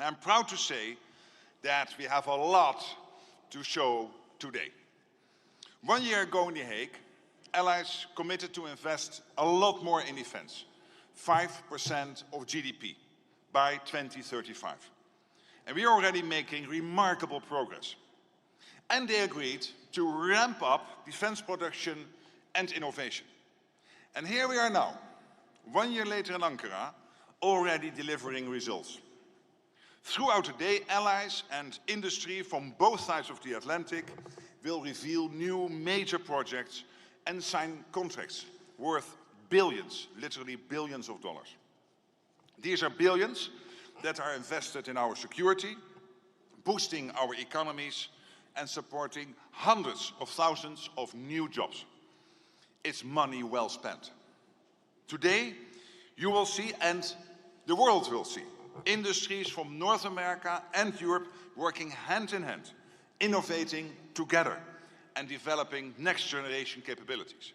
And I'm proud to say that we have a lot to show today. 1 year ago in The Hague, allies committed to invest a lot more in defense, 5% of GDP by 2035. And we are already making remarkable progress. And they agreed to ramp up defense production and innovation. And here we are now, 1 year later in Ankara, already delivering results. Throughout the day, allies and industry from both sides of the Atlantic will reveal new major projects and sign contracts worth billions, literally billions of dollars. These are billions that are invested in our security, boosting our economies and supporting hundreds of thousands of new jobs. It's money well spent. Today, you will see, and the world will see, industries from North America and Europe working hand in hand, innovating together and developing next generation capabilities.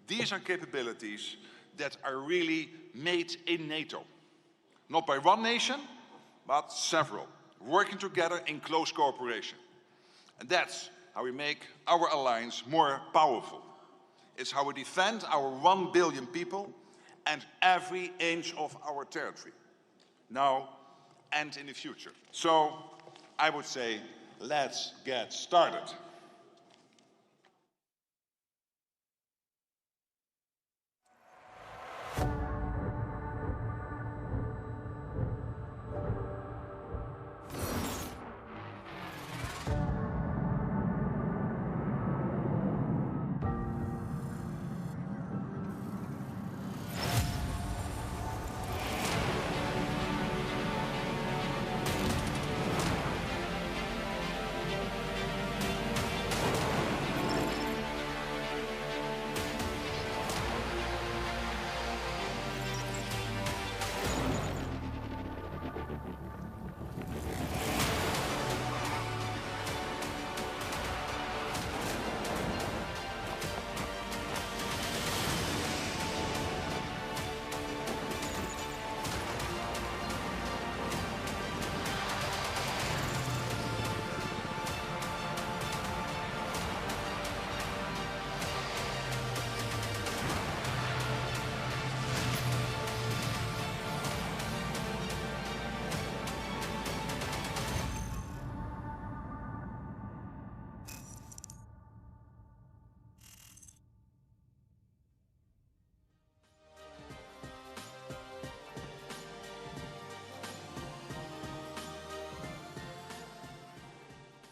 These are capabilities that are really made in NATO. Not by one nation, but several, working together in close cooperation. And that's how we make our alliance more powerful. It's how we defend our 1 billion people and every inch of our territory, now and in the future. So I would say, let's get started.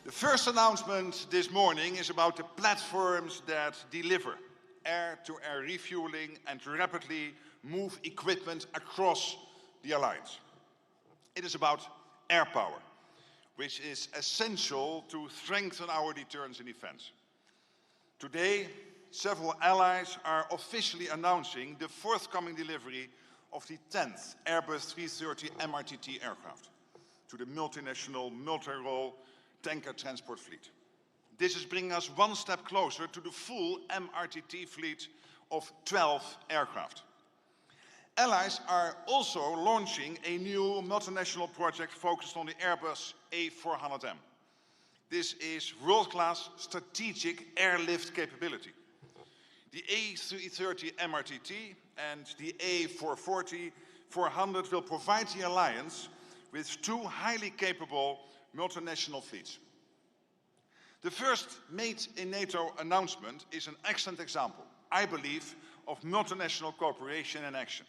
The first announcement this morning is about the platforms that deliver air-to-air refueling and rapidly move equipment across the alliance. It is about air power, which is essential to strengthen our deterrence in defense. Today, several allies are officially announcing the forthcoming delivery of the 10th Airbus 330 MRTT aircraft to the multinational, multi-role tanker transport fleet. This is bringing us one step closer to the full MRTT fleet of 12 aircraft. Allies are also launching a new multinational project focused on the Airbus A400M. This is world-class strategic airlift capability. The A330 MRTT and the A440-400 will provide the alliance with two highly capable multinational fleets. The first Made in NATO announcement is an excellent example, I believe, of multinational cooperation in action.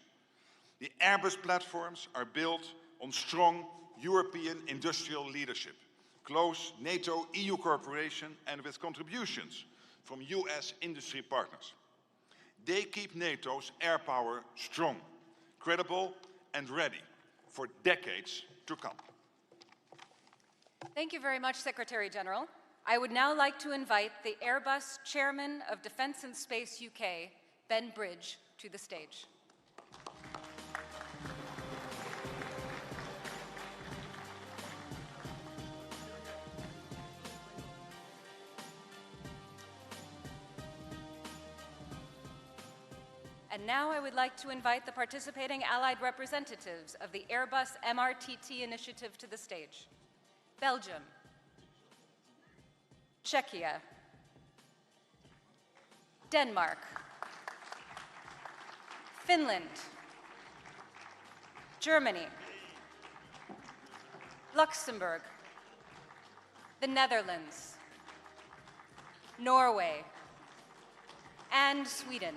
The Airbus platforms are built on strong European industrial leadership, close NATO-EU cooperation, and with contributions from US industry partners. They keep NATO's air power strong, credible, and ready for decades to come. Thank you very much, Secretary General. I would now like to invite the Airbus Chairman of Defence and Space UK, Ben Bridge, to the stage. And now I would like to invite the participating allied representatives of the Airbus MRTT initiative to the stage. Belgium, Czechia, Denmark, Finland, Germany, Luxembourg, the Netherlands, Norway, and Sweden.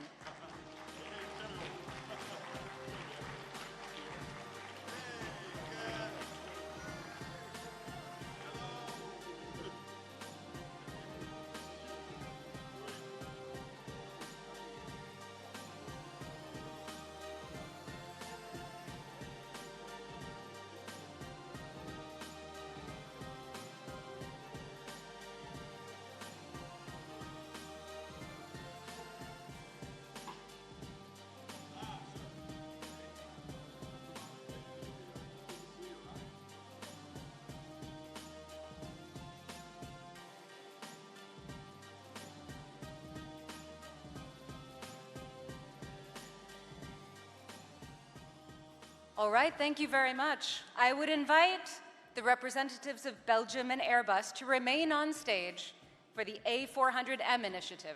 All right, thank you very much. I would invite the representatives of Belgium and Airbus to remain on stage for the A400M initiative.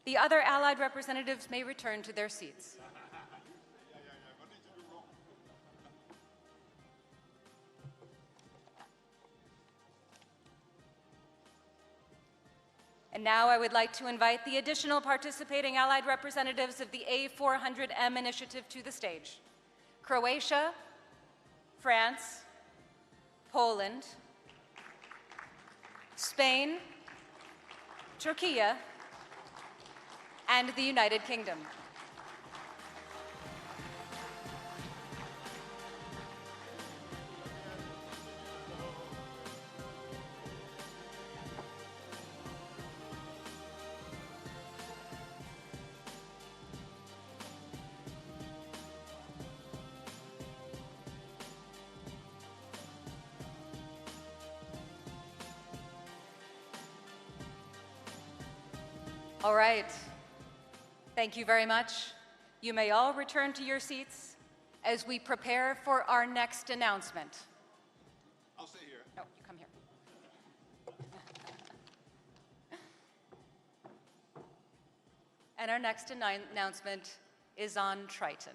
The other allied representatives may return to their seats. And now I would like to invite the additional participating allied representatives of the A400M initiative to the stage. Croatia, France, Poland, Spain, Turkey, and the United Kingdom. All right. Thank you very much. You may all return to your seats as we prepare for our next announcement. I'll stay here. No, you come here. And our next announcement is on Triton.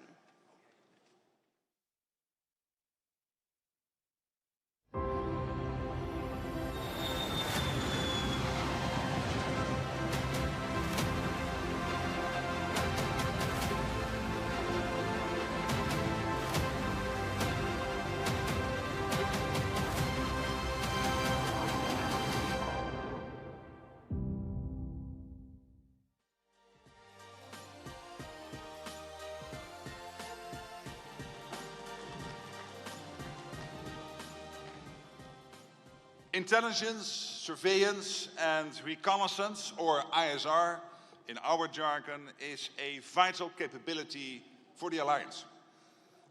Intelligence, surveillance, and reconnaissance, or ISR, in our jargon, is a vital capability for the Alliance.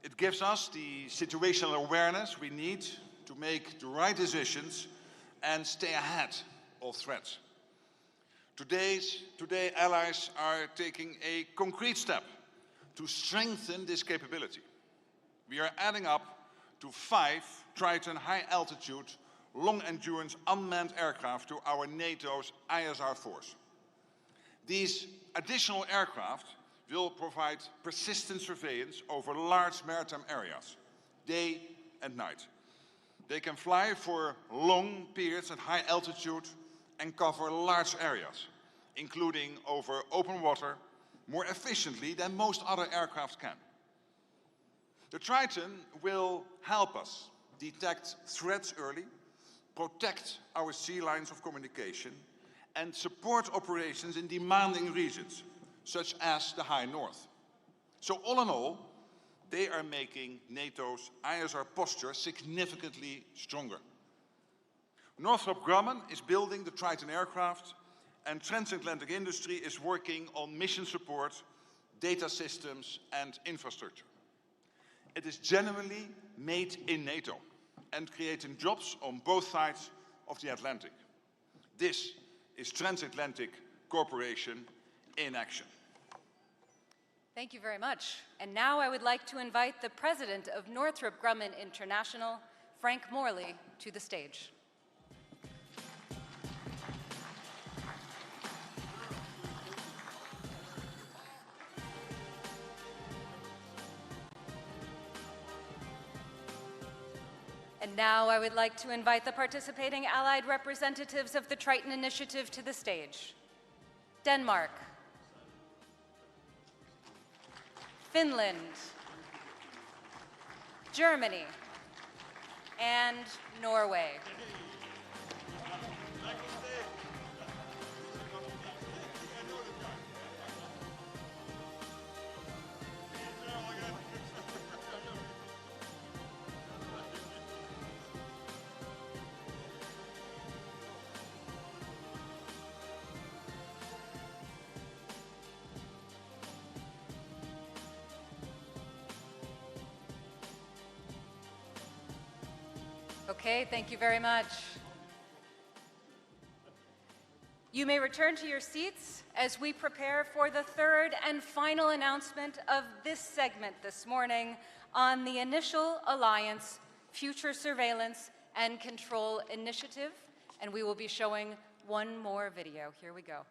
It gives us the situational awareness we need to make the right decisions and stay ahead of threats. Today, allies are taking a concrete step to strengthen this capability. We are adding up to 5 Triton high-altitude, long-endurance unmanned aircraft to our NATO's ISR force. These additional aircraft will provide persistent surveillance over large maritime areas, day and night. They can fly for long periods at high altitude and cover large areas, including over open water, more efficiently than most other aircraft can. The Triton will help us detect threats early, protect our sea lines of communication, and support operations in demanding regions, such as the High North. So all in all, they are making NATO's ISR posture significantly stronger. Northrop Grumman is building the Triton aircraft, and transatlantic industry is working on mission support, data systems, and infrastructure. It is genuinely made in NATO and creating jobs on both sides of the Atlantic. This is transatlantic cooperation in action. Thank you very much. And now I would like to invite the president of Northrop Grumman International, Frank Morley, to the stage. And now I would like to invite the participating allied representatives of the Triton Initiative to the stage. Denmark, Finland, Germany, and Norway. Okay, thank you very much. You may return to your seats as we prepare for the third and final announcement of this segment this morning on the Initial Alliance Future Surveillance and Control Initiative. And we will be showing one more video. Here we go.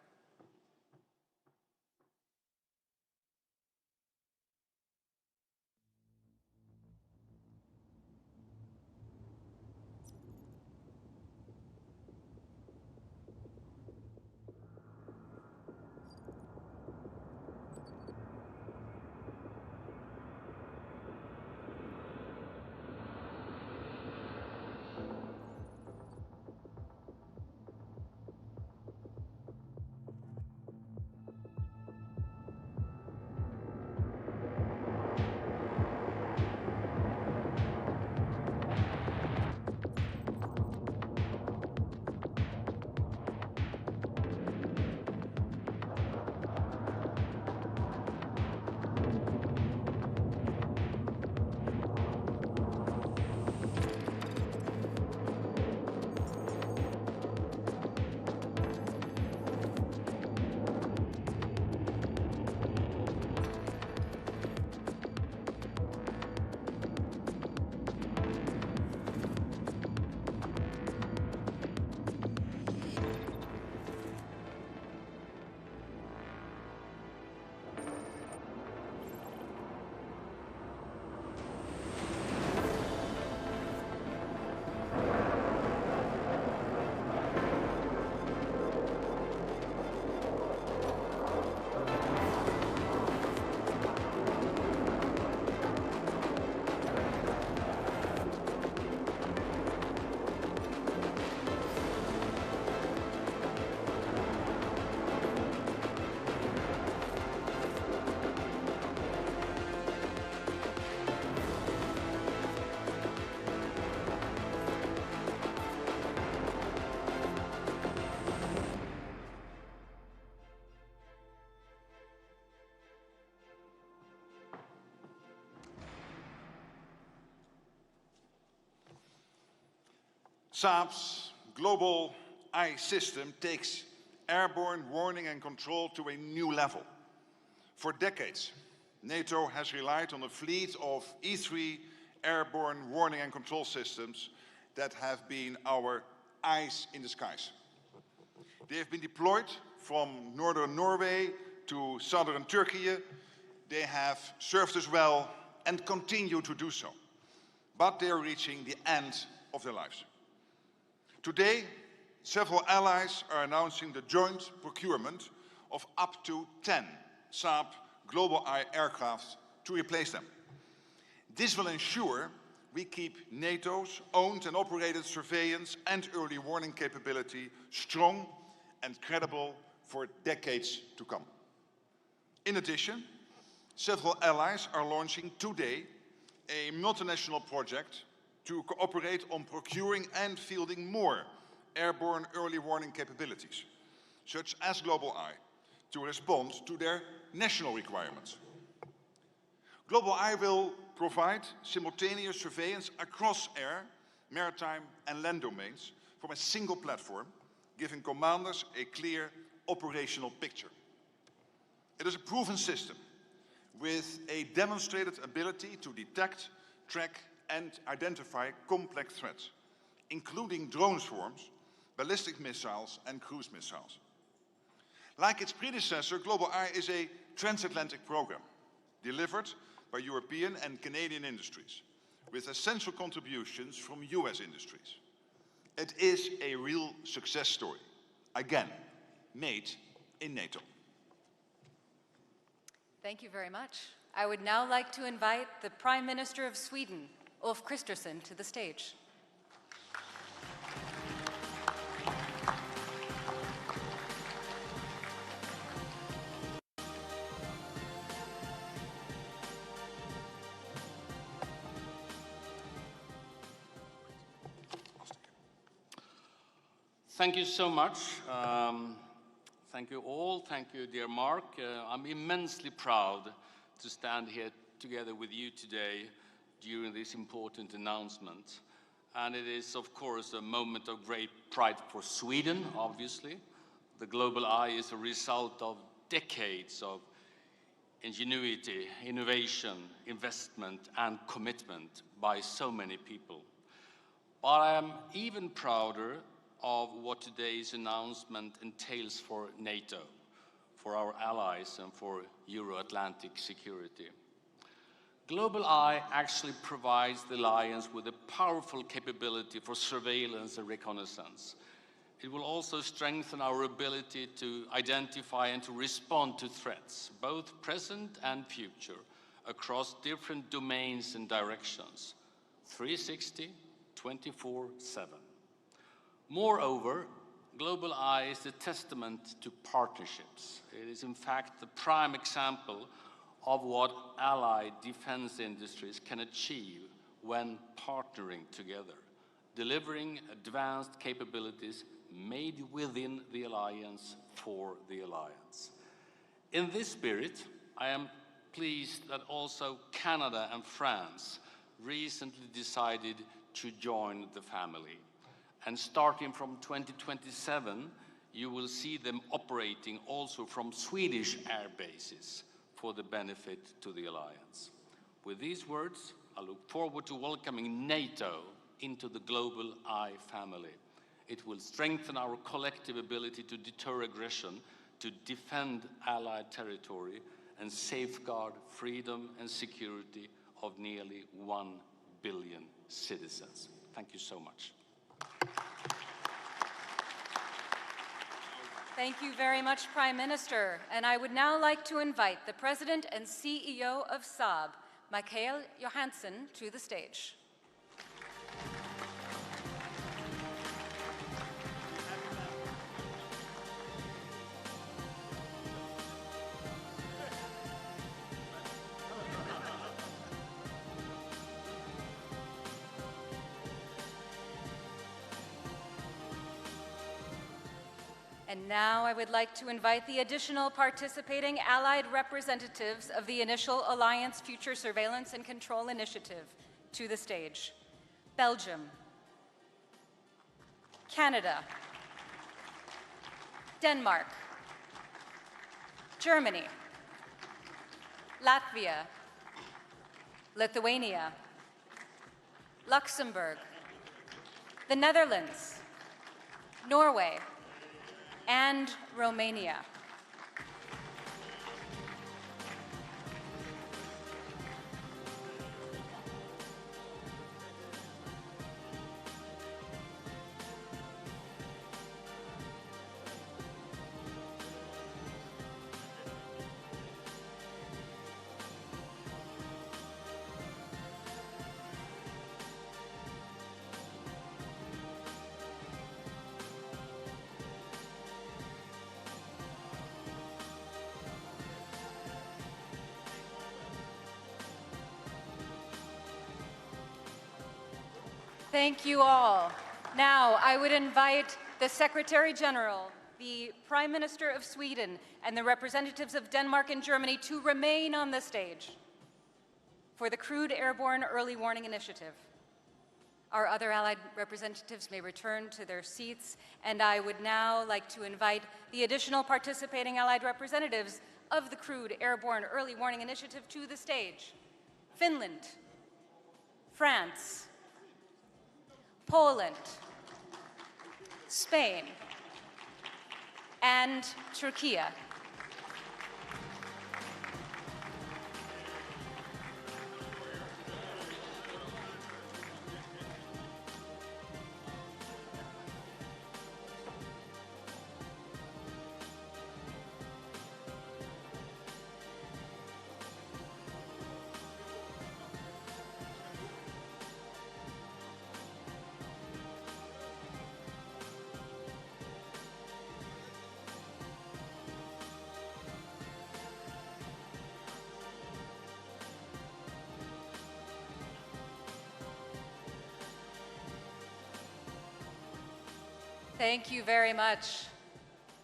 Saab's global eye system takes airborne warning and control to a new level. For decades, NATO has relied on a fleet of E-3 airborne warning and control systems that have been our eyes in the skies. They have been deployed from northern Norway to southern Turkey. They have served us well and continue to do so. But they are reaching the end of their lives. Today, several allies are announcing the joint procurement of up to 10 Saab Global Eye aircraft to replace them. This will ensure we keep NATO's owned and operated surveillance and early warning capability strong and credible for decades to come. In addition, several allies are launching today a multinational project to cooperate on procuring and fielding more airborne early warning capabilities, such as Global Eye, to respond to their national requirements. Global Eye will provide simultaneous surveillance across air, maritime and land domains from a single platform, giving commanders a clear operational picture. It is a proven system with a demonstrated ability to detect, track and identify complex threats, including drone swarms, ballistic missiles and cruise missiles. Like its predecessor, Global Eye is a transatlantic program delivered by European and Canadian industries, with essential contributions from US industries. It is a real success story, again, made in NATO. Thank you very much. I would now like to invite the Prime Minister of Sweden, Ulf Kristersson, to the stage. Thank you so much. Thank you all. Thank you, dear Mark. I'm immensely proud to stand here together with you today during this important announcement. And it is, of course, a moment of great pride for Sweden, obviously. The Global Eye is a result of decades of ingenuity, innovation, investment, and commitment by so many people. But I am even prouder of what today's announcement entails for NATO, for our allies, and for Euro-Atlantic security. Global Eye actually provides the alliance with a powerful capability for surveillance and reconnaissance. It will also strengthen our ability to identify and to respond to threats, both present and future, across different domains and directions, 360, 24/7. Moreover, Global Eye is a testament to partnerships. It is in fact the prime example of what allied defense industries can achieve when partnering together, delivering advanced capabilities made within the alliance for the alliance. In this spirit, I am pleased that also Canada and France recently decided to join the family. And starting from 2027, you will see them operating also from Swedish air bases for the benefit to the alliance. With these words, I look forward to welcoming NATO into the Global Eye family. It will strengthen our collective ability to deter aggression, to defend allied territory, and safeguard freedom and security of nearly 1 billion citizens. Thank you so much. Thank you very much, Prime Minister. And I would now like to invite the President and CEO of Saab, Mikael Johansson, to the stage. And now I would like to invite the additional participating allied representatives of the Initial Alliance Future Surveillance and Control Initiative to the stage. Belgium, Canada, Denmark, Germany, Latvia, Lithuania, Luxembourg, the Netherlands, Norway, and Romania. Thank you all. Now, I would invite the Secretary General, the Prime Minister of Sweden, and the representatives of Denmark and Germany to remain on the stage for the Crewed Airborne Early Warning Initiative. Our other allied representatives may return to their seats, and I would now like to invite the additional participating allied representatives of the Crewed Airborne Early Warning Initiative to the stage. Finland, France, Poland, Spain, and Turkey. Thank you very much.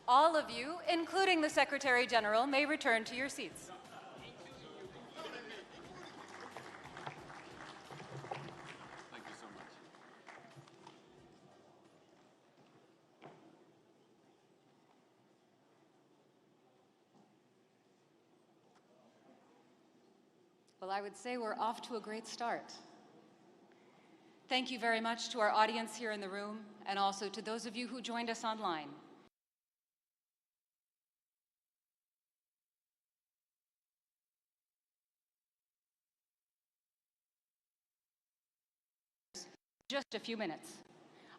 All of you, including the Secretary General, may return to your seats. Thank you so much. Well, I would say we're off to a great start. Thank you very much to our audience here in the room, and also to those of you who joined us online. Just a few minutes.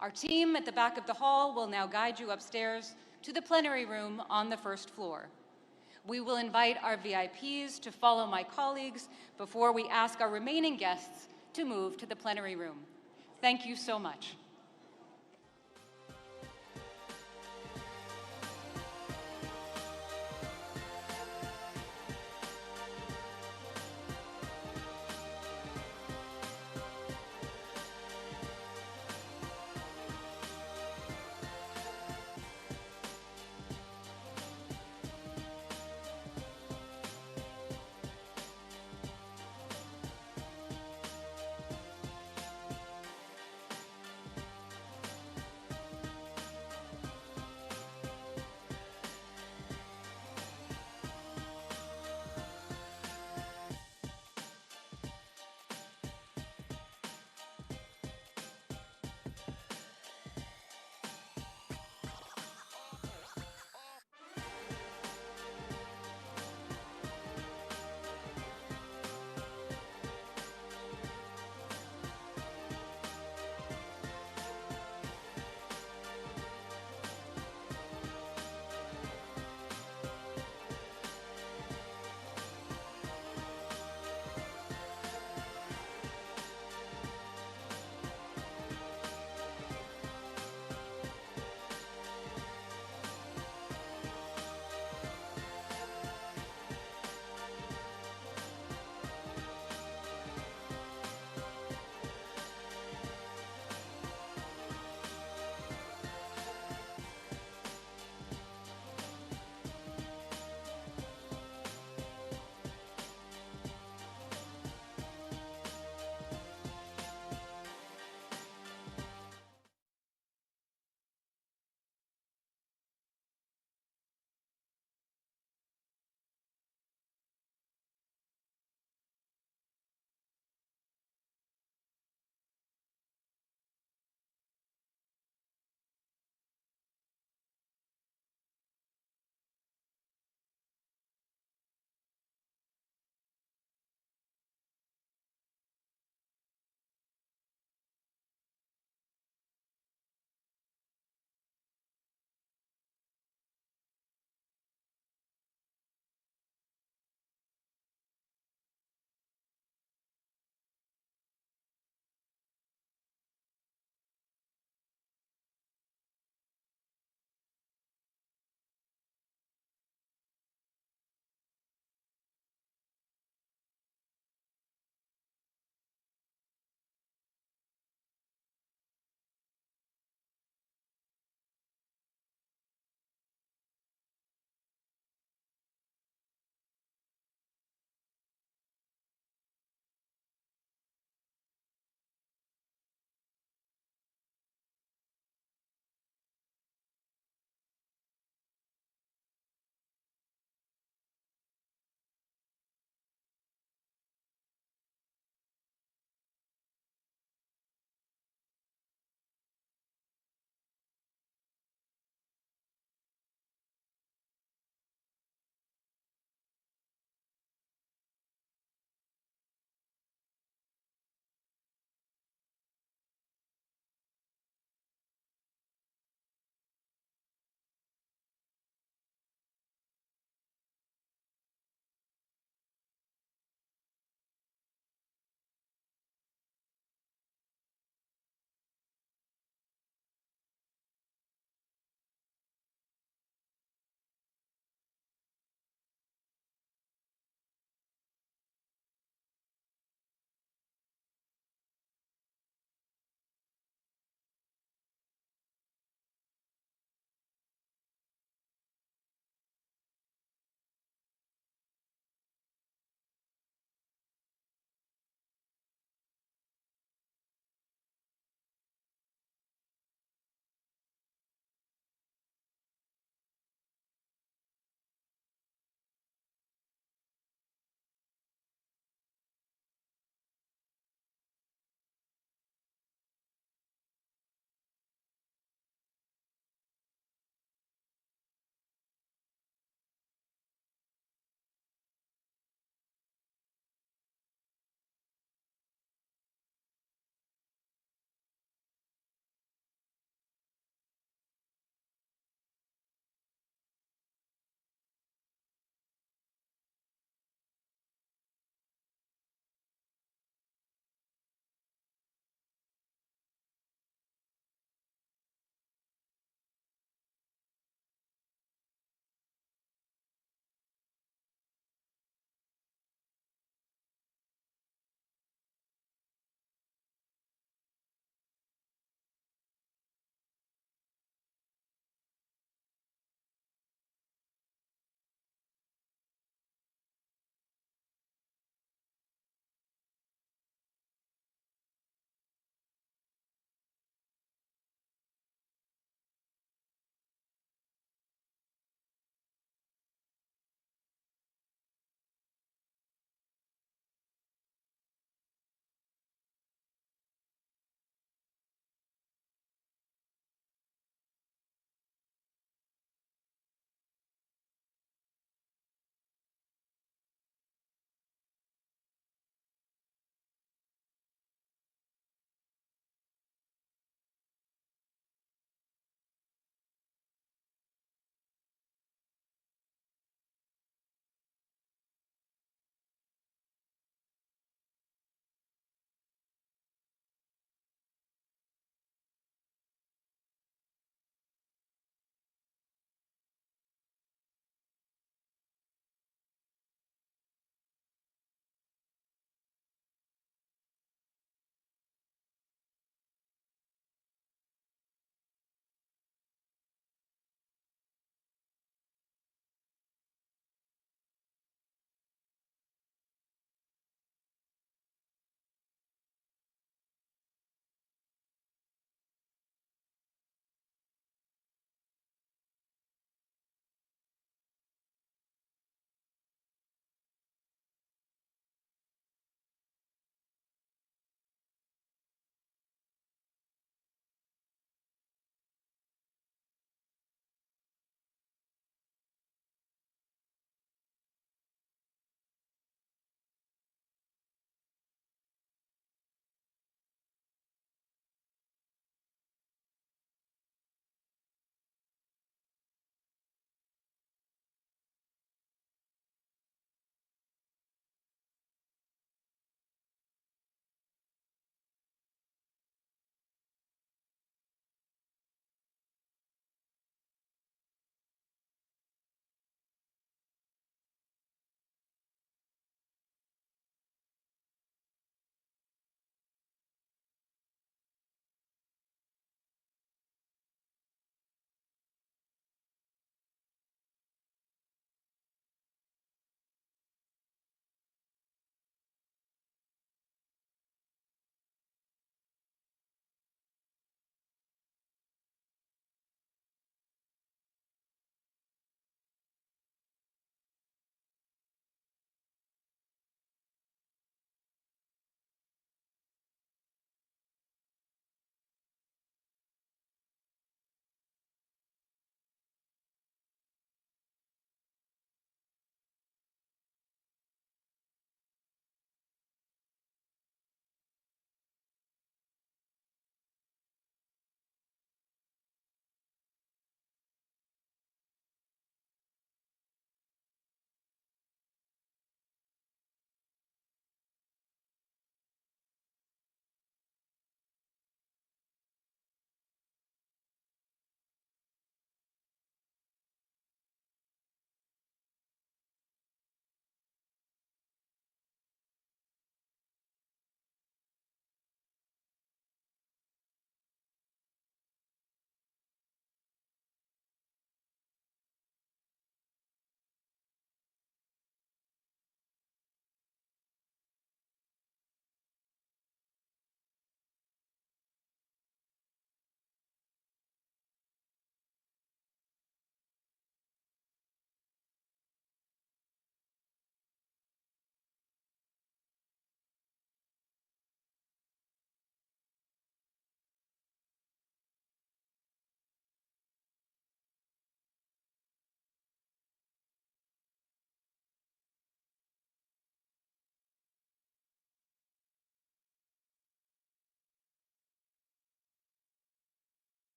Our team at the back of the hall will now guide you upstairs to the plenary room on the first floor. We will invite our VIPs to follow my colleagues before we ask our remaining guests to move to the plenary room. Thank you so much.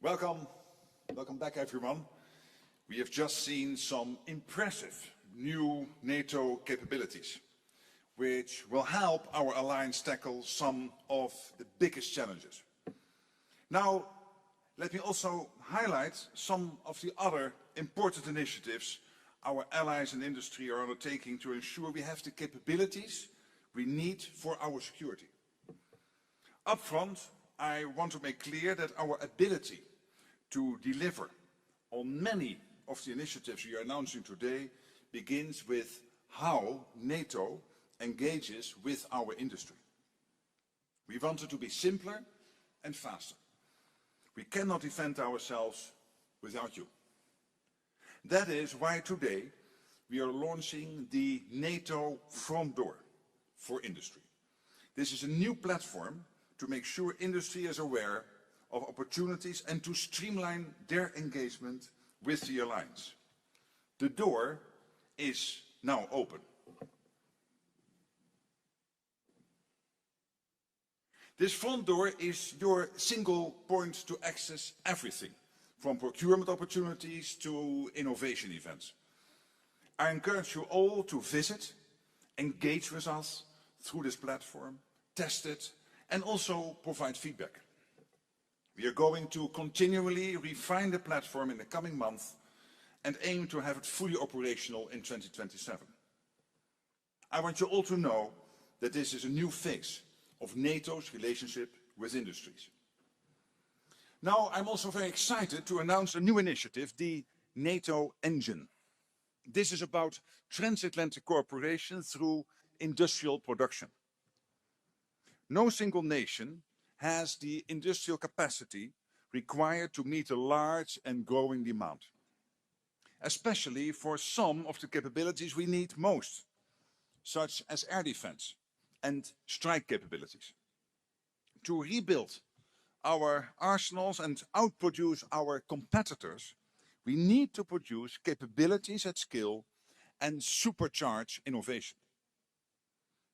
Welcome back everyone. We have just seen some impressive new NATO capabilities, which will help our alliance tackle some of the biggest challenges. Now, let me also highlight some of the other important initiatives our allies and industry are undertaking to ensure we have the capabilities we need for our security. Up front, I want to make clear that our ability to deliver on many of the initiatives we are announcing today begins with how NATO engages with our industry. We want it to be simpler and faster. We cannot defend ourselves without you. That is why today we are launching the NATO Front Door for Industry. This is a new platform to make sure industry is aware of opportunities and to streamline their engagement with the alliance. The door is now open. This front door is your single point to access everything, from procurement opportunities to innovation events. I encourage you all to visit, engage with us through this platform, test it, and also provide feedback. We are going to continually refine the platform in the coming months and aim to have it fully operational in 2027. I want you all to know that this is a new phase of NATO's relationship with industries. Now, I'm also very excited to announce a new initiative, the NATO Engine. This is about transatlantic cooperation through industrial production. No single nation has the industrial capacity required to meet a large and growing demand, especially for some of the capabilities we need most, such as air defense and strike capabilities. To rebuild our arsenals and outproduce our competitors, we need to produce capabilities at scale and supercharge innovation.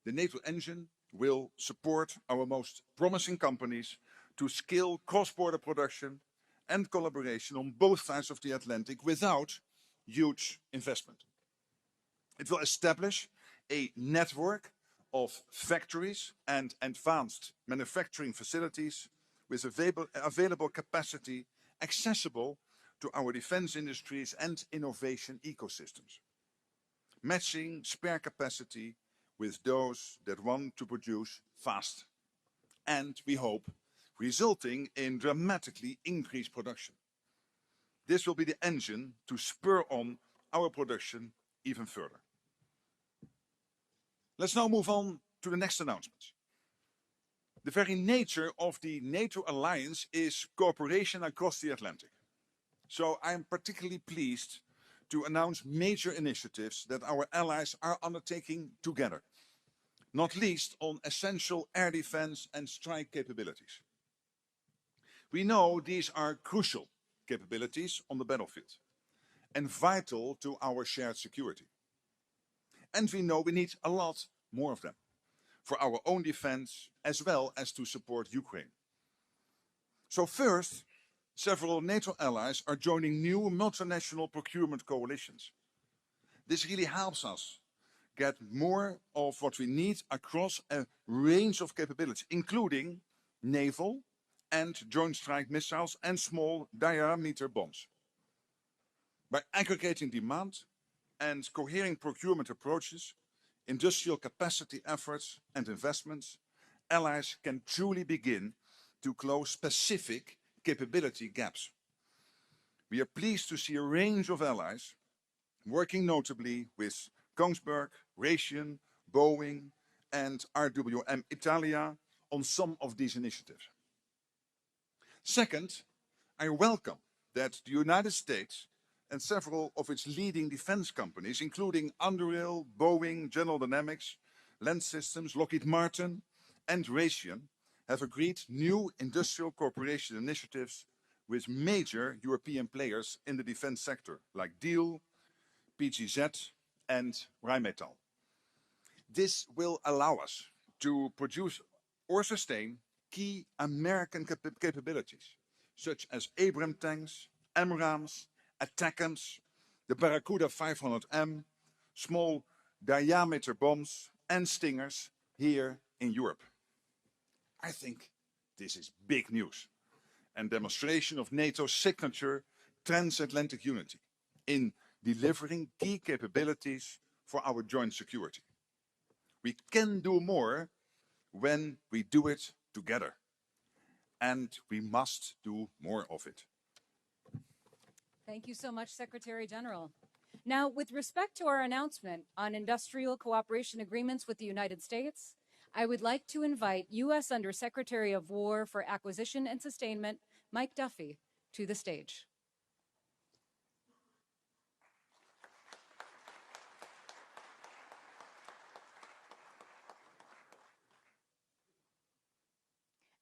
The NATO Engine will support our most promising companies to scale cross-border production and collaboration on both sides of the Atlantic without huge investment. It will establish a network of factories and advanced manufacturing facilities with available capacity accessible to our defense industries and innovation ecosystems, matching spare capacity with those that want to produce fast, and we hope resulting in dramatically increased production. This will be the engine to spur on our production even further. Let's now move on to the next announcement. The very nature of the NATO alliance is cooperation across the Atlantic. So I am particularly pleased to announce major initiatives that our allies are undertaking together, not least on essential air defense and strike capabilities. We know these are crucial capabilities on the battlefield and vital to our shared security. And we know we need a lot more of them for our own defense as well as to support Ukraine. So first, several NATO allies are joining new multinational procurement coalitions. This really helps us get more of what we need across a range of capabilities, including naval and joint strike missiles and small diameter bombs. By aggregating demand and cohering procurement approaches, industrial capacity efforts and investments, allies can truly begin to close specific capability gaps. We are pleased to see a range of allies working notably with Kongsberg, Raytheon, Boeing, and RWM Italia on some of these initiatives. Second, I welcome that the United States and several of its leading defense companies, including Anduril, Boeing, General Dynamics, Land Systems, Lockheed Martin, and Raytheon, have agreed new industrial cooperation initiatives with major European players in the defense sector, like Diehl, PGZ, and Rheinmetall. This will allow us to produce or sustain key American capabilities, such as Abrams tanks, AMRAAMs, ATACMS, the Barracuda 500M, small diameter bombs and Stingers here in Europe. I think this is big news and demonstration of NATO's signature transatlantic unity in delivering key capabilities for our joint security. We can do more when we do it together, and we must do more of it. Thank you so much, Secretary General. Now, with respect to our announcement on industrial cooperation agreements with the United States, I would like to invite U.S. Undersecretary of War for Acquisition and Sustainment, Mike Duffy, to the stage.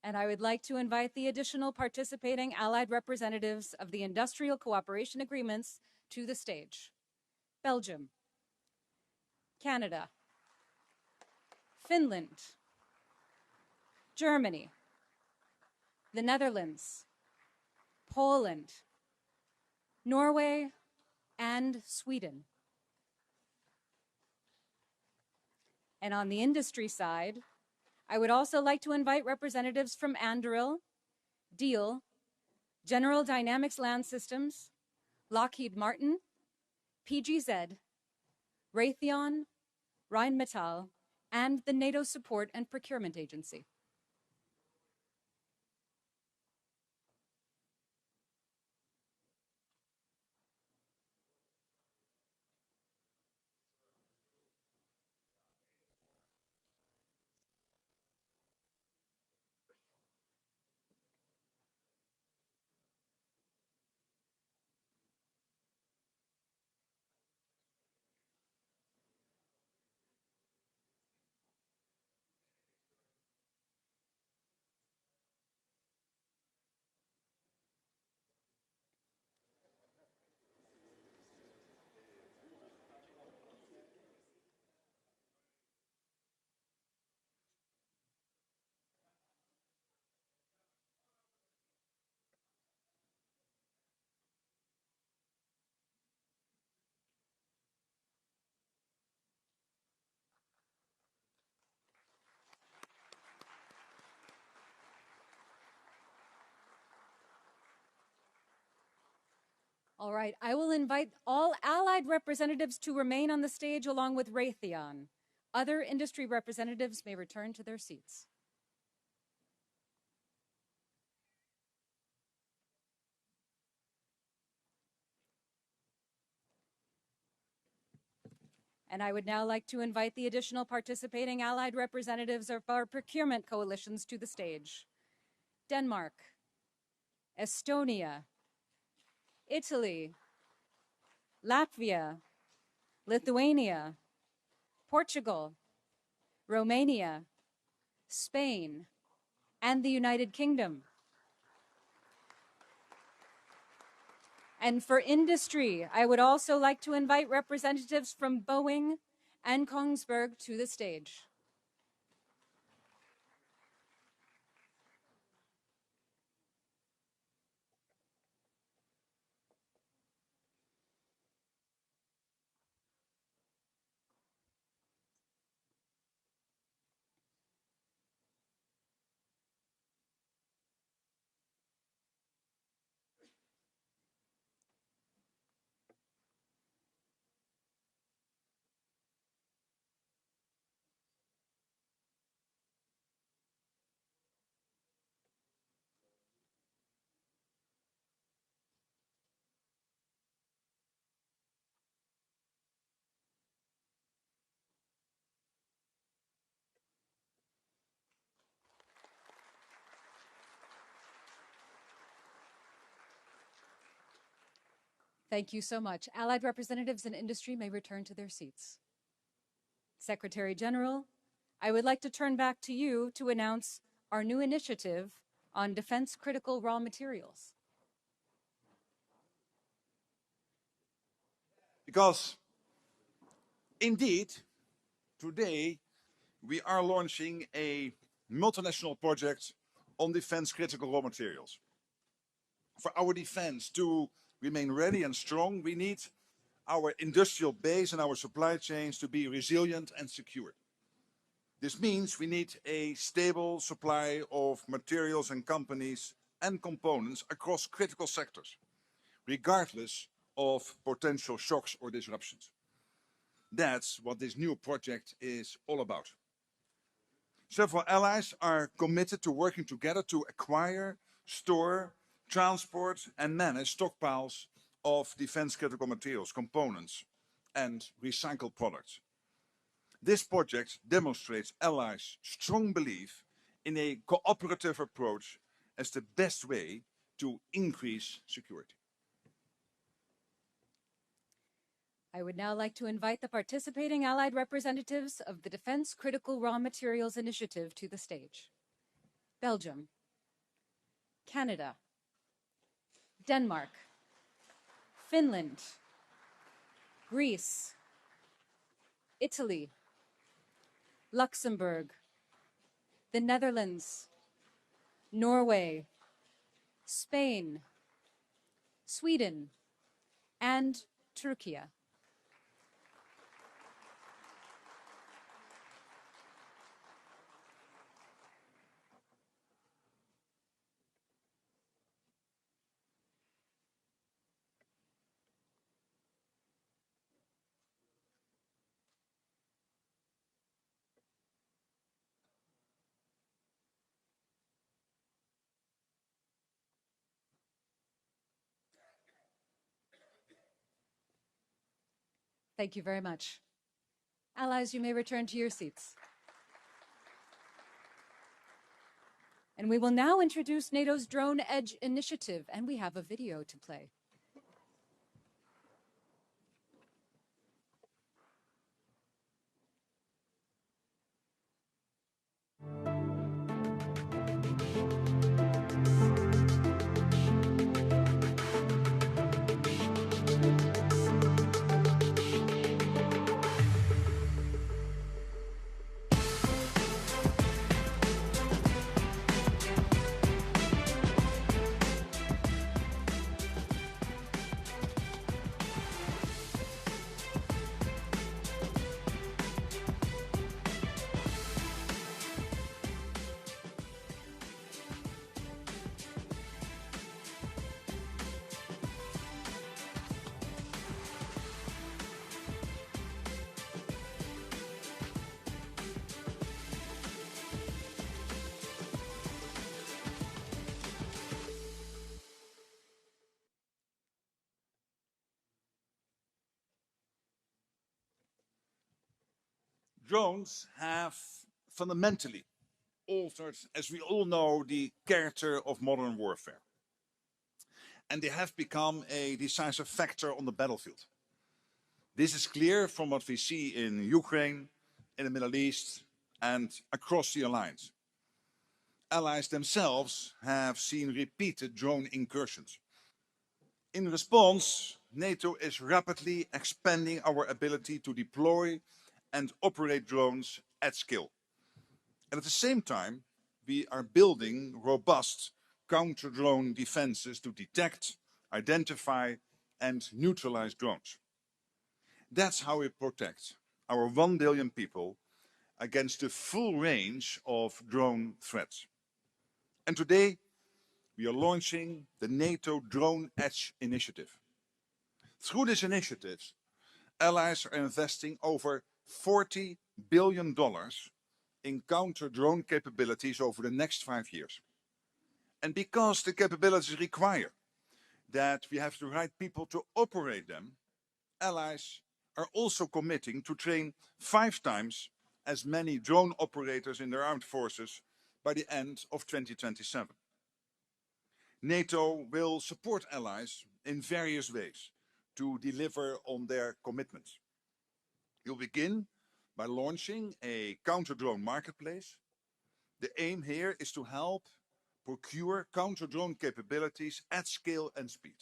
And I would like to invite the additional participating allied representatives of the industrial cooperation agreements to the stage. Belgium, Canada, Finland, Germany, the Netherlands, Poland, Norway, and Sweden. And on the industry side, I would also like to invite representatives from Anduril, Diehl, General Dynamics Land Systems, Lockheed Martin, PGZ, Raytheon, Rheinmetall, and the NATO Support and Procurement Agency. All right, I will invite all allied representatives to remain on the stage along with Raytheon. Other industry representatives may return to their seats. And I would now like to invite the additional participating allied representatives of our procurement coalitions to the stage. Denmark, Estonia, Italy, Latvia, Lithuania, Portugal, Romania, Spain, and the United Kingdom. And for industry, I would also like to invite representatives from Boeing and Kongsberg to the stage. Thank you so much. Allied representatives and industry may return to their seats. Secretary General, I would like to turn back to you to announce our new initiative on defense critical raw materials. Because indeed, today we are launching a multinational project on defense critical raw materials. For our defense to remain ready and strong, we need our industrial base and our supply chains to be resilient and secure. This means we need a stable supply of materials and companies and components across critical sectors, regardless of potential shocks or disruptions. That's what this new project is all about. Several allies are committed to working together to acquire, store, transport and manage stockpiles of defense critical materials, components and recycled products. This project demonstrates allies' strong belief in a cooperative approach as the best way to increase security. I would now like to invite the participating allied representatives of the Defense Critical Raw Materials Initiative to the stage. Belgium, Canada, Denmark, Finland, Greece, Italy, Luxembourg, the Netherlands, Norway, Spain, Sweden, and Turkey. Thank you very much. Allies, you may return to your seats. And we will now introduce NATO's Drone Edge Initiative, and we have a video to play. Drones have fundamentally altered, as we all know, the character of modern warfare. And they have become a decisive factor on the battlefield. This is clear from what we see in Ukraine, in the Middle East, and across the alliance. Allies themselves have seen repeated drone incursions. In response, NATO is rapidly expanding our ability to deploy and operate drones at scale. And at the same time, we are building robust counter-drone defenses to detect, identify, and neutralize drones. That's how we protect our 1 billion people against the full range of drone threats. And today, we are launching the NATO Drone Edge Initiative. Through this initiative, allies are investing over $40 billion in counter-drone capabilities over the next 5 years. And because the capabilities require that we have the right people to operate them, allies are also committing to train 5 times as many drone operators in their armed forces by the end of 2027. NATO will support allies in various ways to deliver on their commitments. We'll begin by launching a counter-drone marketplace. The aim here is to help procure counter-drone capabilities at scale and speed.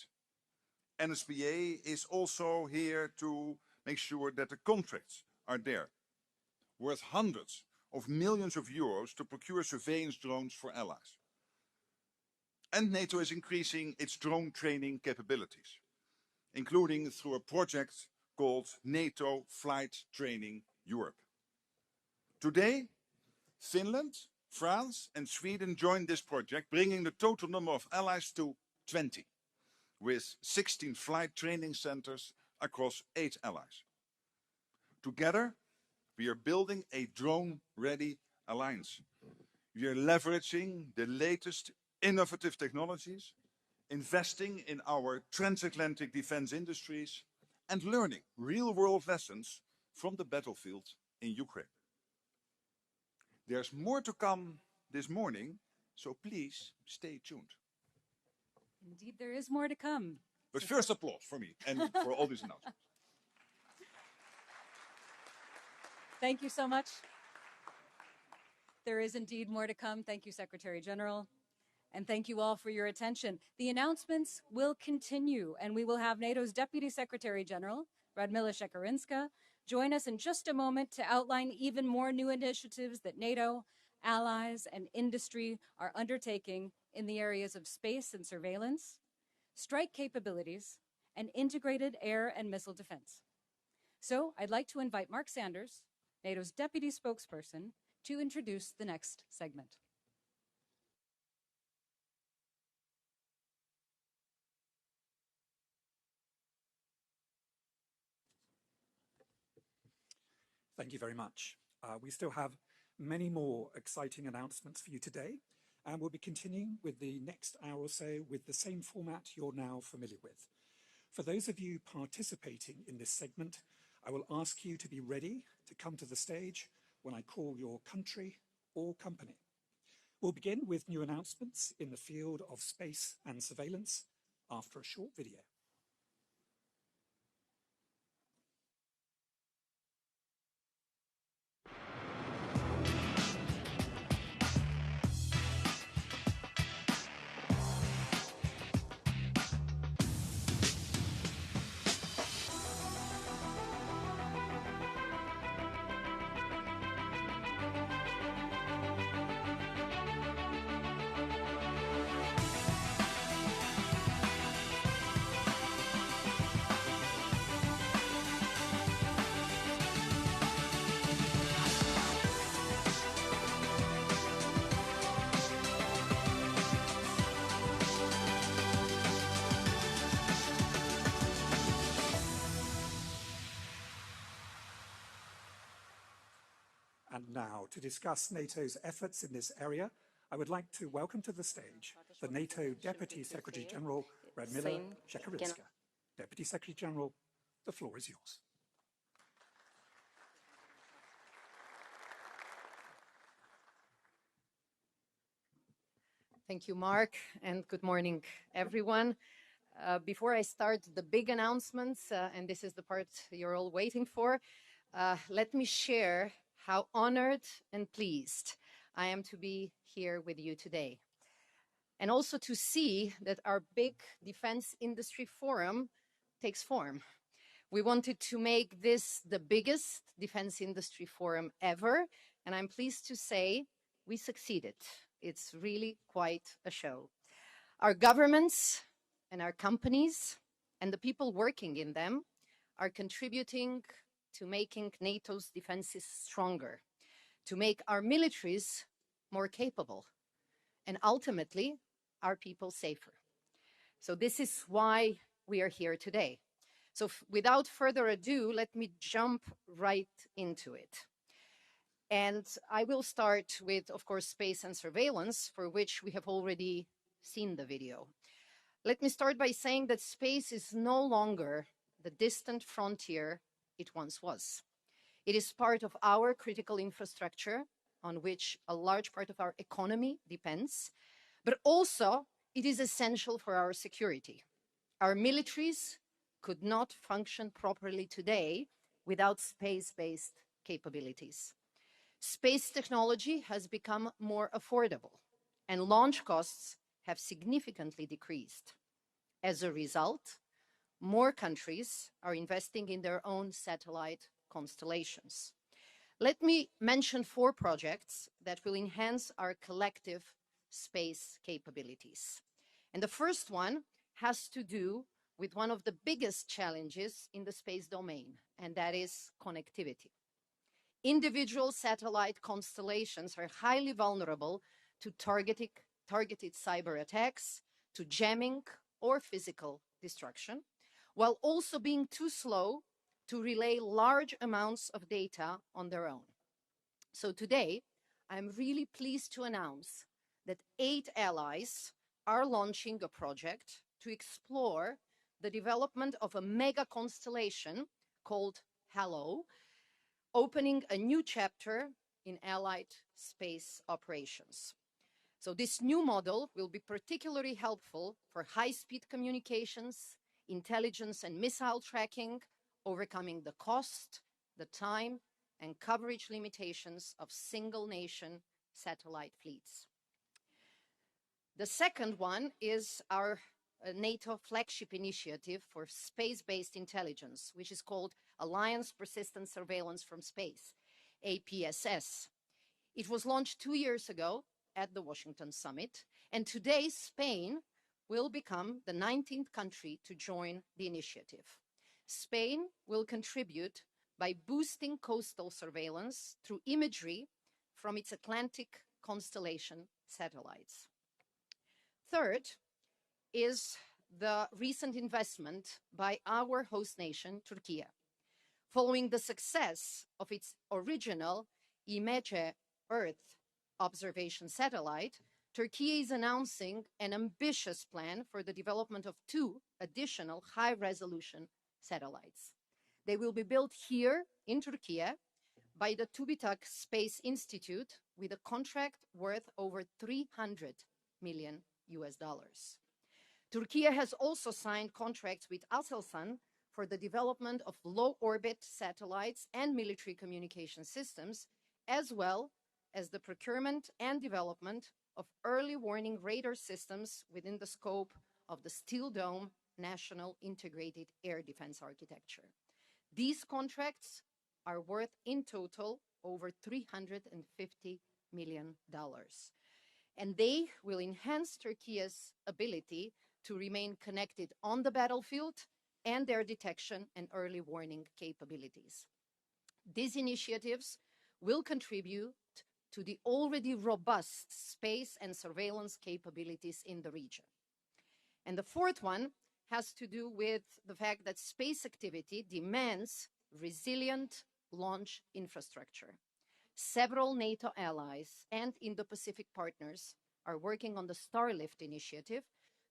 NSPA is also here to make sure that the contracts are there, worth hundreds of millions of euros to procure surveillance drones for allies. And NATO is increasing its drone training capabilities, including through a project called NATO Flight Training Europe. Today, Finland, France and Sweden joined this project, bringing the total number of allies to 20, with 16 flight training centers across 8 allies. Together, we are building a drone-ready alliance. We are leveraging the latest innovative technologies, investing in our transatlantic defense industries, and learning real-world lessons from the battlefield in Ukraine. There's more to come this morning, so please stay tuned. Indeed, there is more to come. But first, applause for me and for all these announcements. Thank you so much. There is indeed more to come. Thank you, Secretary General. And thank you all for your attention. The announcements will continue, and we will have NATO's Deputy Secretary General, Radmila Shekarinska, join us in just a moment to outline even more new initiatives that NATO, allies, and industry are undertaking in the areas of space and surveillance, strike capabilities, and integrated air and missile defense. So I'd like to invite Mark Sanders, NATO's Deputy Spokesperson, to introduce the next segment. Thank you very much. We still have many more exciting announcements for you today, and we'll be continuing with the next hour or so with the same format you're now familiar with. For those of you participating in this segment, I will ask you to be ready to come to the stage when I call your country or company. We'll begin with new announcements in the field of space and surveillance after a short video. And now, to discuss NATO's efforts in this area, I would like to welcome to the stage the NATO Deputy Secretary General, Radmila Shekarinska. Deputy Secretary General, the floor is yours. Thank you, Mark, and good morning, everyone. Before I start the big announcements, and this is the part you're all waiting for, let me share how honored and pleased I am to be here with you today. And also to see that our big defense industry forum takes form. We wanted to make this the biggest defense industry forum ever, and I'm pleased to say we succeeded. It's really quite a show. Our governments and our companies and the people working in them are contributing to making NATO's defenses stronger, to make our militaries more capable, and ultimately our people safer. So this is why we are here today. So without further ado, let me jump right into it. And I will start with, of course, space and surveillance, for which we have already seen the video. Let me start by saying that space is no longer the distant frontier it once was. It is part of our critical infrastructure on which a large part of our economy depends, but also it is essential for our security. Our militaries could not function properly today without space-based capabilities. Space technology has become more affordable, and launch costs have significantly decreased. As a result, more countries are investing in their own satellite constellations. Let me mention 4 projects that will enhance our collective space capabilities. And the first one has to do with one of the biggest challenges in the space domain, and that is connectivity. Individual satellite constellations are highly vulnerable to targeted cyber attacks, to jamming or physical destruction, while also being too slow to relay large amounts of data on their own. So today, I'm really pleased to announce that 8 allies are launching a project to explore the development of a mega constellation called HALO, opening a new chapter in allied space operations. So this new model will be particularly helpful for high-speed communications, intelligence and missile tracking, overcoming the cost, the time, and coverage limitations of single-nation satellite fleets. The second one is our NATO flagship initiative for space-based intelligence, which is called Alliance Persistent Surveillance from Space, APSS. It was launched 2 years ago at the Washington Summit, and today Spain will become the 19th country to join the initiative. Spain will contribute by boosting coastal surveillance through imagery from its Atlantic constellation satellites. Third is the recent investment by our host nation, Turkey. Following the success of its original IMECE Earth observation satellite, Turkey is announcing an ambitious plan for the development of 2 additional high-resolution satellites. They will be built here in Turkey by the TÜBİTAK Space Institute with a contract worth over $300 million. Turkey has also signed contracts with Aselsan for the development of low-orbit satellites and military communication systems, as well as the procurement and development of early warning radar systems within the scope of the Steel Dome National Integrated Air Defense Architecture. These contracts are worth in total over $350 million. And they will enhance Turkey's ability to remain connected on the battlefield and their detection and early warning capabilities. These initiatives will contribute to the already robust space and surveillance capabilities in the region. And the fourth one has to do with the fact that space activity demands resilient launch infrastructure. Several NATO allies and Indo-Pacific partners are working on the Starlift initiative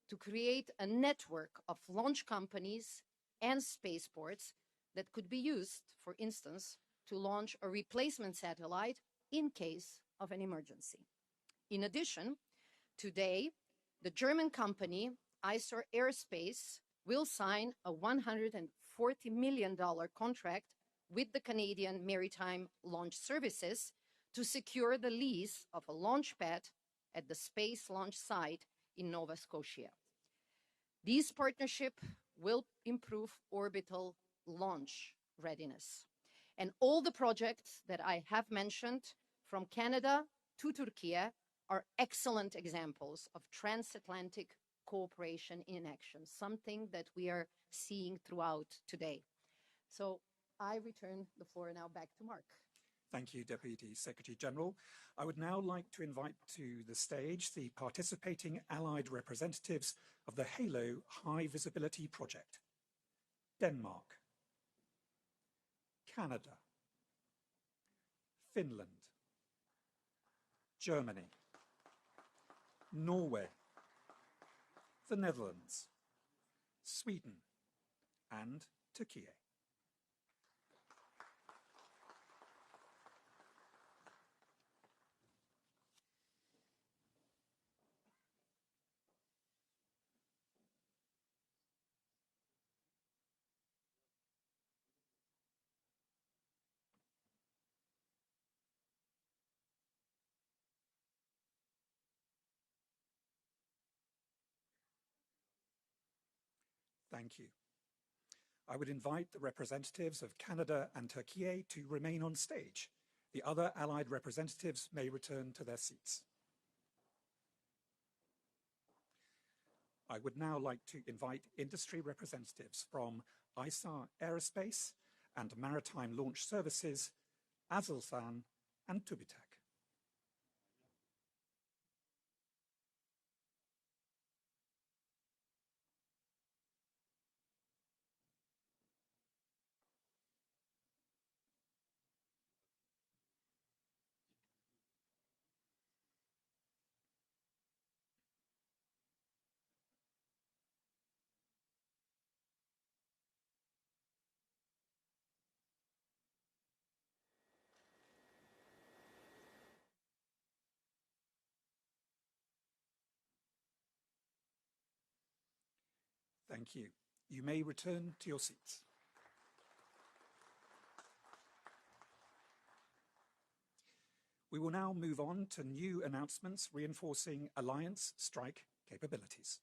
to create a network of launch companies and spaceports that could be used, for instance, to launch a replacement satellite in case of an emergency. In addition, today, the German company ISOR Aerospace will sign a $140 million contract with the Canadian Maritime Launch Services to secure the lease of a launch pad at the Space Launch Site in Nova Scotia. These partnerships will improve orbital launch readiness. And all the projects that I have mentioned, from Canada to Turkey, are excellent examples of transatlantic cooperation in action, something that we are seeing throughout today. So I return the floor now back to Mark. Thank you, Deputy Secretary General. I would now like to invite to the stage the participating allied representatives of the HALO High Visibility Project. Denmark, Canada, Finland, Germany, Norway, the Netherlands, Sweden, and Turkey. Thank you. I would invite the representatives of Canada and Turkey to remain on stage. The other allied representatives may return to their seats. I would now like to invite industry representatives from ISAR Aerospace and Maritime Launch Services, Aselsan and Tubitek. Thank you. You may return to your seats. We will now move on to new announcements reinforcing alliance strike capabilities.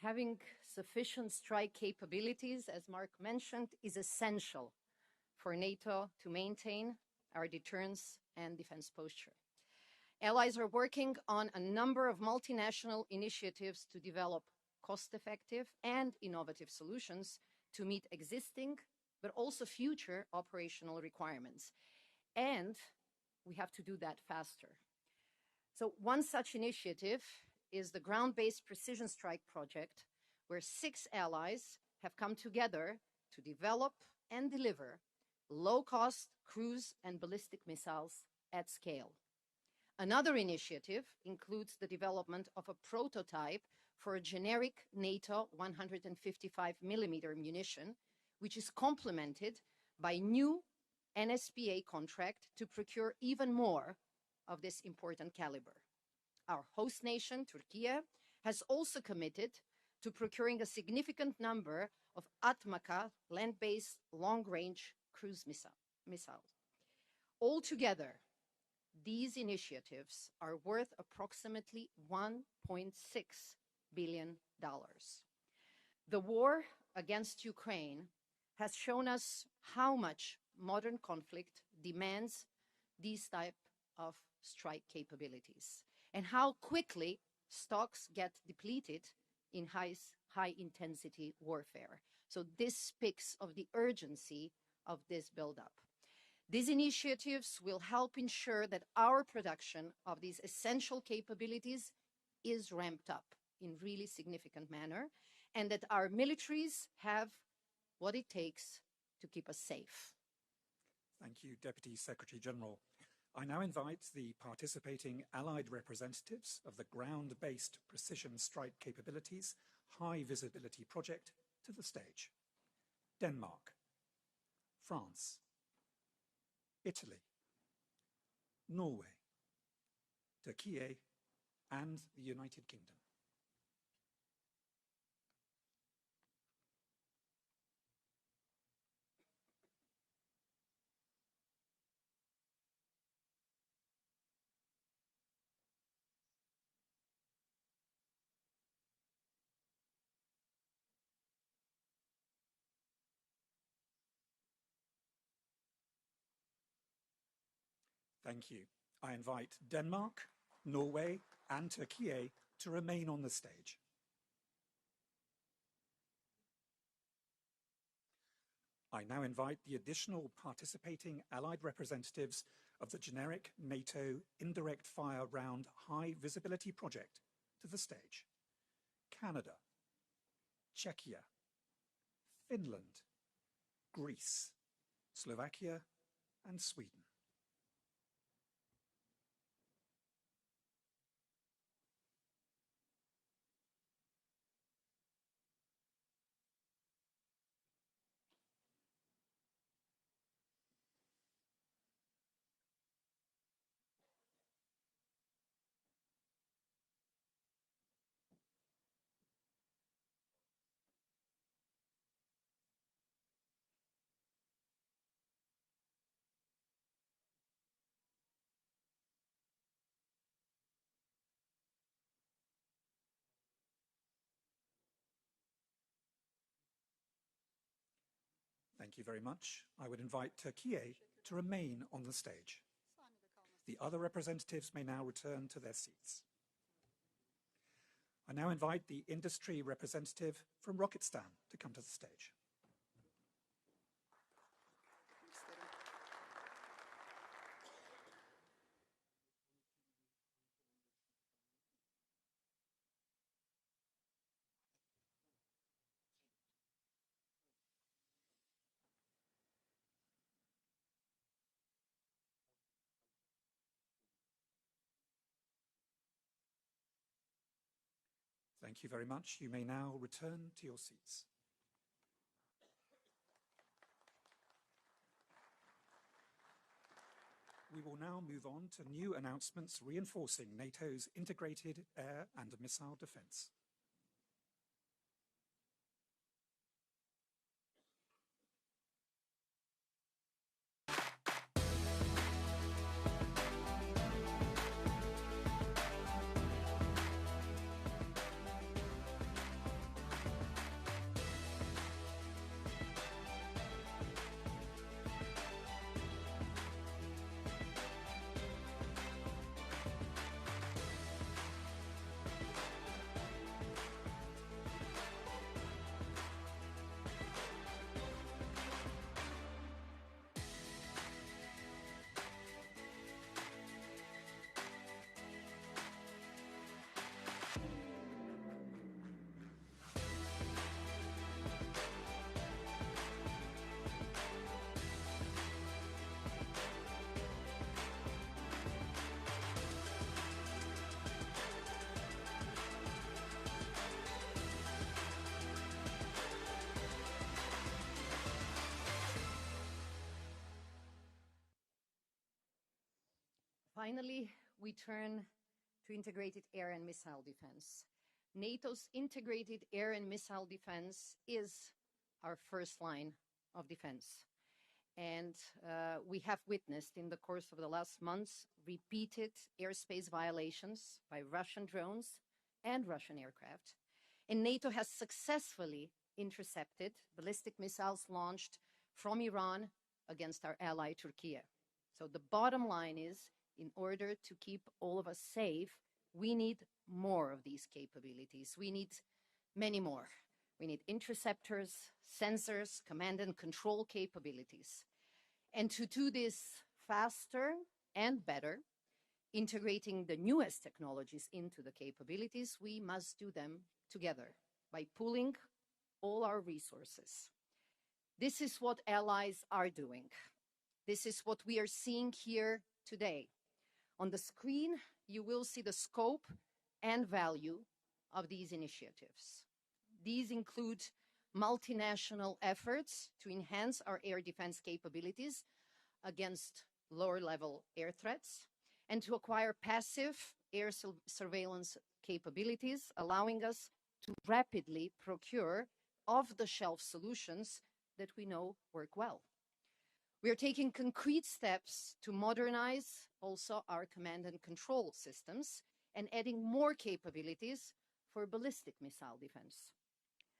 Having sufficient strike capabilities, as Mark mentioned, is essential for NATO to maintain our deterrence and defense posture. Allies are working on a number of multinational initiatives to develop cost-effective and innovative solutions to meet existing, but also future operational requirements. And we have to do that faster. So one such initiative is the ground-based precision strike project, where 6 allies have come together to develop and deliver low-cost cruise and ballistic missiles at scale. Another initiative includes the development of a prototype for a generic NATO 155mm munition, which is complemented by new NSPA contract to procure even more of this important caliber. Our host nation, Turkey, has also committed to procuring a significant number of Atmaka land-based long-range cruise missiles. Altogether, these initiatives are worth approximately $1.6 billion. The war against Ukraine has shown us how much modern conflict demands these type of strike capabilities, and how quickly stocks get depleted in high-intensity warfare. So this speaks of the urgency of this buildup. These initiatives will help ensure that our production of these essential capabilities is ramped up in really significant manner, and that our militaries have what it takes to keep us safe. Thank you, Deputy Secretary General. I now invite the participating allied representatives of the ground-based precision strike capabilities high visibility project to the stage. Denmark, France, Italy, Norway, Turkey, and the United Kingdom. Thank you. I invite Denmark, Norway, and Turkey to remain on the stage. I now invite the additional participating allied representatives of the generic NATO indirect fire round high visibility project to the stage. Canada, Czechia, Finland, Greece, Slovakia, and Sweden. Thank you very much. I would invite Türkiye to remain on the stage. The other representatives may now return to their seats. I now invite the industry representative from Rocketstan to come to the stage. Thank you very much. You may now return to your seats. We will now move on to new announcements reinforcing NATO's integrated air and missile defense. Finally, we turn to integrated air and missile defense. NATO's integrated air and missile defense is our first line of defense. And we have witnessed in the course of the last months repeated airspace violations by Russian drones and Russian aircraft. And NATO has successfully intercepted ballistic missiles launched from Iran against our ally Turkey. So the bottom line is, in order to keep all of us safe, we need more of these capabilities. We need many more. We need interceptors, sensors, command and control capabilities. And to do this faster and better, integrating the newest technologies into the capabilities, we must do them together by pooling all our resources. This is what allies are doing. This is what we are seeing here today. On the screen, you will see the scope and value of these initiatives. These include multinational efforts to enhance our air defense capabilities against lower-level air threats and to acquire passive air surveillance capabilities, allowing us to rapidly procure off-the-shelf solutions that we know work well. We are taking concrete steps to modernize also our command and control systems and adding more capabilities for ballistic missile defense.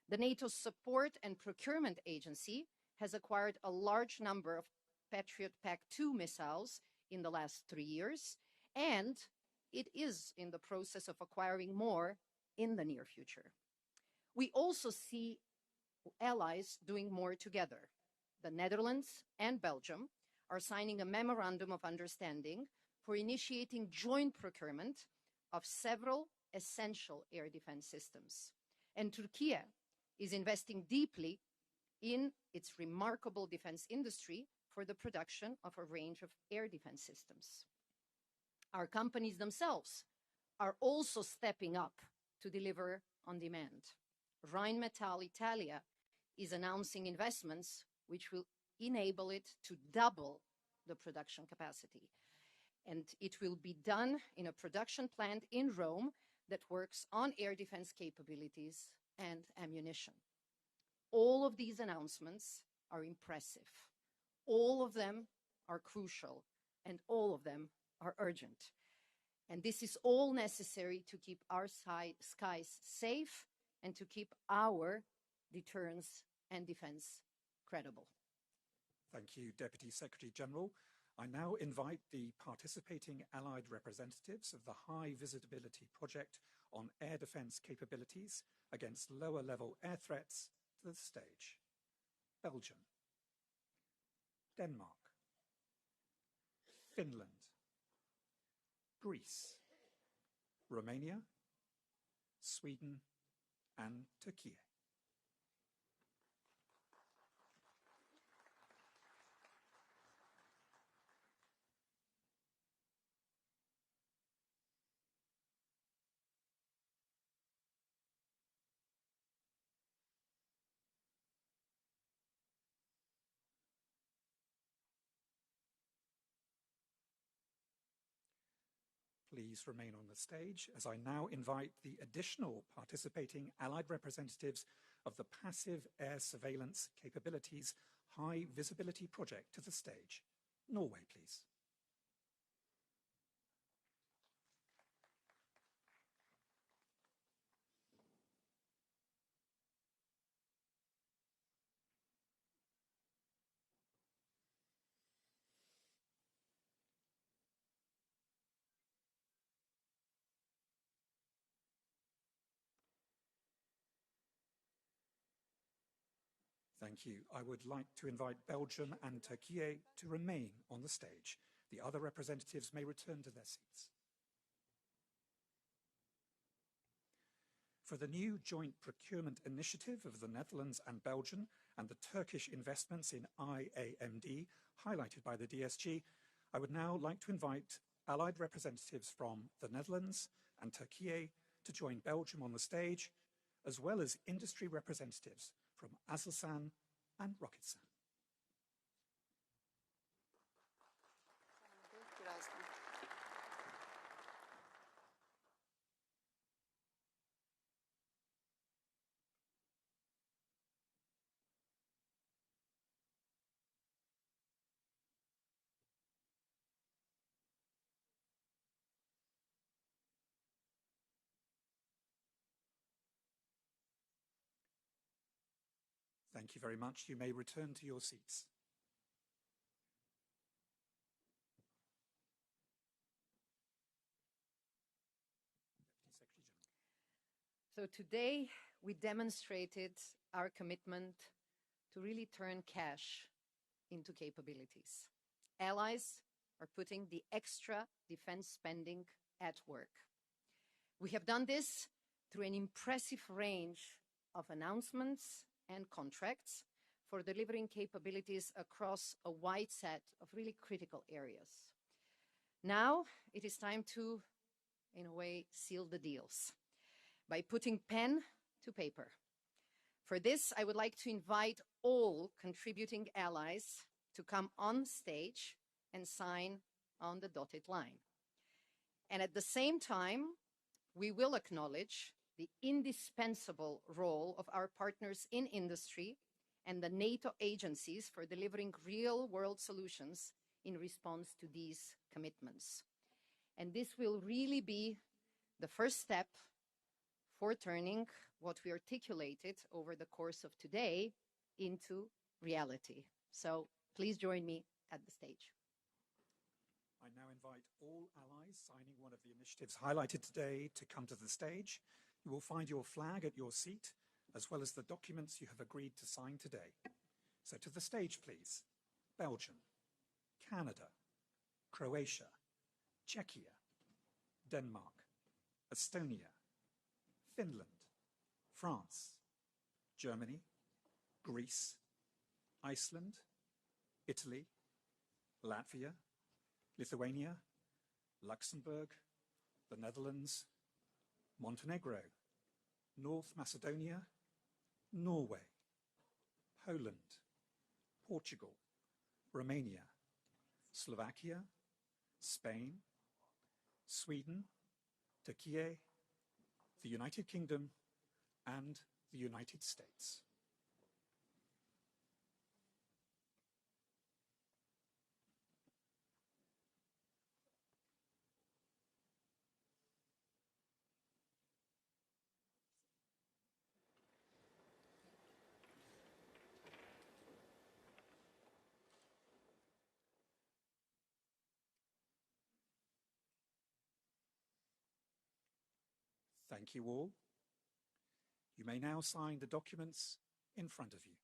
The NATO Support and Procurement Agency has acquired a large number of Patriot PAC-2 missiles in the last 3 years and it is in the process of acquiring more in the near future. We also see allies doing more together. The Netherlands and Belgium are signing a memorandum of understanding for initiating joint procurement of several essential air defense systems. And Turkey is investing deeply in its remarkable defense industry for the production of a range of air defense systems. Our companies themselves are also stepping up to deliver on demand. Rheinmetall Italia is announcing investments which will enable it to double the production capacity. And it will be done in a production plant in Rome that works on air defense capabilities and ammunition. All of these announcements are impressive. All of them are crucial, and all of them are urgent. And this is all necessary to keep our skies safe and to keep our deterrence and defense credible. Thank you, Deputy Secretary General. I now invite the participating allied representatives of the High Visibility Project on Air Defence Capabilities against lower-level air threats to the stage. Belgium, Denmark, Finland, Greece, Romania, Sweden, and Turkey. Please remain on the stage as I now invite the additional participating allied representatives of the Passive Air Surveillance Capabilities High Visibility Project to the stage. Norway, please. Thank you. I would like to invite Belgium and Turkey to remain on the stage. The other representatives may return to their seats. For the new joint procurement initiative of the Netherlands and Belgium and the Turkish investments in IAMD, highlighted by the DSG, I would now like to invite allied representatives from the Netherlands and Turkey to join Belgium on the stage, as well as industry representatives from Aselsan and Roketsan. Thank you very much. You may return to your seats. So today we demonstrated our commitment to really turn cash into capabilities. Allies are putting the extra defense spending at work. We have done this through an impressive range of announcements and contracts for delivering capabilities across a wide set of really critical areas. Now it is time to, in a way, seal the deals by putting pen to paper. For this, I would like to invite all contributing allies to come on stage and sign on the dotted line. And at the same time, we will acknowledge the indispensable role of our partners in industry and the NATO agencies for delivering real-world solutions in response to these commitments. And this will really be the first step for turning what we articulated over the course of today into reality. So please join me at the stage. I now invite all allies signing one of the initiatives highlighted today to come to the stage. You will find your flag at your seat, as well as the documents you have agreed to sign today. So to the stage, please. Belgium, Canada, Croatia, Czechia, Denmark, Estonia, Finland, France, Germany, Greece, Iceland, Italy, Latvia, Lithuania, Luxembourg, the Netherlands, Montenegro, North Macedonia, Norway, Poland, Portugal, Romania, Slovakia, Spain, Sweden, Turkey, the United Kingdom, and the United States. Thank you all. You may now sign the documents in front of you.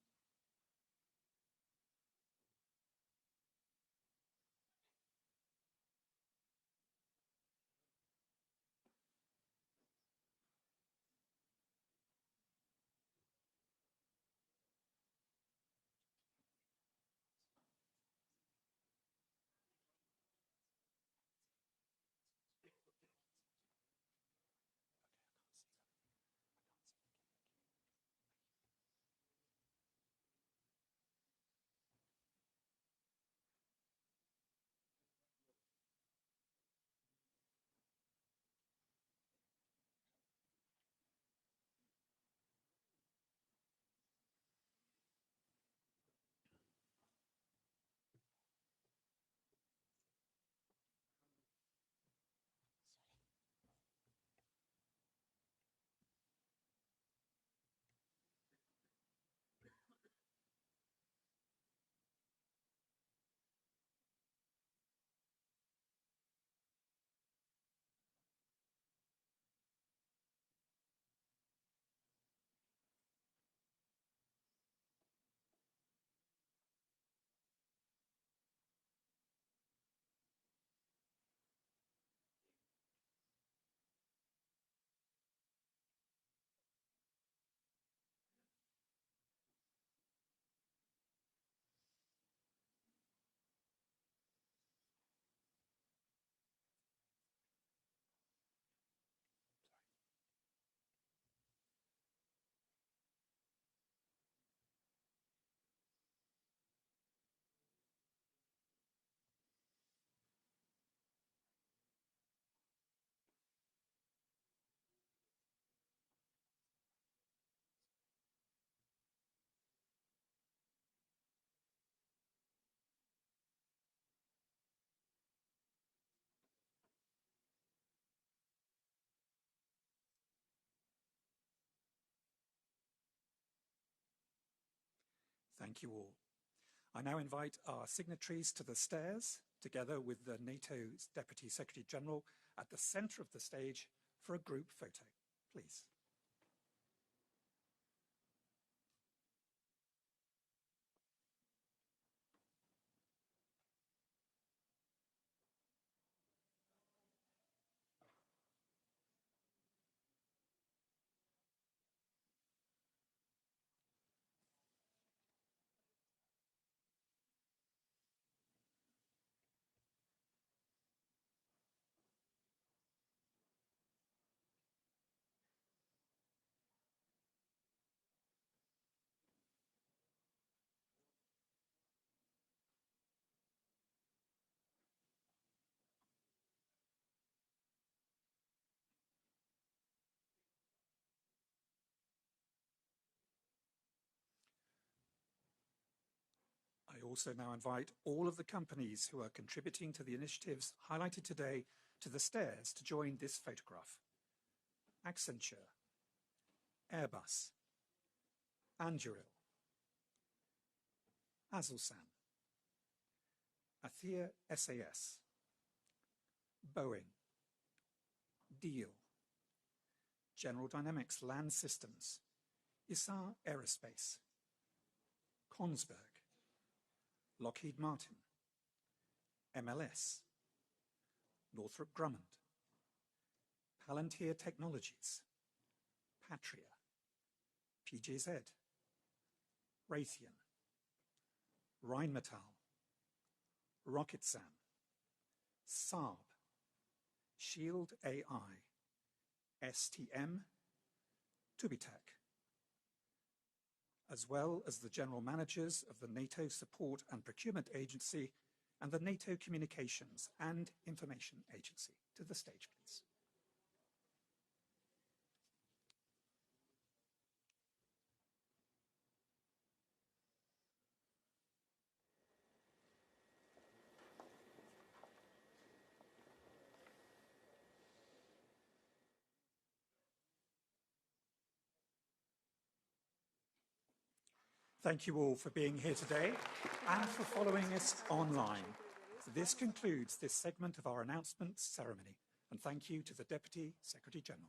Thank you all. I now invite our signatories to the stairs, together with the NATO's Deputy Secretary General at the center of the stage for a group photo, please. I also now invite all of the companies who are contributing to the initiatives highlighted today to the stairs to join this photograph. Accenture, Airbus, Anduril, Aselsan, Athea SAS, Boeing, Diehl, General Dynamics Land Systems, Isar Aerospace, Kongsberg, Lockheed Martin, MLS, Northrop Grumman, Palantir Technologies, Patria, PGZ, Raytheon, Rheinmetall, Rocketsam, Saab, Shield AI, STM, Tubitek, as well as the general managers of the NATO Support and Procurement Agency and the NATO Communications and Information Agency. To the stage, please. Thank you all for being here today and for following us online. This concludes this segment of our announcements ceremony, and thank you to the Deputy Secretary General.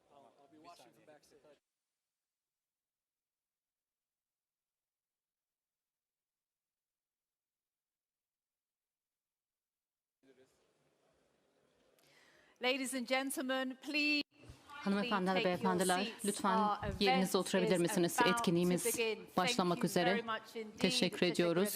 I'll be watching from backstage. Ladies and gentlemen, please. Hanımefendiler, beyefendiler, lütfen yerinize oturabilir misiniz? Etkinliğimiz başlamak üzere. Teşekkür ediyoruz.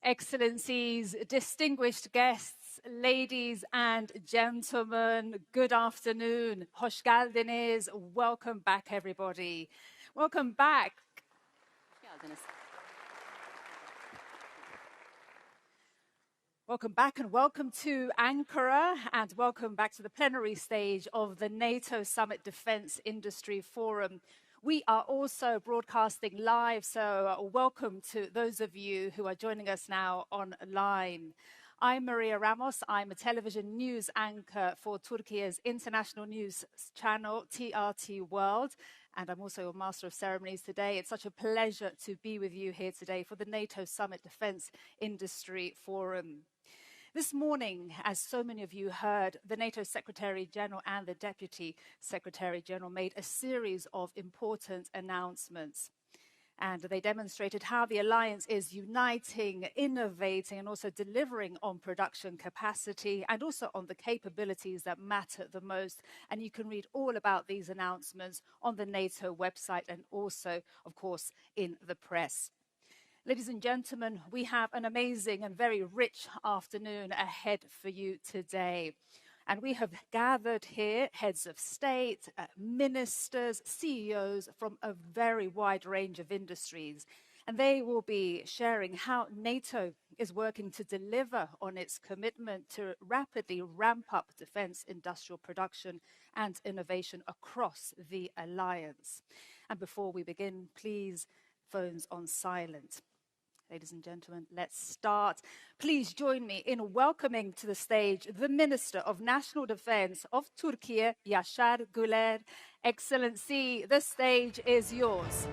Excellencies, distinguished guests, ladies and gentlemen, good afternoon. Hoş geldiniz. Welcome back, everybody. Welcome back. Welcome back and welcome to Ankara and welcome back to the plenary stage of the NATO Summit Defence Industry Forum. We are also broadcasting live, so welcome to those of you who are joining us now online. I'm Maria Ramos. I'm a television news anchor for Turkey's international news channel, TRT World, and I'm also a master of ceremonies today. It's such a pleasure to be with you here today for the NATO Summit Defence Industry Forum. This morning, as so many of you heard, the NATO Secretary General and the Deputy Secretary General made a series of important announcements. And they demonstrated how the alliance is uniting, innovating, and also delivering on production capacity and also on the capabilities that matter the most. And you can read all about these announcements on the NATO website and also, of course, in the press. Ladies and gentlemen, we have an amazing and very rich afternoon ahead for you today. And we have gathered here heads of state, ministers, CEOs from a very wide range of industries. And they will be sharing how NATO is working to deliver on its commitment to rapidly ramp up defense industrial production and innovation across the alliance. And before we begin, please, phones on silent. Ladies and gentlemen, let's start. Please join me in welcoming to the stage the Minister of National Defense of Turkey, Yaşar Güler. Excellency, the stage is yours.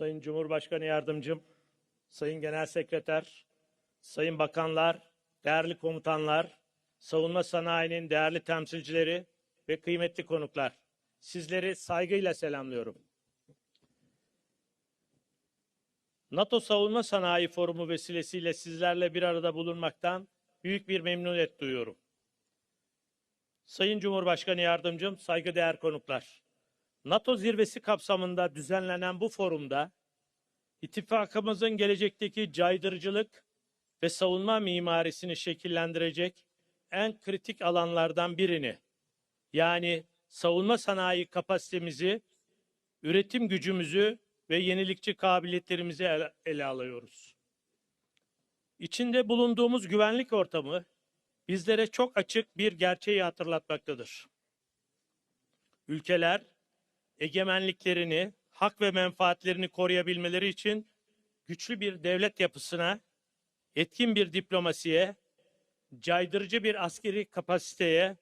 Sayın Cumhurbaşkanı Yardımcım, Sayın Genel Sekreter, Sayın Bakanlar, değerli komutanlar, savunma sanayinin değerli temsilcileri ve kıymetli konuklar, sizleri saygıyla selamlıyorum. NATO Savunma Sanayi Forumu vesilesiyle sizlerle bir arada bulunmaktan büyük bir memnuniyet duyuyorum. Sayın Cumhurbaşkanı Yardımcım, saygıdeğer konuklar. NATO zirvesi kapsamında düzenlenen bu forumda ittifakımızın gelecekteki caydırıcılık ve savunma mimarisini şekillendirecek en kritik alanlardan birini, yani savunma sanayi kapasitemizi, üretim gücümüzü ve yenilikçi kabiliyetlerimizi ele alıyoruz. İçinde bulunduğumuz güvenlik ortamı bizlere çok açık bir gerçeği hatırlatmaktadır. Ülkeler egemenliklerini, hak ve menfaatlerini koruyabilmeleri için güçlü bir devlet yapısına, etkin bir diplomasiye, caydırıcı bir askeri kapasiteye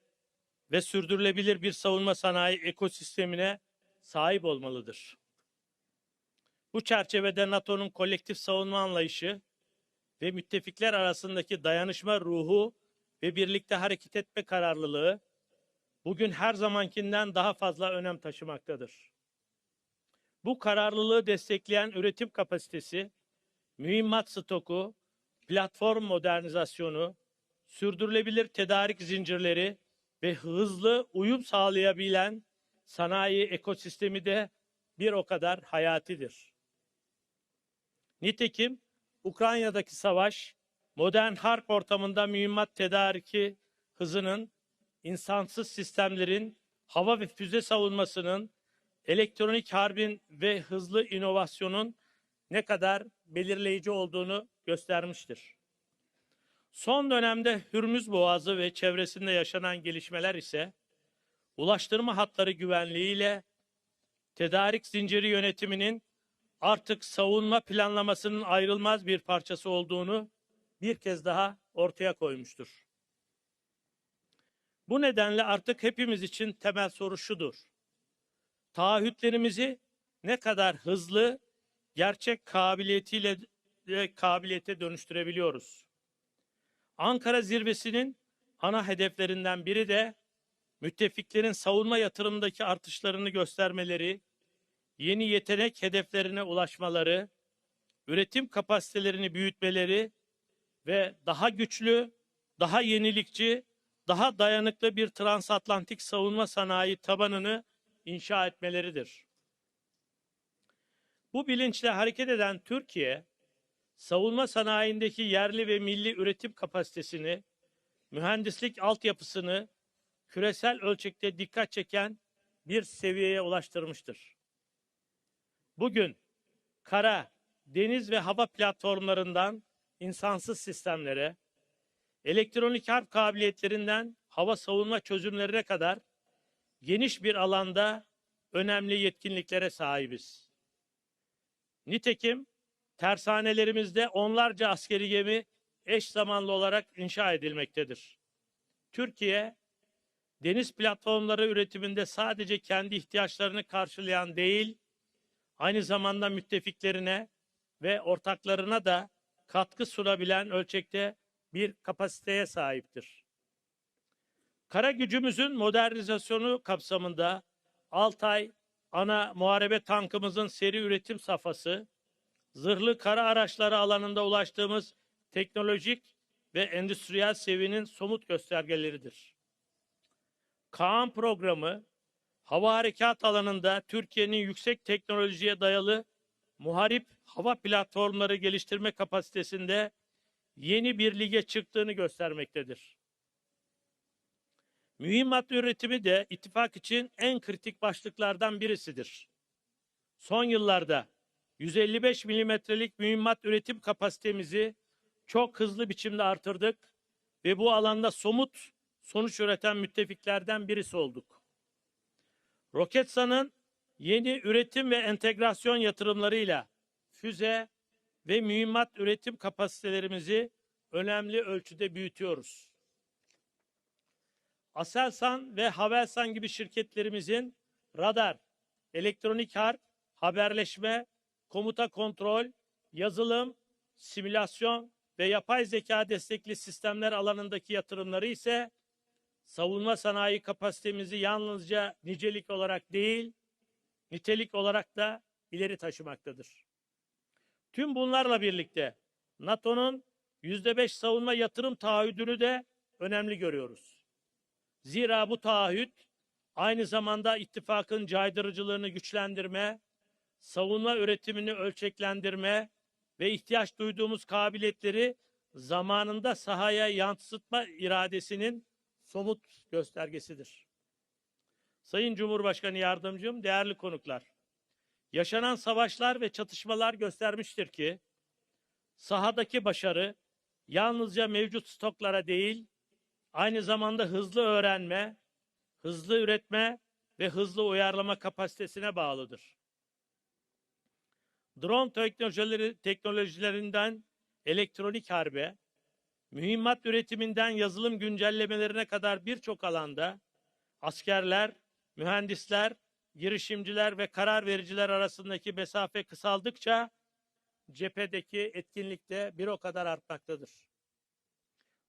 ve sürdürülebilir bir savunma sanayi ekosistemine sahip olmalıdır. Bu çerçevede NATO'nun kolektif savunma anlayışı ve müttefikler arasındaki dayanışma ruhu ve birlikte hareket etme kararlılığı bugün her zamankinden daha fazla önem taşımaktadır. Bu kararlılığı destekleyen üretim kapasitesi, mühimmat stoku, platform modernizasyonu, sürdürülebilir tedarik zincirleri ve hızlı uyum sağlayabilen sanayi ekosistemi de bir o kadar hayatidir. Nitekim Ukrayna'daki savaş, modern harp ortamında mühimmat tedariki hızının, insansız sistemlerin, hava ve füze savunmasının, elektronik harbin ve hızlı inovasyonun ne kadar belirleyici olduğunu göstermiştir. Son dönemde Hürmüz Boğazı ve çevresinde yaşanan gelişmeler ise ulaştırma hatları güvenliğiyle tedarik zinciri yönetiminin artık savunma planlamasının ayrılmaz bir parçası olduğunu bir kez daha ortaya koymuştur. Bu nedenle artık hepimiz için temel soru şudur: taahhütlerimizi ne kadar hızlı, gerçek kabiliyete dönüştürebiliyoruz? Ankara zirvesinin ana hedeflerinden biri de müttefiklerin savunma yatırımındaki artışlarını göstermeleri, yeni yetenek hedeflerine ulaşmaları, üretim kapasitelerini büyütmeleri ve daha güçlü, daha yenilikçi, daha dayanıklı bir transatlantik savunma sanayi tabanını inşa etmeleridir. Bu bilinçle hareket eden Türkiye, savunma sanayindeki yerli ve milli üretim kapasitesini, mühendislik altyapısını küresel ölçekte dikkat çeken bir seviyeye ulaştırmıştır. Bugün kara, deniz ve hava platformlarından insansız sistemlere, elektronik harp kabiliyetlerinden hava savunma çözümlerine kadar geniş bir alanda önemli yetkinliklere sahibiz. Nitekim tersanelerimizde onlarca askeri gemi eş zamanlı olarak inşa edilmektedir. Türkiye, deniz platformları üretiminde sadece kendi ihtiyaçlarını karşılayan değil, aynı zamanda müttefiklerine ve ortaklarına da katkı sunabilen ölçekte bir kapasiteye sahiptir. Kara gücümüzün modernizasyonu kapsamında Altay ana muharebe tankımızın seri üretim safhası, zırhlı kara araçları alanında ulaştığımız teknolojik ve endüstriyel seviyenin somut göstergeleridir. Kaan programı, hava harekat alanında Türkiye'nin yüksek teknolojiye dayalı muharip hava platformları geliştirme kapasitesinde yeni bir lige çıktığını göstermektedir. Mühimmat üretimi de ittifak için en kritik başlıklardan birisidir. Son yıllarda 155 milimetrelik mühimmat üretim kapasitemizi çok hızlı biçimde artırdık ve bu alanda somut sonuç üreten müttefiklerden birisi olduk. Roketsan'ın yeni üretim ve entegrasyon yatırımlarıyla füze ve mühimmat üretim kapasitelerimizi önemli ölçüde büyütüyoruz. Aselsan ve Havelsan gibi şirketlerimizin radar, elektronik harp, haberleşme, komuta kontrol, yazılım, simülasyon ve yapay zeka destekli sistemler alanındaki yatırımları ise savunma sanayi kapasitemizi yalnızca nicelik olarak değil, nitelik olarak da ileri taşımaktadır. Tüm bunlarla birlikte NATO'nun %5 savunma yatırım taahhüdünü de önemli görüyoruz. Zira bu taahhüt aynı zamanda ittifakın caydırıcılığını güçlendirme, savunma üretimini ölçeklendirme ve ihtiyaç duyduğumuz kabiliyetleri zamanında sahaya yansıtma iradesinin somut göstergesidir. Sayın Cumhurbaşkanı Yardımcım, değerli konuklar, yaşanan savaşlar ve çatışmalar göstermiştir ki sahadaki başarı yalnızca mevcut stoklara değil, aynı zamanda hızlı öğrenme, hızlı üretme ve hızlı uyarlama kapasitesine bağlıdır. Drone teknolojilerinden elektronik harbe, mühimmat üretiminden yazılım güncellemelerine kadar birçok alanda askerler, mühendisler, girişimciler ve karar vericiler arasındaki mesafe kısaldıkça cephedeki etkinlik de bir o kadar artmaktadır.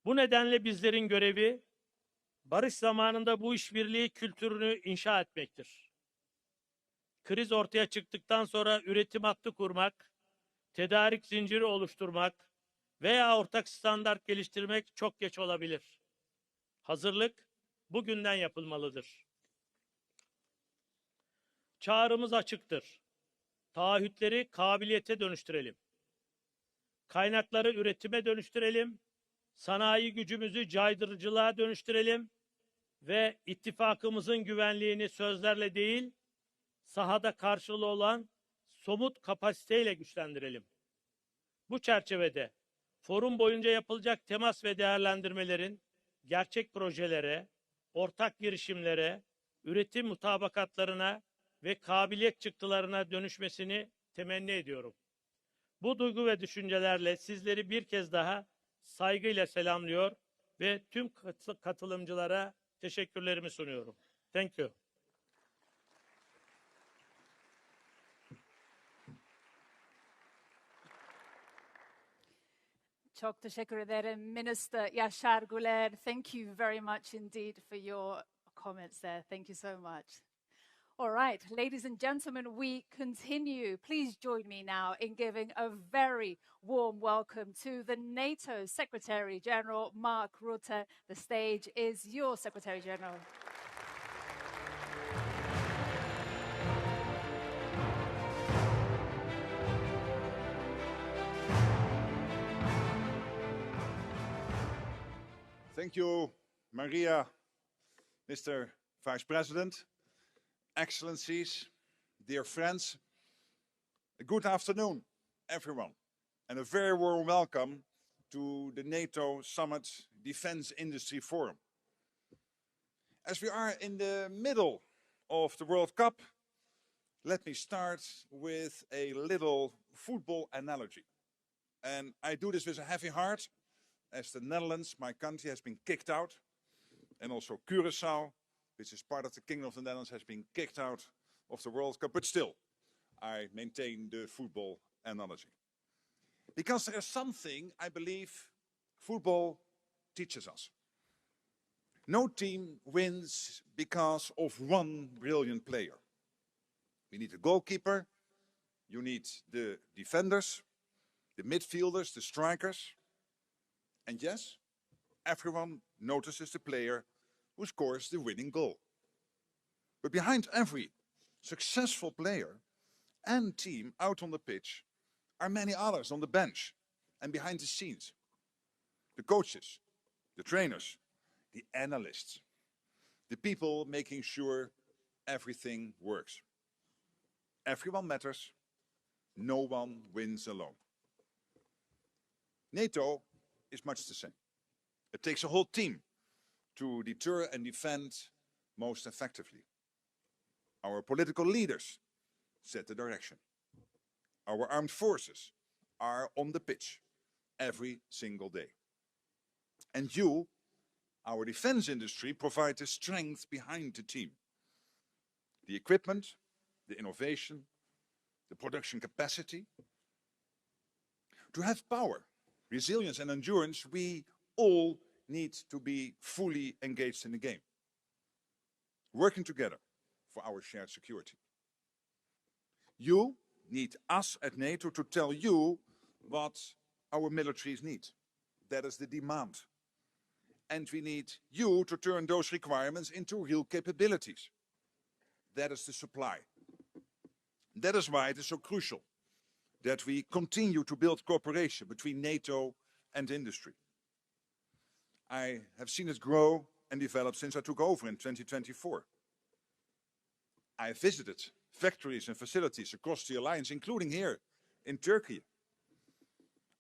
Bu nedenle bizlerin görevi barış zamanında bu işbirliği kültürünü inşa etmektir. Kriz ortaya çıktıktan sonra üretim hattı kurmak, tedarik zinciri oluşturmak veya ortak standart geliştirmek çok geç olabilir. Hazırlık bugünden yapılmalıdır. Çağrımız açıktır. Taahhütleri kabiliyete dönüştürelim. Kaynakları üretime dönüştürelim. Sanayi gücümüzü caydırıcılığa dönüştürelim ve ittifakımızın güvenliğini sözlerle değil, sahada karşılığı olan somut kapasiteyle güçlendirelim. Bu çerçevede forum boyunca yapılacak temas ve değerlendirmelerin gerçek projelere, ortak girişimlere, üretim mutabakatlarına ve kabiliyet çıktılarına dönüşmesini temenni ediyorum. Bu duygu ve düşüncelerle sizleri bir kez daha saygıyla selamlıyor ve tüm katılımcılara teşekkürlerimi sunuyorum. Thank you. Çok teşekkür ederim, Minister Yaşar Güler. Thank you very much indeed for your comments there. Thank you so much. All right, ladies and gentlemen, we continue. Please join me now in giving a very warm welcome to the NATO Secretary General, Mark Rutte. The stage is yours, Secretary General. Thank you, Maria, Mr. Vice President, Excellencies, dear friends. A good afternoon, everyone, and a very warm welcome to the NATO Summit Defense Industry Forum. As we are in the middle of the World Cup, let me start with a little football analogy. And I do this with a heavy heart, as the Netherlands, my country, has been kicked out, and also Curaçao, which is part of the Kingdom of the Netherlands, has been kicked out of the World Cup. But still, I maintain the football analogy. Because there is something I believe football teaches us. No team wins because of one brilliant player. We need a goalkeeper, you need the defenders, the midfielders, the strikers. And yes, everyone notices the player who scores the winning goal. But behind every successful player and team out on the pitch are many others on the bench and behind the scenes. The coaches, the trainers, the analysts, the people making sure everything works. Everyone matters, no one wins alone. NATO is much the same. It takes a whole team to deter and defend most effectively. Our political leaders set the direction. Our armed forces are on the pitch every single day. And you, our defense industry, provide the strength behind the team. The equipment, the innovation, the production capacity. To have power, resilience and endurance, we all need to be fully engaged in the game, working together for our shared security. You, need us at NATO to tell you what our militaries need. That is the demand. And we need you to turn those requirements into real capabilities. That is the supply. That is why it is so crucial that we continue to build cooperation between NATO and industry. I have seen it grow and develop since I took over in 2024. I visited factories and facilities across the alliance, including here in Turkey.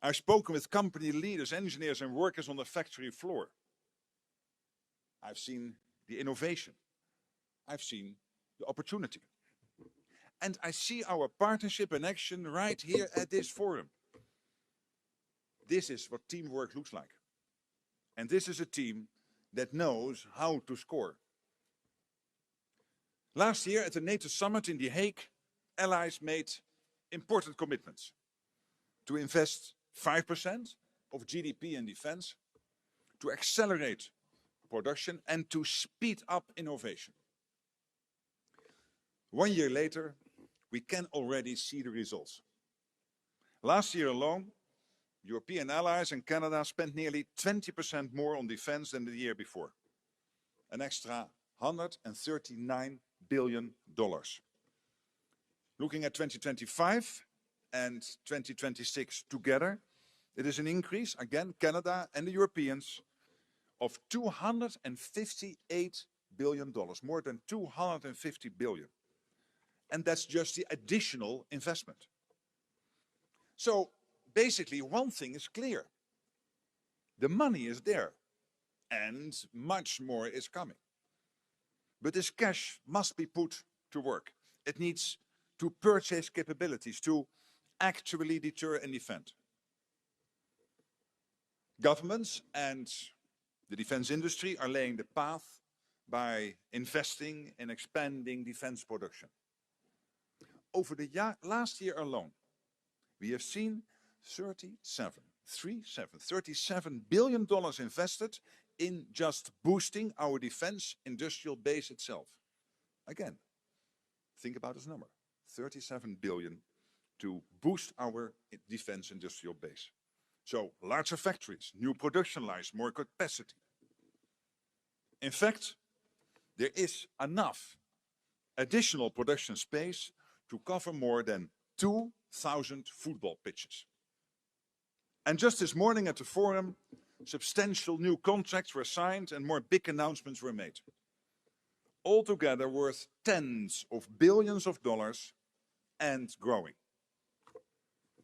I've spoken with company leaders, engineers and workers on the factory floor. I've seen the innovation. I've seen the opportunity. And I see our partnership in action right here at this forum. This is what teamwork looks like. And this is a team that knows how to score. Last year at the NATO Summit in The Hague, allies made important commitments to invest 5% of GDP in defense, to accelerate production and to speed up innovation. 1 year later, we can already see the results. Last year alone, European allies and Canada spent nearly 20% more on defense than the year before. An extra $139 billion. Looking at 2025 and 2026 together, it is an increase, again, Canada and the Europeans, of $258 billion, more than 250 billion. And that's just the additional investment. So basically, one thing is clear. The money is there, and much more is coming. But this cash must be put to work. It needs to purchase capabilities, to actually deter and defend. Governments and the defense industry are laying the path by investing in expanding defense production. Over the last year alone, we have seen $37 billion invested in just boosting our defense industrial base itself. Again, think about this number, 37 billion to boost our defense industrial base. So larger factories, new production lines, more capacity. In fact, there is enough additional production space to cover more than 2,000 football pitches. And just this morning at the forum, substantial new contracts were signed and more big announcements were made. Altogether worth tens of billions of dollars and growing.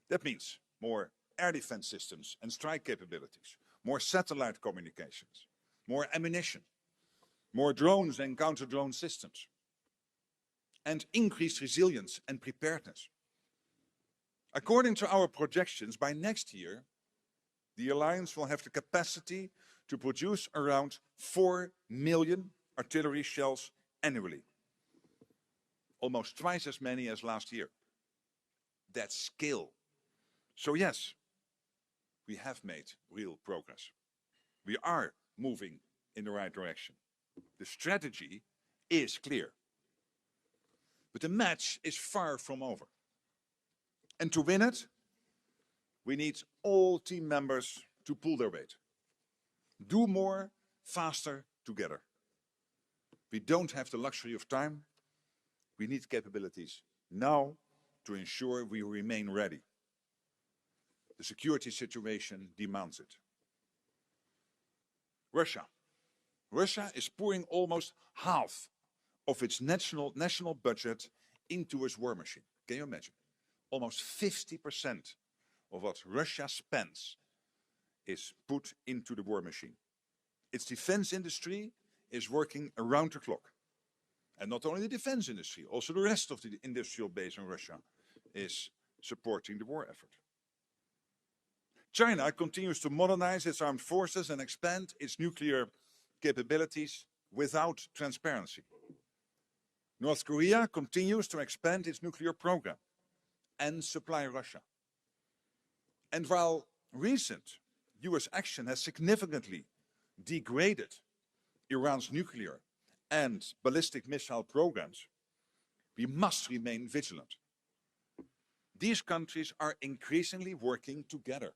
That means more air defense systems and strike capabilities, more satellite communications, more ammunition, more drones and counter-drone systems, and increased resilience and preparedness. According to our projections, by next year, the alliance will have the capacity to produce around 4 million artillery shells annually. Almost twice as many as last year. That's scale. So yes, we have made real progress. We are moving in the right direction. The strategy is clear. But the match is far from over. And to win it, we need all team members to pull their weight. Do more, faster, together. We don't have the luxury of time. We need capabilities now to ensure we remain ready. The security situation demands it. Russia. Russia is pouring almost half of its national budget into its war machine. Can you imagine? Almost 50% of what Russia spends is put into the war machine. Its defense industry is working around the clock. And not only the defense industry, also the rest of the industrial base in Russia is supporting the war effort. China continues to modernize its armed forces and expand its nuclear capabilities without transparency. North Korea continues to expand its nuclear program and supply Russia. And while recent US action has significantly degraded Iran's nuclear and ballistic missile programs, we must remain vigilant. These countries are increasingly working together.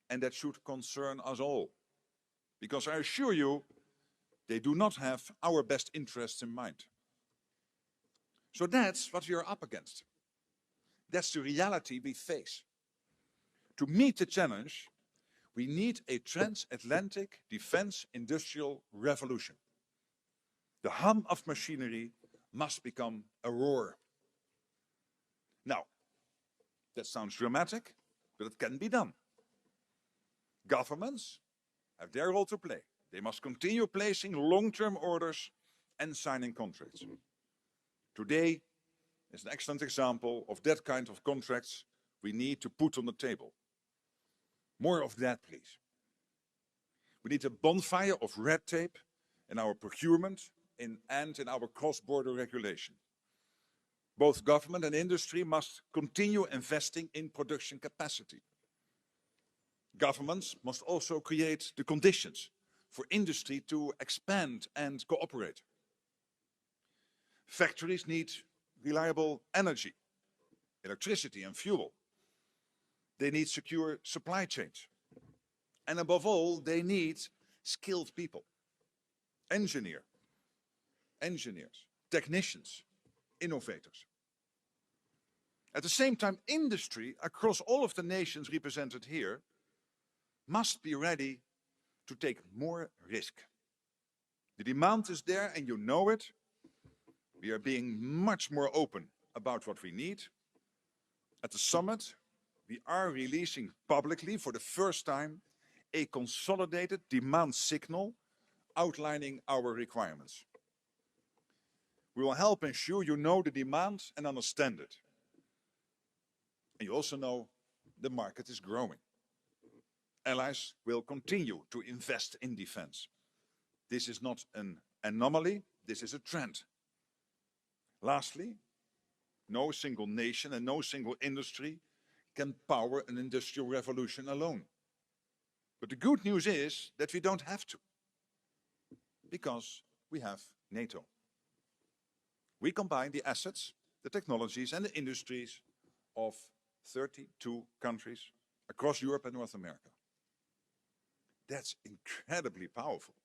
And that should concern us all. Because I assure you, they do not have our best interests in mind. So that's what we are up against. That's the reality we face. To meet the challenge, we need a transatlantic defense industrial revolution. The hum of machinery must become a roar. Now, that sounds dramatic, but it can be done. Governments have their role to play. They must continue placing long-term orders and signing contracts. Today is an excellent example of that kind of contracts we need to put on the table. More of that, please. We need a bonfire of red tape in our procurement and in our cross-border regulation. Both government and industry must continue investing in production capacity. Governments must also create the conditions for industry to expand and cooperate. Factories need reliable energy, electricity and fuel. They need secure supply chains. And above all, they need skilled people. Engineers, technicians, innovators. At the same time, industry across all of the nations represented here must be ready to take more risk. The demand is there and you know it. We are being much more open about what we need. At the summit, we are releasing publicly for the first time a consolidated demand signal outlining our requirements. We will help ensure you know the demand and understand it. And you also know the market is growing. Allies will continue to invest in defense. This is not an anomaly, this is a trend. Lastly, no single nation and no single industry can power an industrial revolution alone. But the good news is that we don't have to, because we have NATO. We combine the assets, the technologies and the industries of 32 countries across Europe and North America. That's incredibly powerful.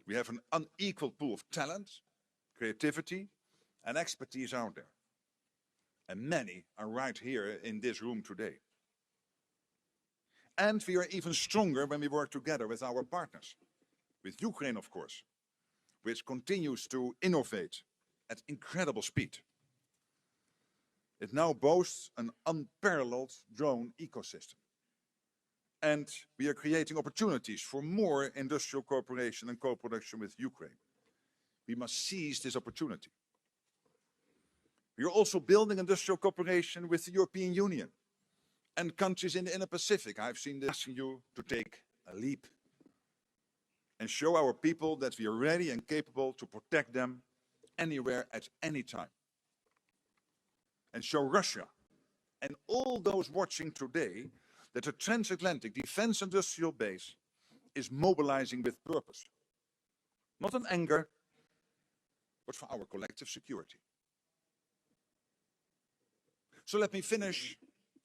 We have an unequal pool of talent, creativity and expertise out there. And many are right here in this room today. And we are even stronger when we work together with our partners. With Ukraine, of course, which continues to innovate at incredible speed. It now boasts an unparalleled drone ecosystem. And we are creating opportunities for more industrial cooperation and co-production with Ukraine. We must seize this opportunity. We are also building industrial cooperation with the European Union and countries in the Indo-Pacific. I've seen this, asking you to take a leap and show our people that we are ready and capable to protect them anywhere at any time. And show Russia and all those watching today that the transatlantic defense industrial base is mobilizing with purpose. Not in anger, but for our collective security. So let me finish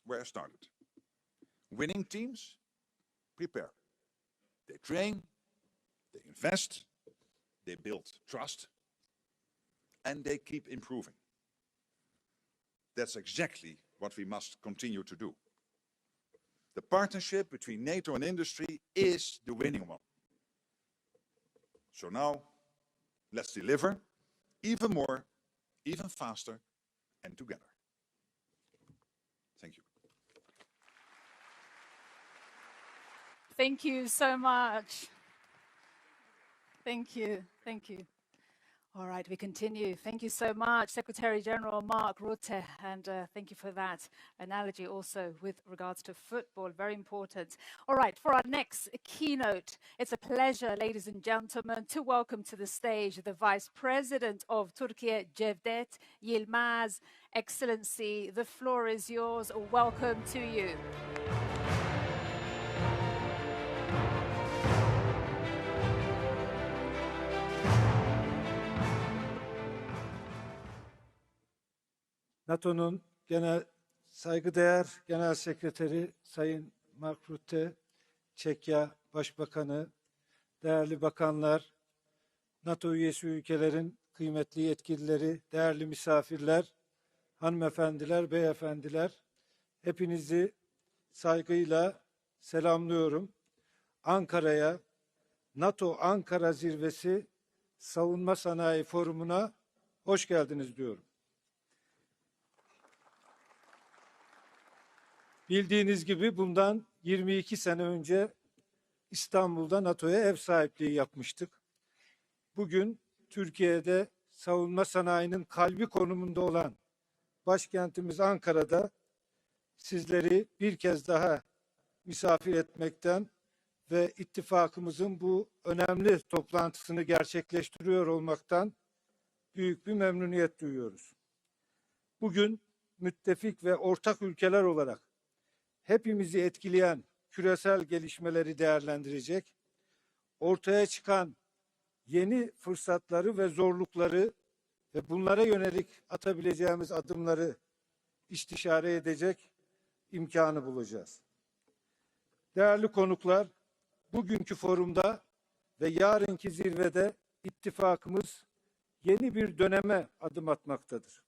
where I started. Winning teams prepare. They train, they invest, they build trust, and they keep improving. That's exactly what we must continue to do. The partnership between NATO and industry is the winning one. So now, let's deliver even more, even faster, and together. Thank you. Thank you so much. Thank you. Thank you. All right, we continue. Thank you so much, Secretary General Mark Rutte, and thank you for that analogy also with regards to football, very important. All right, for our next keynote, it's a pleasure, ladies and gentlemen, to welcome to the stage the Vice President of Turkey, Cevdet Yilmaz. Excellency, the floor is yours. Welcome to you. NATO'nun saygıdeğer Genel Sekreteri Sayın Mark Rutte, Çekya Başbakanı, değerli bakanlar, NATO üyesi ülkelerin kıymetli yetkilileri, değerli misafirler, hanımefendiler, beyefendiler, hepinizi saygıyla selamlıyorum. Ankara'ya, NATO Ankara Zirvesi Savunma Sanayi Forumu'na hoş geldiniz diyorum. Bildiğiniz gibi bundan 22 sene önce İstanbul'da NATO'ya ev sahipliği yapmıştık. Bugün Türkiye'de savunma sanayinin kalbi konumunda olan başkentimiz Ankara'da sizleri bir kez daha misafir etmekten ve ittifakımızın bu önemli toplantısını gerçekleştiriyor olmaktan büyük bir memnuniyet duyuyoruz. Bugün müttefik ve ortak ülkeler olarak hepimizi etkileyen küresel gelişmeleri değerlendirecek, ortaya çıkan yeni fırsatları ve zorlukları ve bunlara yönelik atabileceğimiz adımları istişare edecek imkanı bulacağız. Değerli konuklar, bugünkü forumda ve yarınki zirvede ittifakımız yeni bir döneme adım atmaktadır.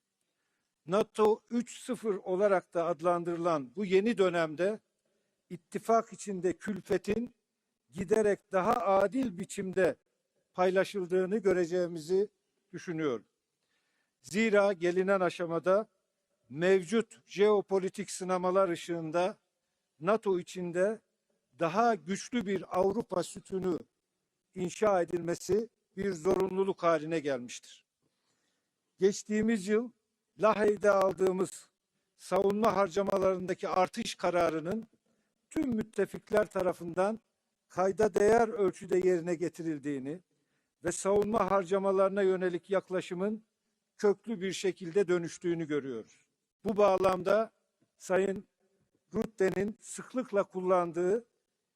NATO 3.0 olarak da adlandırılan bu yeni dönemde ittifak içinde külfetin giderek daha adil biçimde paylaşıldığını göreceğimizi düşünüyorum. Zira gelinen aşamada mevcut jeopolitik sınamalar ışığında NATO içinde daha güçlü bir Avrupa sütunu inşa edilmesi bir zorunluluk haline gelmiştir. Geçtiğimiz yıl Lahey'de aldığımız savunma harcamalarındaki artış kararının tüm müttefikler tarafından kayda değer ölçüde yerine getirildiğini ve savunma harcamalarına yönelik yaklaşımın köklü bir şekilde dönüştüğünü görüyoruz. Bu bağlamda Sayın Rutte'nin sıklıkla kullandığı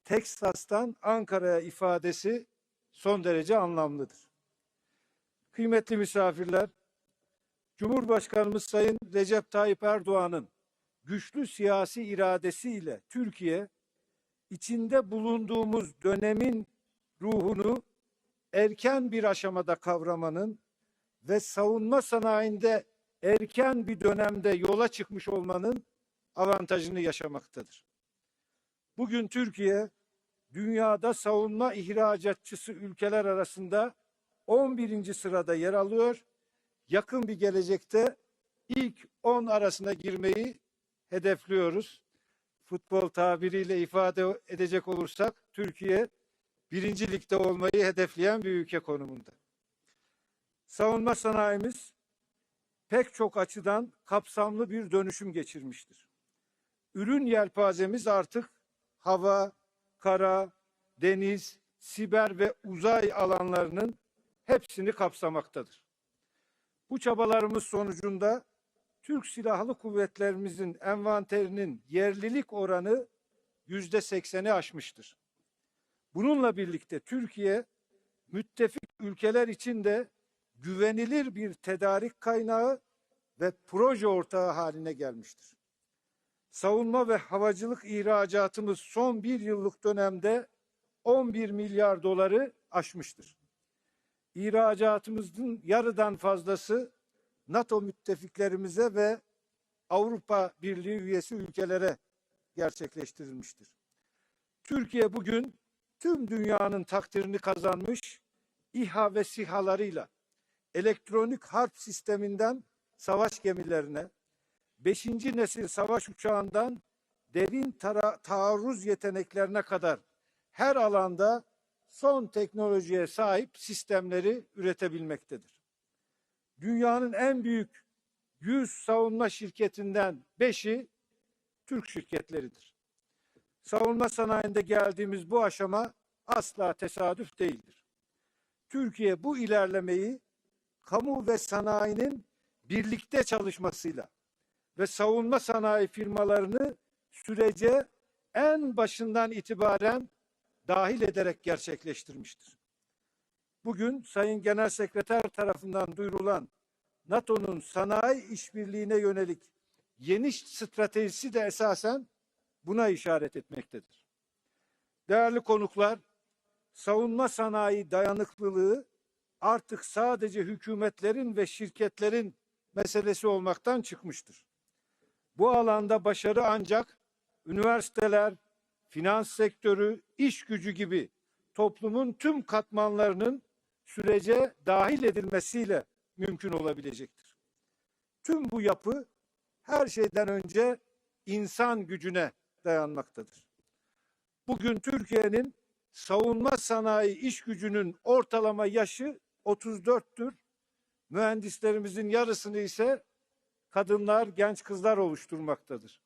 Teksas'tan Ankara'ya ifadesi son derece anlamlıdır. Kıymetli misafirler, Cumhurbaşkanımız Sayın Recep Tayyip Erdoğan'ın güçlü siyasi iradesiyle Türkiye, içinde bulunduğumuz dönemin ruhunu erken bir aşamada kavramanın ve savunma sanayinde erken bir dönemde yola çıkmış olmanın avantajını yaşamaktadır. Bugün Türkiye, dünyada savunma ihracatçısı ülkeler arasında 11. sırada yer alıyor. Yakın bir gelecekte ilk 10 arasına girmeyi hedefliyoruz. Futbol tabiriyle ifade edecek olursak Türkiye 1. ligde olmayı hedefleyen bir ülke konumunda. Savunma sanayimiz pek çok açıdan kapsamlı bir dönüşüm geçirmiştir. Ürün yelpazemiz artık hava, kara, deniz, siber ve uzay alanlarının hepsini kapsamaktadır. Bu çabalarımız sonucunda Türk Silahlı Kuvvetlerimizin envanterinin yerlilik oranı %80'i aşmıştır. Bununla birlikte Türkiye, müttefik ülkeler için de güvenilir bir tedarik kaynağı ve proje ortağı haline gelmiştir. Savunma ve havacılık ihracatımız son bir yıllık dönemde 11 milyar doları aşmıştır. İhracatımızın yarıdan fazlası NATO müttefiklerimize ve Avrupa Birliği üyesi ülkelere gerçekleştirilmiştir. Türkiye bugün tüm dünyanın takdirini kazanmış İHA ve SİHA'larıyla elektronik harp sisteminden savaş gemilerine, 5. nesil savaş uçağından derin taarruz yeteneklerine kadar her alanda son teknolojiye sahip sistemleri üretebilmektedir. Dünyanın en büyük 100 savunma şirketinden 5'i Türk şirketleridir. Savunma sanayinde geldiğimiz bu aşama asla tesadüf değildir. Türkiye bu ilerlemeyi kamu ve sanayinin birlikte çalışmasıyla ve savunma sanayi firmalarını sürece en başından itibaren dahil ederek gerçekleştirmiştir. Bugün Sayın Genel Sekreter tarafından duyurulan NATO'nun sanayi işbirliğine yönelik yeni stratejisi de esasen buna işaret etmektedir. Değerli konuklar, savunma sanayi dayanıklılığı artık sadece hükümetlerin ve şirketlerin meselesi olmaktan çıkmıştır. Bu alanda başarı ancak üniversiteler, finans sektörü, iş gücü gibi toplumun tüm katmanlarının sürece dahil edilmesiyle mümkün olabilecektir. Tüm bu yapı her şeyden önce insan gücüne dayanmaktadır. Bugün Türkiye'nin savunma sanayi iş gücünün ortalama yaşı 34'tür. Mühendislerimizin yarısını ise kadınlar, genç kızlar oluşturmaktadır.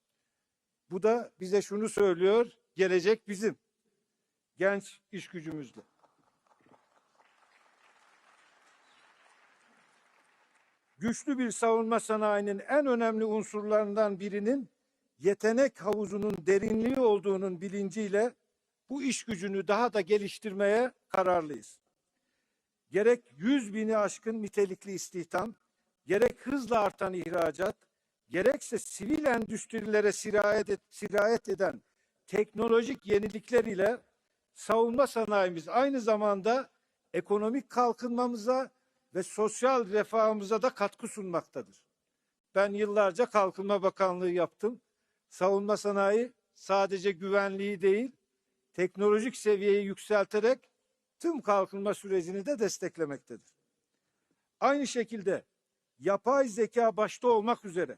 Bu da bize şunu söylüyor, gelecek bizim genç iş gücümüzle. Güçlü bir savunma sanayinin en önemli unsurlarından birinin yetenek havuzunun derinliği olduğunun bilinciyle bu iş gücünü daha da geliştirmeye kararlıyız. Gerek 100.000'i aşkın nitelikli istihdam, gerek hızla artan ihracat, gerekse sivil endüstrilere sirayet eden teknolojik yenilikler ile savunma sanayimiz aynı zamanda ekonomik kalkınmamıza ve sosyal refahımıza da katkı sunmaktadır. Ben yıllarca Kalkınma Bakanlığı yaptım. Savunma sanayi sadece güvenliği değil, teknolojik seviyeyi yükselterek tüm kalkınma sürecini de desteklemektedir. Aynı şekilde yapay zeka başta olmak üzere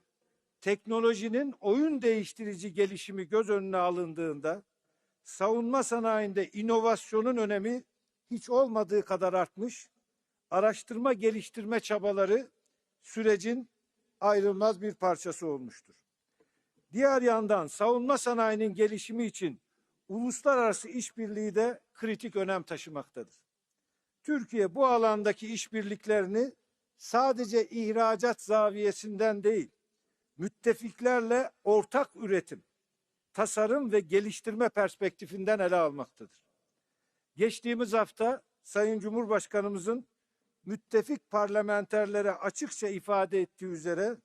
teknolojinin oyun değiştirici gelişimi göz önüne alındığında savunma sanayinde inovasyonun önemi hiç olmadığı kadar artmış, araştırma geliştirme çabaları sürecin ayrılmaz bir parçası olmuştur. Diğer yandan savunma sanayinin gelişimi için uluslararası işbirliği de kritik önem taşımaktadır. Türkiye bu alandaki işbirliklerini sadece ihracat zaviyesinden değil, müttefiklerle ortak üretim, tasarım ve geliştirme perspektifinden ele almaktadır. Geçtiğimiz hafta Sayın Cumhurbaşkanımızın müttefik parlamenterlere açıkça ifade ettiği üzere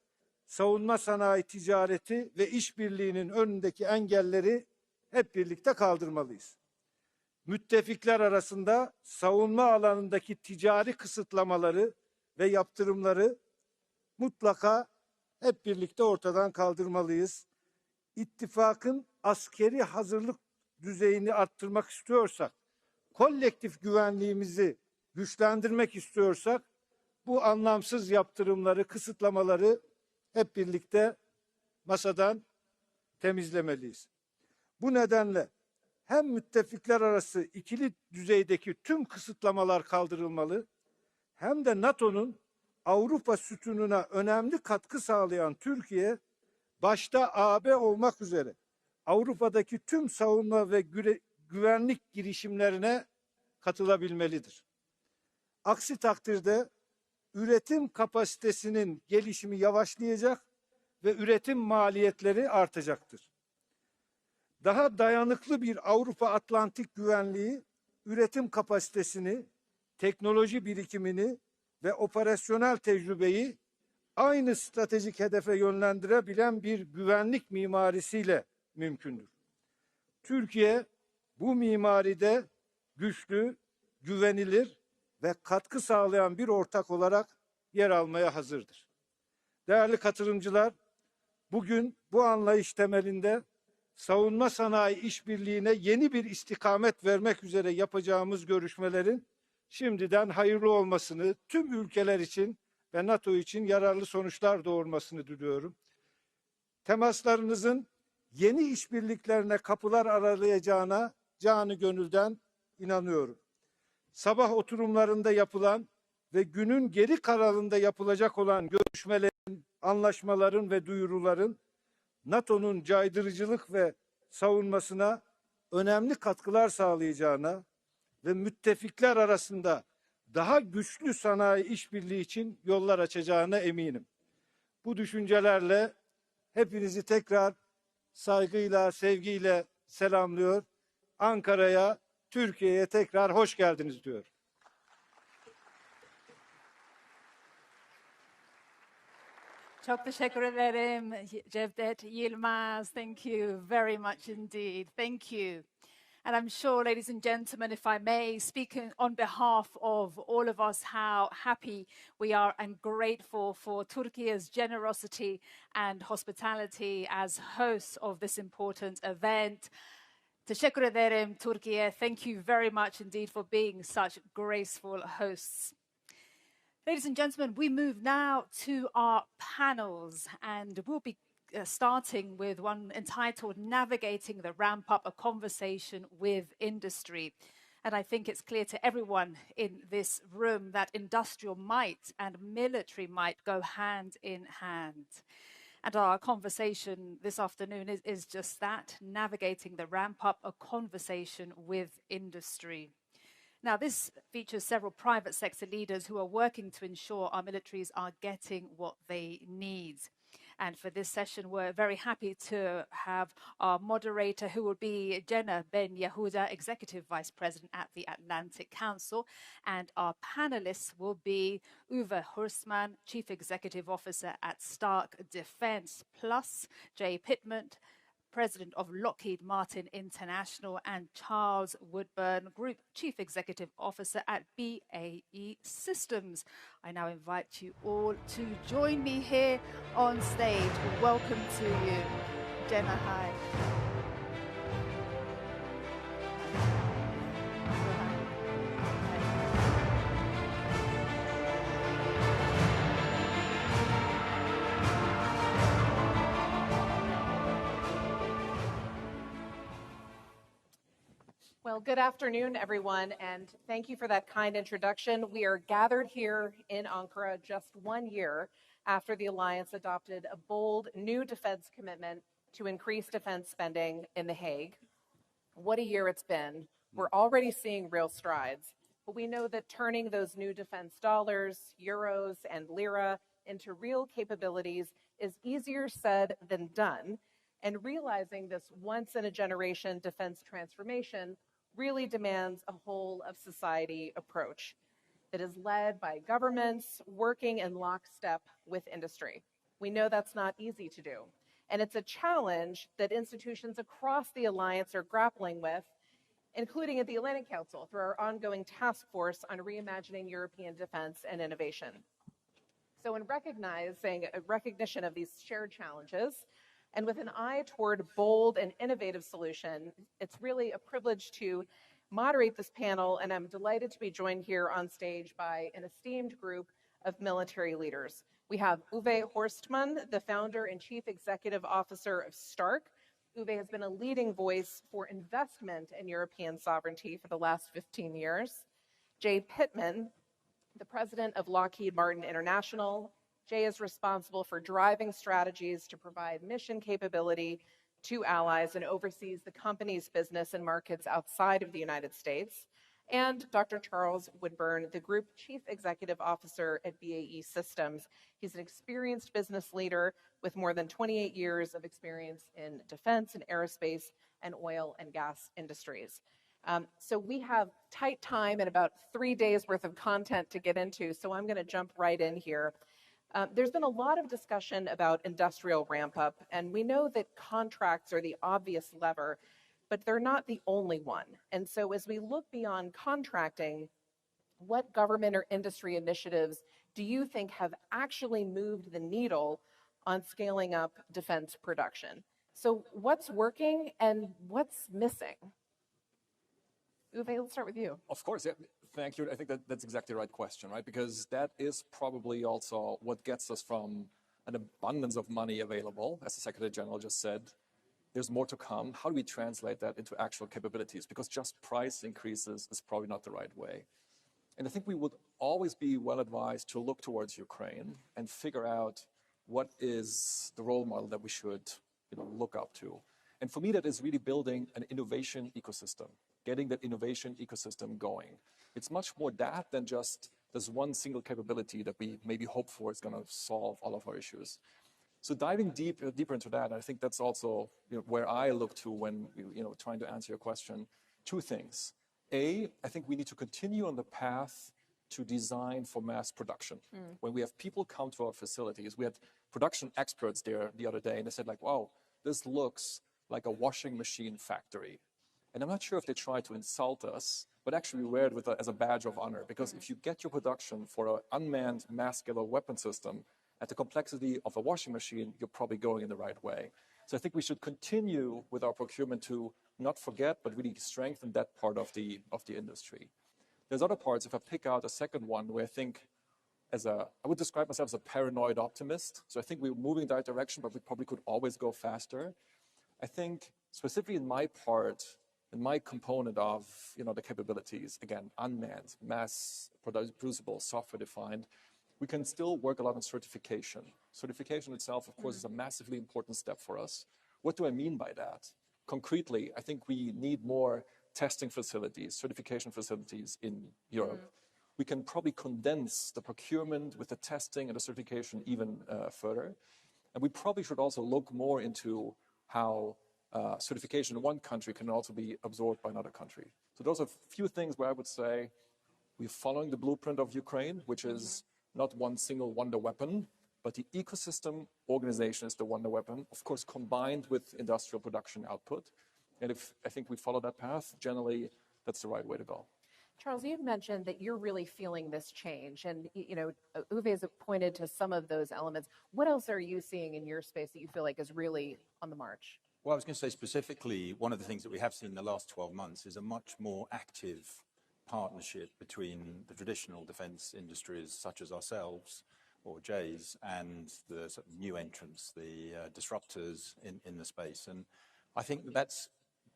savunma sanayi ticareti ve işbirliğinin önündeki engelleri hep birlikte kaldırmalıyız. Müttefikler arasında savunma alanındaki ticari kısıtlamaları ve yaptırımları mutlaka hep birlikte ortadan kaldırmalıyız. İttifakın askeri hazırlık düzeyini arttırmak istiyorsak, kolektif güvenliğimizi güçlendirmek istiyorsak, bu anlamsız yaptırımları, kısıtlamaları hep birlikte masadan temizlemeliyiz. Bu nedenle hem müttefikler arası ikili düzeydeki tüm kısıtlamalar kaldırılmalı, hem de NATO'nun Avrupa sütununa önemli katkı sağlayan Türkiye, başta AB olmak üzere Avrupa'daki tüm savunma ve güvenlik girişimlerine katılabilmelidir. Aksi takdirde üretim kapasitesinin gelişimi yavaşlayacak ve üretim maliyetleri artacaktır. Daha dayanıklı bir Avrupa Atlantik güvenliği, üretim kapasitesini, teknoloji birikimini ve operasyonel tecrübeyi aynı stratejik hedefe yönlendirebilen bir güvenlik mimarisiyle mümkündür. Türkiye bu mimaride güçlü, güvenilir ve katkı sağlayan bir ortak olarak yer almaya hazırdır. Değerli katılımcılar, bugün bu anlayış temelinde savunma sanayi işbirliğine yeni bir istikamet vermek üzere yapacağımız görüşmelerin şimdiden hayırlı olmasını, tüm ülkeler için ve NATO için yararlı sonuçlar doğurmasını diliyorum. Temaslarınızın yeni işbirliklerine kapılar aralayacağına canı gönülden inanıyorum. Sabah oturumlarında yapılan ve günün geri kalanında yapılacak olan görüşmelerin, anlaşmaların ve duyuruların NATO'nun caydırıcılık ve savunmasına önemli katkılar sağlayacağına ve müttefikler arasında daha güçlü sanayi işbirliği için yollar açacağına eminim. Bu düşüncelerle hepinizi tekrar saygıyla, sevgiyle selamlıyor. Ankara'ya, Türkiye'ye tekrar hoş geldiniz diyor. Çok teşekkür ederim Cevdet Yilmaz. Thank you very much indeed. Thank you. And I'm sure, ladies and gentlemen, if I may, speaking on behalf of all of us, how happy we are and grateful for Turkey's generosity and hospitality as hosts of this important event. Teşekkür ederim, Turkey. Thank you very much indeed for being such graceful hosts. Ladies and gentlemen, we move now to our panels, and we'll be starting with one entitled Navigating the Ramp Up, a Conversation with Industry. And I think it's clear to everyone in this room that industrial might and military might go hand in hand. And our conversation this afternoon is just that, navigating the ramp up, a conversation with industry. Now, this features several private sector leaders who are working to ensure our militaries are getting what they need. And for this session, we're very happy to have our moderator, who will be Jenna Ben Yehuda, Executive Vice President at the Atlantic Council. And our panelists will be Uwe Horstmann, Chief Executive Officer at Stark Defense, plus Jay Pittman, President of Lockheed Martin International, and Charles Woodburn, Group Chief Executive Officer at BAE Systems. I now invite you all to join me here on stage. Welcome to you. Jenna, hi. Well, good afternoon, everyone, and thank you for that kind introduction. We are gathered here in Ankara just 1 year after the alliance adopted a bold new defense commitment to increase defense spending in The Hague. What a year it's been. We're already seeing real strides, but we know that turning those new defense dollars, euros, and lira into real capabilities is easier said than done, and realizing this once-in-a-generation defense transformation really demands a whole-of-society approach that is led by governments working in lockstep with industry. We know that's not easy to do, and it's a challenge that institutions across the alliance are grappling with, including at the Atlantic Council through our ongoing task force on reimagining European defense and innovation. So in recognition of these shared challenges, and with an eye toward bold and innovative solution, it's really a privilege to moderate this panel, and I'm delighted to be joined here on stage by an esteemed group of military leaders. We have Uwe Horstmann, the founder and chief executive officer of Stark. Uwe has been a leading voice for investment in European sovereignty for the last 15 years. Jay Pittman, the president of Lockheed Martin International. Jay is responsible for driving strategies to provide mission capability to allies and oversees the company's business and markets outside of the United States. And Dr. Charles Woodburn, the Group Chief Executive Officer at BAE Systems. He's an experienced business leader with more than 28 years of experience in defense and aerospace and oil and gas industries. So we have tight time and about 3 days worth of content to get into, so I'm going to jump right in here. There's been a lot of discussion about industrial ramp up, and we know that contracts are the obvious lever, but they're not the only one. And so as we look beyond contracting, what government or industry initiatives do you think have actually moved the needle on scaling up defense production? So what's working and what's missing? Uwe, let's start with you. Of course, yeah. Thank you. I think that's exactly the right question, right? Because that is probably also what gets us from an abundance of money available, as the Secretary General just said. There's more to come. How do we translate that into actual capabilities? Because just price increases is probably not the right way. And I think we would always be well advised to look towards Ukraine and figure out what is the role model that we should look up to. And for me, that is really building an innovation ecosystem, getting that innovation ecosystem going. It's much more that than just this one single capability that we maybe hope for is going to solve all of our issues. So diving deeper into that, I think that's also where I look to when trying to answer your question. Two things. A, I think we need to continue on the path to design for mass production. When we have people come to our facilities, we had production experts there the other day, and they said like, wow, this looks like a washing machine factory. And I'm not sure if they try to insult us, but actually we wear it as a badge of honor, because if you get your production for an unmanned mass-scale weapon system at the complexity of a washing machine, you're probably going in the right way. So I think we should continue with our procurement to not forget, but really strengthen that part of the industry. There's other parts, if I pick out a second one, where I think I would describe myself as a paranoid optimist. So I think we're moving in the right direction, but we probably could always go faster. I think specifically in my part, in my component of the capabilities, again, unmanned, mass producible, software defined, we can still work a lot on certification. Certification itself, of course, is a massively important step for us. What do I mean by that? Concretely, I think we need more testing facilities, certification facilities in Europe. We can probably condense the procurement with the testing and the certification even further. And we probably should also look more into how certification in one country can also be absorbed by another country. So those are a few things where I would say we're following the blueprint of Ukraine, which is not one single wonder weapon, but the ecosystem organization is the wonder weapon, of course, combined with industrial production output. And if I think we follow that path, generally, that's the right way to go. Charles, you mentioned that you're really feeling this change, and Uwe has pointed to some of those elements. What else are you seeing in your space that you feel like is really on the march? Well, I was going to say specifically, one of the things that we have seen in the last 12 months is a much more active partnership between the traditional defence industries, such as ourselves or Jay's, and the sort of new entrants, the disruptors in the space. And I think that's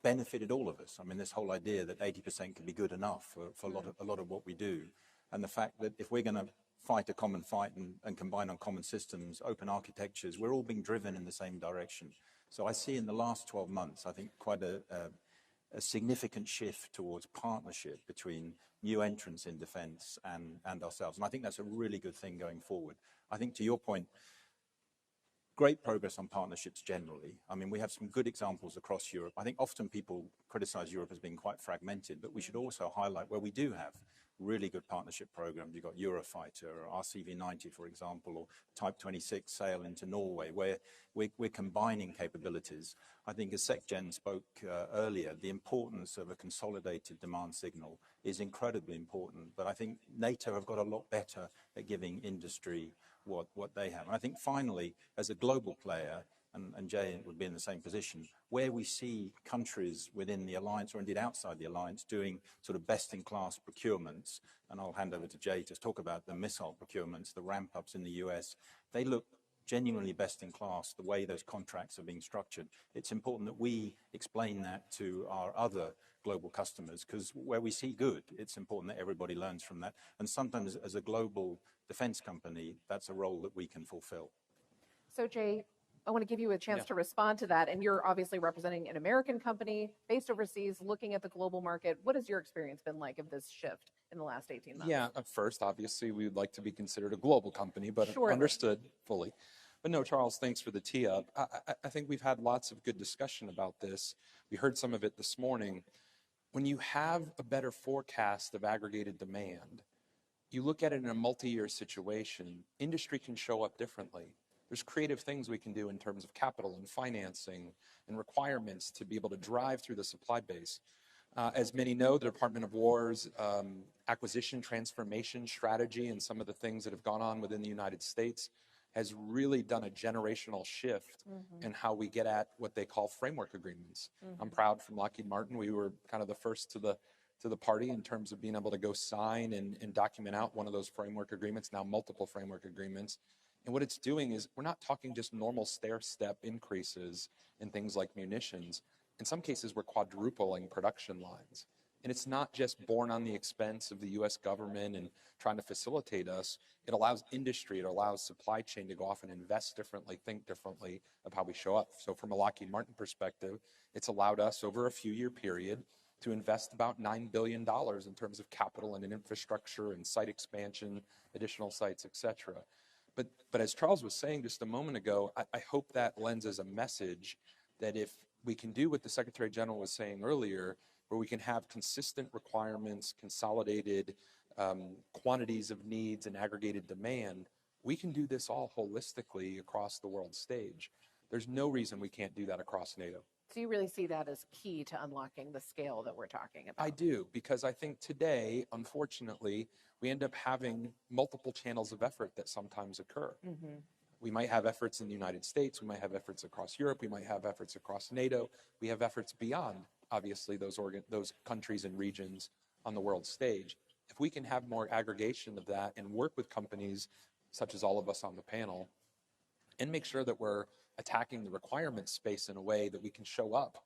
benefited all of us. I mean, this whole idea that 80% can be good enough for a lot of what we do, and the fact that if we're going to fight a common fight and combine on common systems, open architectures, we're all being driven in the same direction. So I see in the last 12 months, I think quite a significant shift towards partnership between new entrants in defence and ourselves. And I think that's a really good thing going forward. I think to your point, great progress on partnerships generally. I mean, we have some good examples across Europe. I think often people criticize Europe as being quite fragmented, but we should also highlight where we do have really good partnership programs. You've got Eurofighter, or RCV-90, for example, or Type 26 sail into Norway, where we're combining capabilities. I think as SecGen spoke earlier, the importance of a consolidated demand signal is incredibly important. But I think NATO have got a lot better at giving industry what they have. And I think finally, as a global player, and Jay would be in the same position, where we see countries within the alliance or indeed outside the alliance doing sort of best-in-class procurements, and I'll hand over to Jay to talk about the missile procurements, the ramp-ups in the US, they look genuinely best-in-class, the way those contracts are being structured. It's important that we explain that to our other global customers, because where we see good, it's important that everybody learns from that. And sometimes as a global defense company, that's a role that we can fulfill. So Jay, I want to give you a chance to respond to that. And you're obviously representing an American company based overseas, looking at the global market. What has your experience been like of this shift in the last 18 months? Yeah, at first, obviously, we would like to be considered a global company, but understood fully. But no, Charles, thanks for the tee up. I think we've had lots of good discussion about this. We heard some of it this morning. When you have a better forecast of aggregated demand, you look at it in a multi-year situation, industry can show up differently. There's creative things we can do in terms of capital and financing and requirements to be able to drive through the supply base. As many know, the Department of War's acquisition transformation strategy and some of the things that have gone on within the United States has really done a generational shift in how we get at what they call framework agreements. I'm proud from Lockheed Martin, we were kind of the first to the party in terms of being able to go sign and document out one of those framework agreements, now multiple framework agreements. And what it's doing is we're not talking just normal stair-step increases in things like munitions. In some cases, we're quadrupling production lines. And it's not just borne on the expense of the US government and trying to facilitate us. It allows industry, it allows supply chain to go off and invest differently, think differently of how we show up. So from a Lockheed Martin perspective, it's allowed us over a few-year period to invest about $9 billion in terms of capital and in infrastructure and site expansion, additional sites, et cetera. But as Charles was saying just a moment ago, I hope that lends as a message that if we can do what the Secretary General was saying earlier, where we can have consistent requirements, consolidated quantities of needs and aggregated demand, we can do this all holistically across the world stage. There's no reason we can't do that across NATO. So you really see that as key to unlocking the scale that we're talking about? I do, because I think today, unfortunately, we end up having multiple channels of effort that sometimes occur. Mm-hmm. We might have efforts in the United States, we might have efforts across Europe, we might have efforts across NATO, we have efforts beyond, obviously, those countries and regions on the world stage. If we can have more aggregation of that and work with companies such as all of us on the panel and make sure that we're attacking the requirement space in a way that we can show up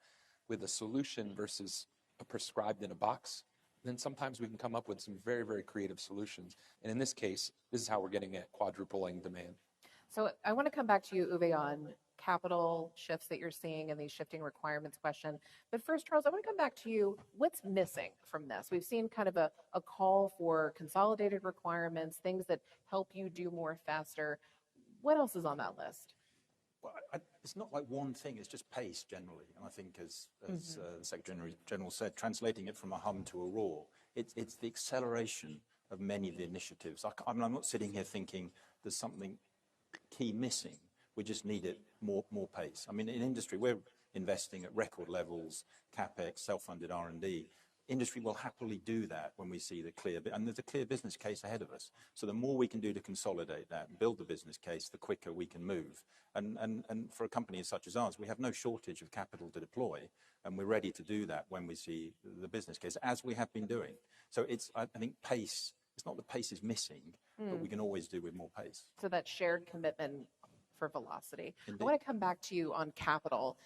with a solution versus a prescribed in a box, then sometimes we can come up with some very, very creative solutions. And in this case, this is how we're getting at quadrupling demand. So I want to come back to you, Uwe, on capital shifts that you're seeing and these shifting requirements question. But first, Charles, I want to come back to you. What's missing from this? We've seen kind of a call for consolidated requirements, things that help you do more faster. What else is on that list? Well, it's not like one thing, it's just pace generally. And I think as the Secretary General said, translating it from a hum to a roar, it's the acceleration of many of the initiatives. I'm not sitting here thinking there's something key missing. We just need it more pace. I mean, in industry, we're investing at record levels, CapEx, self-funded R&D. Industry will happily do that when we see and there's a clear business case ahead of us. So the more we can do to consolidate that and build the business case, the quicker we can move. And for a company such as ours, we have no shortage of capital to deploy, and we're ready to do that when we see the business case, as we have been doing. So I think pace, it's not that pace is missing, but we can always do with more pace. So that shared commitment for velocity. Indeed. I want to come back to you on capital.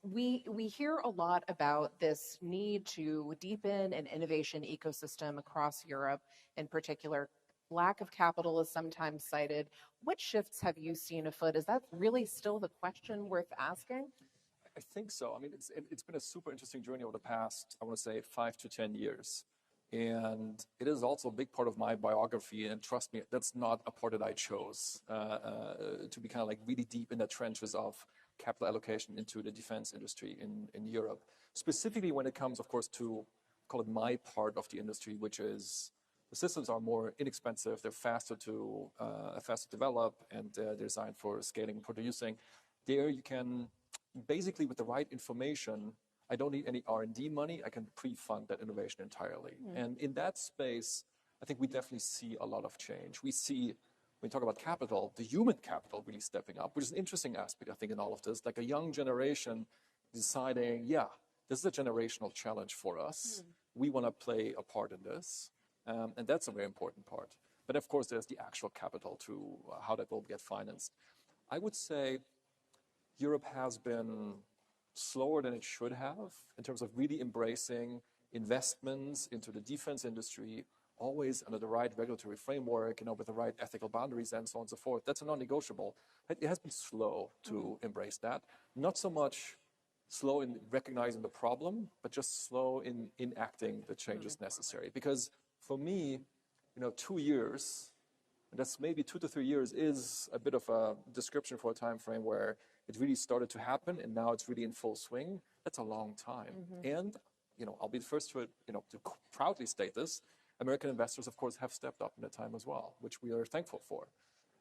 We hear a lot about this need to deepen an innovation ecosystem across Europe in particular. Lack of capital is sometimes cited. What shifts have you seen afoot? Is that really still the question worth asking? I think so. I mean, it's been a super interesting journey over the past, I want to say, 5 to 10 years. And it is also a big part of my biography. And trust me, that's not a part that I chose to be kind of like really deep in the trenches of capital allocation into the defense industry in Europe. Specifically when it comes, of course, to call it my part of the industry, which is the systems are more inexpensive, they're faster to develop, and they're designed for scaling and producing. There you can basically, with the right information, I don't need any R&D money. I can pre-fund that innovation entirely. And in that space, I think we definitely see a lot of change. We see, when we talk about capital, the human capital really stepping up, which is an interesting aspect, I think, in all of this. Like a young generation deciding, yeah, this is a generational challenge for us. We want to play a part in this. And that's a very important part. But of course, there's the actual capital to how that will get financed. I would say Europe has been slower than it should have in terms of really embracing investments into the defense industry, always under the right regulatory framework, with the right ethical boundaries and so on and so forth. That's a non-negotiable. It has been slow to embrace that. Not so much slow in recognizing the problem, but just slow in enacting the changes necessary. Because for me, 2 years, and that's maybe 2 to 3 years, is a bit of a description for a time frame where it really started to happen, and now it's really in full swing. That's a long time. And, I'll be the first to proudly state this. American investors, of course, have stepped up in that time as well, which we are thankful for.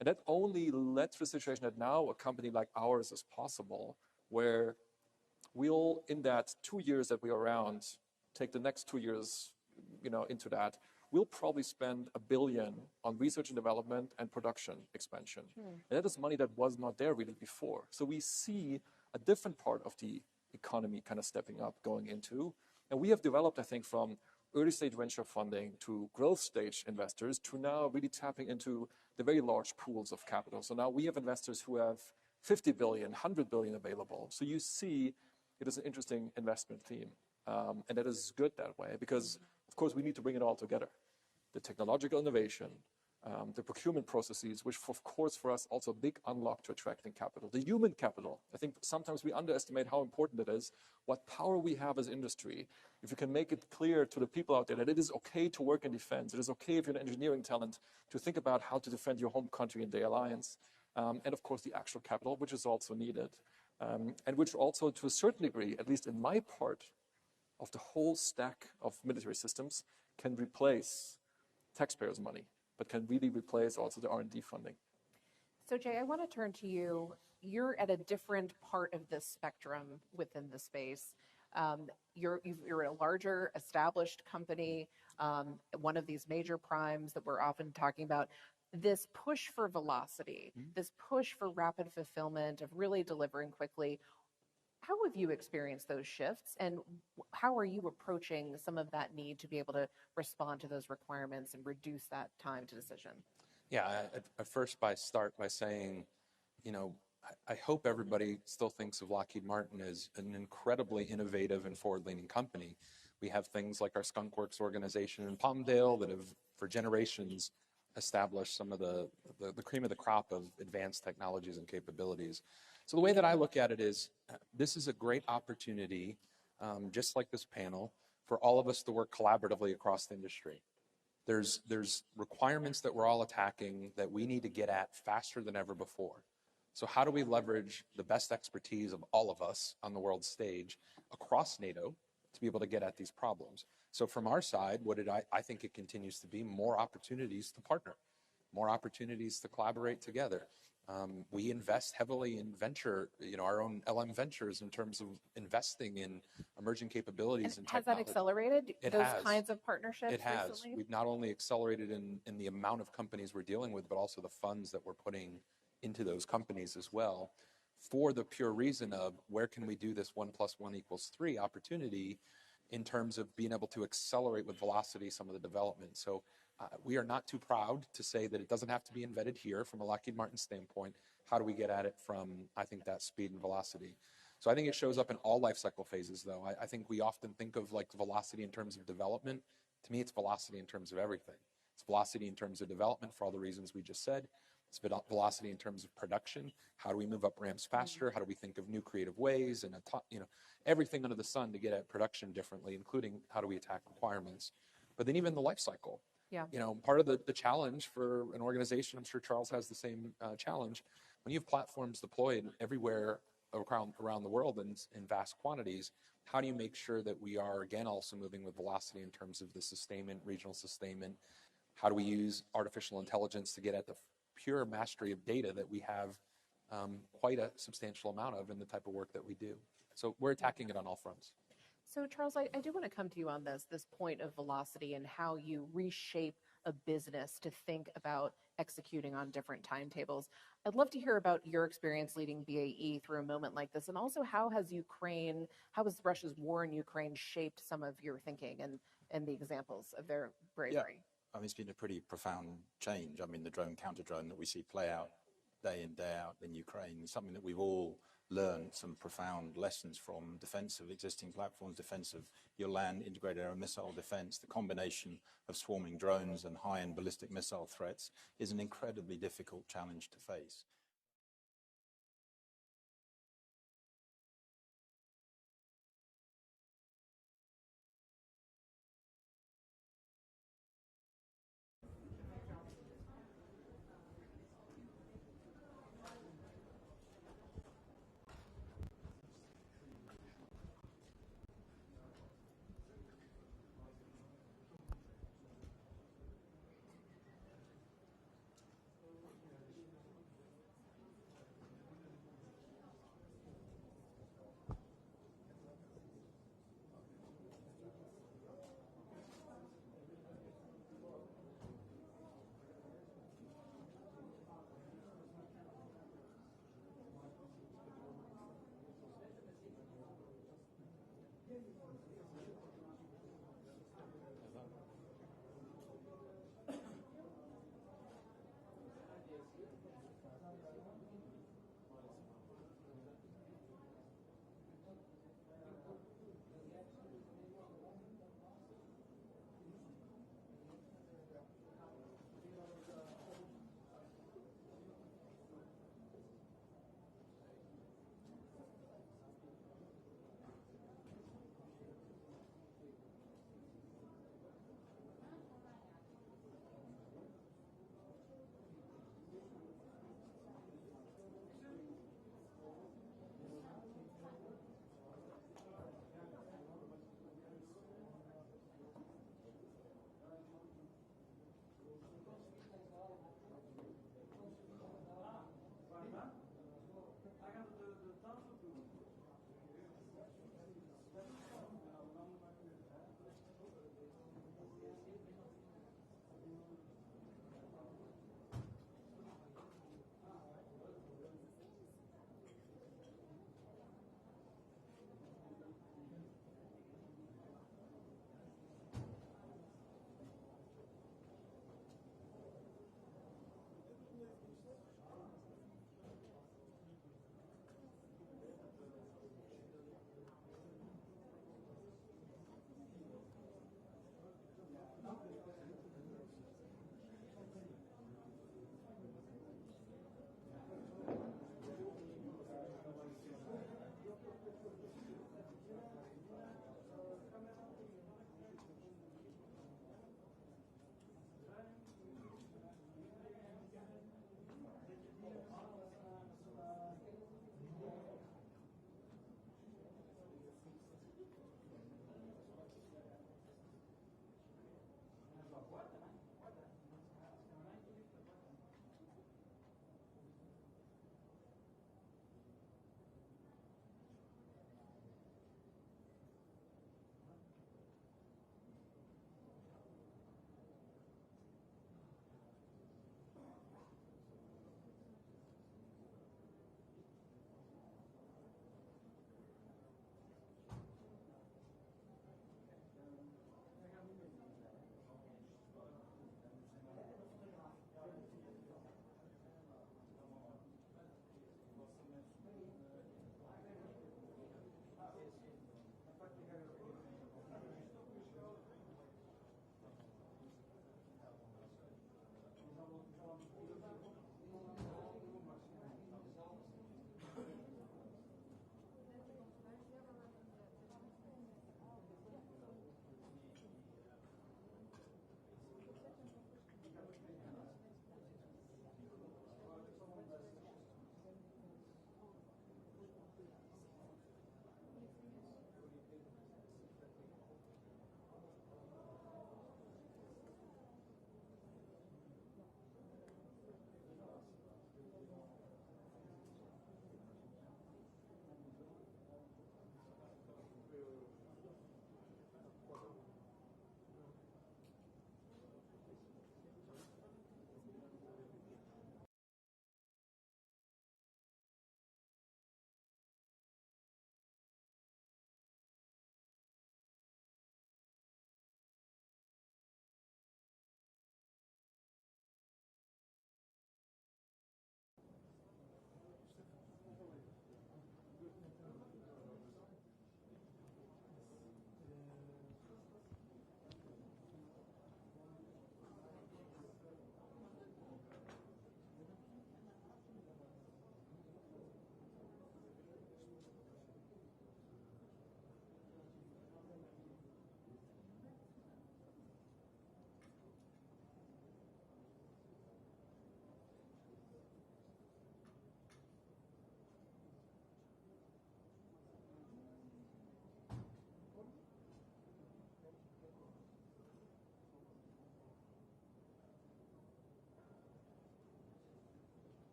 And that only led to a situation that now a company like ours is possible, where we'll, in that 2 years that we're around, take the next 2 years, into that, we'll probably spend $1 billion on research and development and production expansion. And that is money that was not there really before. So we see a different part of the economy kind of stepping up, going into. And we have developed, I think, from early stage venture funding to growth stage investors to now really tapping into the very large pools of capital. So now we have investors who have 50 billion, 100 billion available. So you see it is an interesting investment theme. And that is good that way because, of course, we need to bring it all together. The technological innovation, the procurement processes, which, of course, for us, also a big unlock to attracting capital. The human capital, I think sometimes we underestimate how important it is, what power we have as industry. If you can make it clear to the people out there that it is okay to work in defense, it is okay if you're an engineering talent to think about how to defend your home country and the alliance. And, of course, the actual capital, which is also needed. And which also, to a certain degree, at least in my part of the whole stack of military systems, can replace taxpayers' money, but can really replace also the R&D funding. So Jay, I want to turn to you. You're at a different part of this spectrum within the space. You're a larger, established company, one of these major primes that we're often talking about. This push for velocity, this push for rapid fulfillment of really delivering quickly. How have you experienced those shifts, and how are you approaching some of that need to be able to respond to those requirements and reduce that time to decision? Yeah, I first start by saying, you know, I hope everybody still thinks of Lockheed Martin as an incredibly innovative and forward-leaning company. We have things like our Skunk Works organization in Palmdale that have, for generations, established some of the cream of the crop of advanced technologies and capabilities. So the way that I look at it is, this is a great opportunity, just like this panel, for all of us to work collaboratively across the industry. There's requirements that we're all attacking that we need to get at faster than ever before. So how do we leverage the best expertise of all of us on the world stage across NATO to be able to get at these problems? So from our side, I think it continues to be more opportunities to partner, more opportunities to collaborate together. We invest heavily in venture, our own LM Ventures in terms of investing in emerging capabilities and technology. Has that accelerated those kinds of partnerships It has. recently? We've not only accelerated in the amount of companies we're dealing with, but also the funds that we're putting into those companies as well, for the pure reason of where can we do this 1 + 1 = 3 opportunity in terms of being able to accelerate with velocity some of the development. So we are not too proud to say that it doesn't have to be invented here from a Lockheed Martin standpoint. How do we get at it from, I think, that speed and velocity? So I think it shows up in all life cycle phases, though. I think we often think of like velocity in terms of development. To me, it's velocity in terms of everything. It's velocity in terms of development for all the reasons we just said. It's velocity in terms of production. How do we move up ramps faster? How do we think of new creative ways and everything under the sun to get at production differently, including how do we attack requirements? But then even the life cycle. Yeah. Part of the challenge for an organization, I'm sure Charles has the same challenge, when you have platforms deployed everywhere around the world in vast quantities, how do you make sure that we are, again, also moving with velocity in terms of the sustainment, regional sustainment? How do we use artificial intelligence to get at the pure mastery of data that we have quite a substantial amount of in the type of work that we do? So we're attacking it on all fronts. So Charles, I do want to come to you on this point of velocity and how you reshape a business to think about executing on different timetables. I'd love to hear about your experience leading BAE through a moment like this, and also how has Russia's war in Ukraine shaped some of your thinking and the examples of their bravery? Yeah. I mean, it's been a pretty profound change. I mean, the drone, counter-drone that we see play out day in, day out in Ukraine is something that we've all learned some profound lessons from: defense of existing platforms, defense of your land, integrated air and missile defense. The combination of swarming drones and high-end ballistic missile threats is an incredibly difficult challenge to face.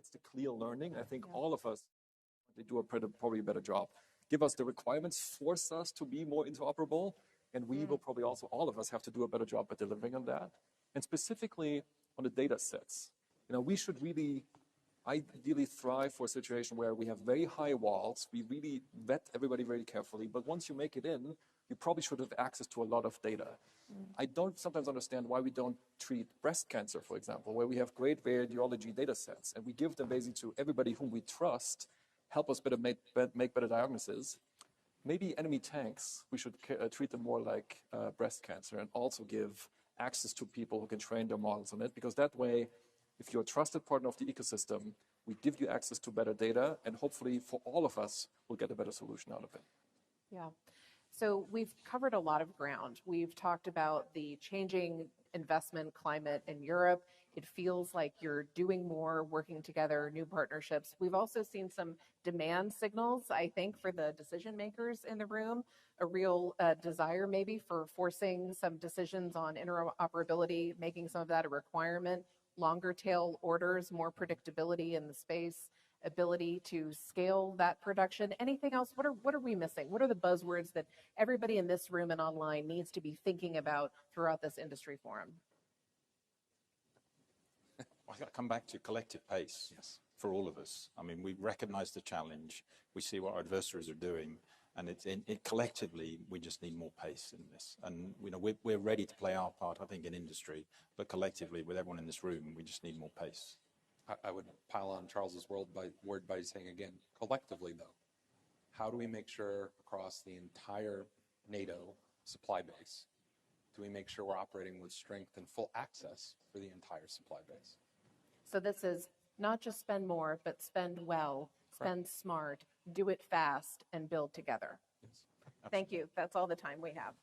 That's the clear learning. I think all of us, they do probably a better job. Give us the requirements, force us to be more interoperable, and we will probably also, all of us, have to do a better job at delivering on that. And specifically on the data sets. We should really ideally thrive for a situation where we have very high walls. We really vet everybody very carefully, but once you make it in, you probably should have access to a lot of data. I don't sometimes understand why we don't treat breast cancer, for example, where we have great radiology data sets, and we give them basically to everybody whom we trust, help us make better diagnoses. Maybe enemy tanks, we should treat them more like breast cancer and also give access to people who can train their models on it, because that way, if you're a trusted partner of the ecosystem, we give you access to better data, and hopefully for all of us, we'll get a better solution out of it. Yeah. So we've covered a lot of ground. We've talked about the changing investment climate in Europe. It feels like you're doing more, working together, new partnerships. We've also seen some demand signals, I think, for the decision makers in the room, a real desire maybe for forcing some decisions on interoperability, making some of that a requirement, longer tail orders, more predictability in the space, ability to scale that production. Anything else? What are we missing? What are the buzzwords that everybody in this room and online needs to be thinking about throughout this industry forum? I've got to come back to collective pace for all of us. I mean, we recognize the challenge. We see what our adversaries are doing. And collectively, we just need more pace in this. And we're ready to play our part, I think, in industry. But collectively, with everyone in this room, we just need more pace. I would pile on Charles's word by saying again, collectively, though, how do we make sure across the entire NATO supply base, do we make sure we're operating with strength and full access for the entire supply base? So this is not just spend more, but spend well, spend smart, do it fast, and build together. Yes. Thank you. That's all the time we have.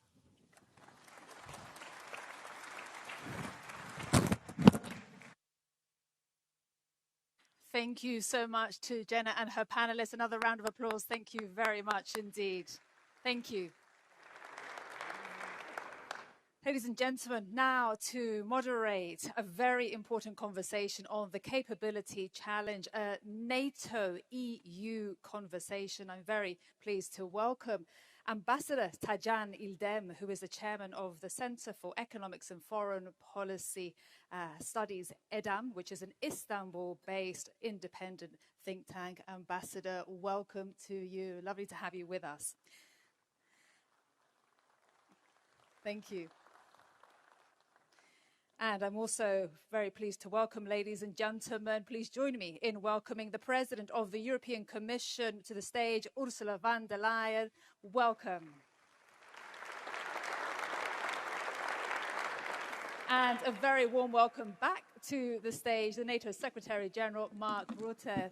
Thank you so much to Jenna and her panelists. Another round of applause. Thank you very much indeed. Thank you. Ladies and gentlemen, now to moderate a very important conversation on the capability challenge, a NATO-EU conversation. I'm very pleased to welcome Ambassador Tajan İldem, who is the chairman of the Center for Economics and Foreign Policy Studies, EDAM, which is an Istanbul-based independent think tank. Ambassador, welcome to you. Lovely to have you with us. Thank you. And I'm also very pleased to welcome, ladies and gentlemen, please join me in welcoming the President of the European Commission to the stage, Ursula von der Leyen. Welcome. And a very warm welcome back to the stage, the NATO Secretary General, Mark Rutte.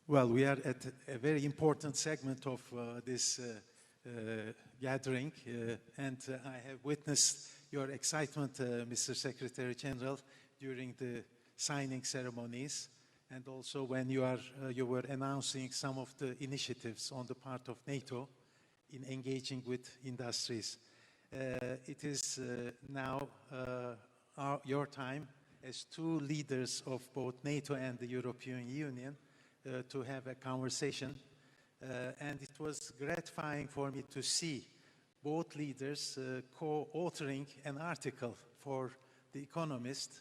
Well, we are at a very important segment of this gathering, and I have witnessed your excitement, Mr. Secretary General, during the signing ceremonies, and also when you were announcing some of the initiatives on the part of NATO in engaging with industries. It is now your time as two leaders of both NATO and the European Union to have a conversation, and it was gratifying for me to see both leaders co-authoring an article for The Economist,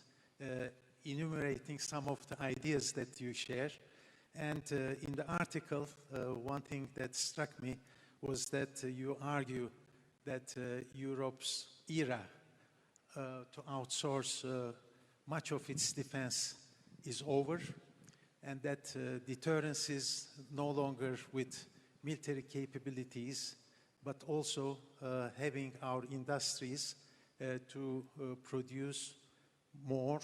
enumerating some of the ideas that you share. And in the article, one thing that struck me was that you argue that Europe's era to outsource much of its defense is over, and that deterrence is no longer with military capabilities, but also having our industries to produce more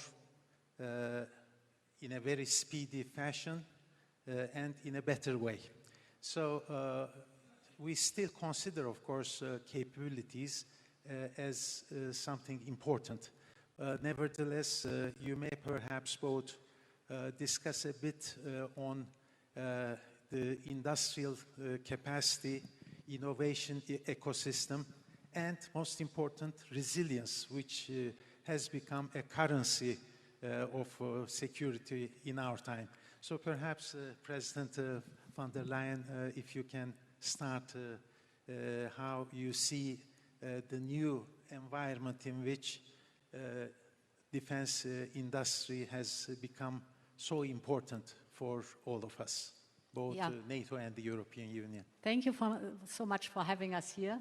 in a very speedy fashion and in a better way. So we still consider, of course, capabilities as something important. Nevertheless, you may perhaps both discuss a bit on the industrial capacity, innovation ecosystem, and most important, resilience, which has become a currency of security in our time. So perhaps President von der Leyen, if you can start how you see the new environment in which defense industry has become so important for all of us, both NATO and the European Union. Thank you so much for having us here.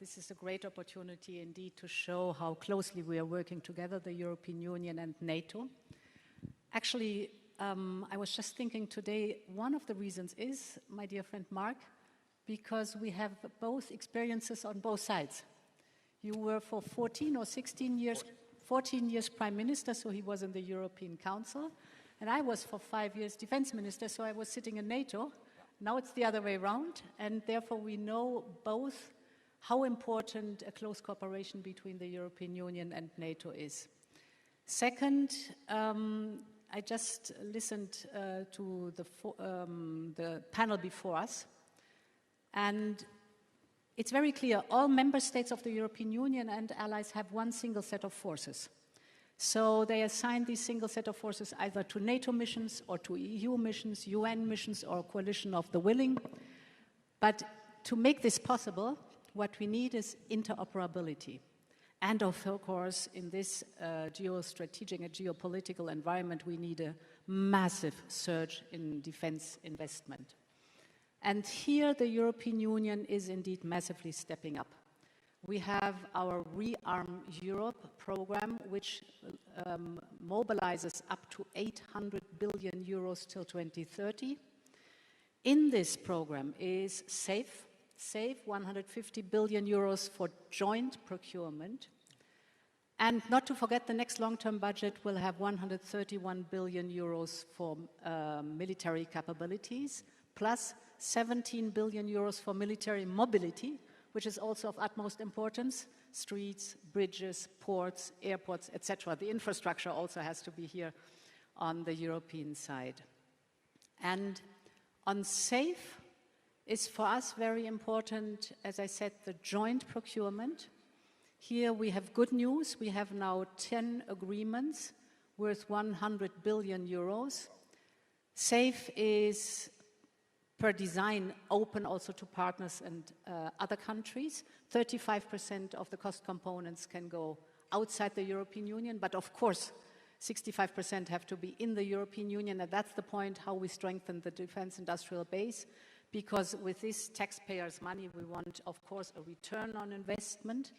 This is a great opportunity indeed to show how closely we are working together, the European Union and NATO. Actually, I was just thinking today, one of the reasons is, my dear friend Mark, because we have both experiences on both sides. You were for 14 or 16 years, 14 years Prime Minister, so he was in the European Council. And I was for 5 years Defense Minister, so I was sitting in NATO. Now it's the other way around, and therefore we know both how important a close cooperation between the European Union and NATO is. Second, I just listened to the panel before us, and it's very clear, all member states of the European Union and allies have one single set of forces. So they assign this single set of forces either to NATO missions or to EU missions, UN missions, or coalition of the willing. But to make this possible, what we need is interoperability. And of course, in this geostrategic and geopolitical environment, we need a massive surge in defense investment. And here the European Union is indeed massively stepping up. We have our Rearm Europe program, which mobilizes up to 800 billion euros till 2030. In this program is SAFE, 150 billion euros for joint procurement. And not to forget, the next long-term budget will have 131 billion euros for military capabilities, plus 17 billion euros for military mobility, which is also of utmost importance: streets, bridges, ports, airports, etc. The infrastructure also has to be here on the European side. And on SAFE is for us very important, as I said, the joint procurement. Here we have good news. We have now 10 agreements worth 100 billion euros. SAFE is per design open also to partners and other countries. 35% of the cost components can go outside the European Union, but of course 65% have to be in the European Union, and that's the point how we strengthen the defense industrial base, because with this taxpayers' money we want, of course, a return on investment,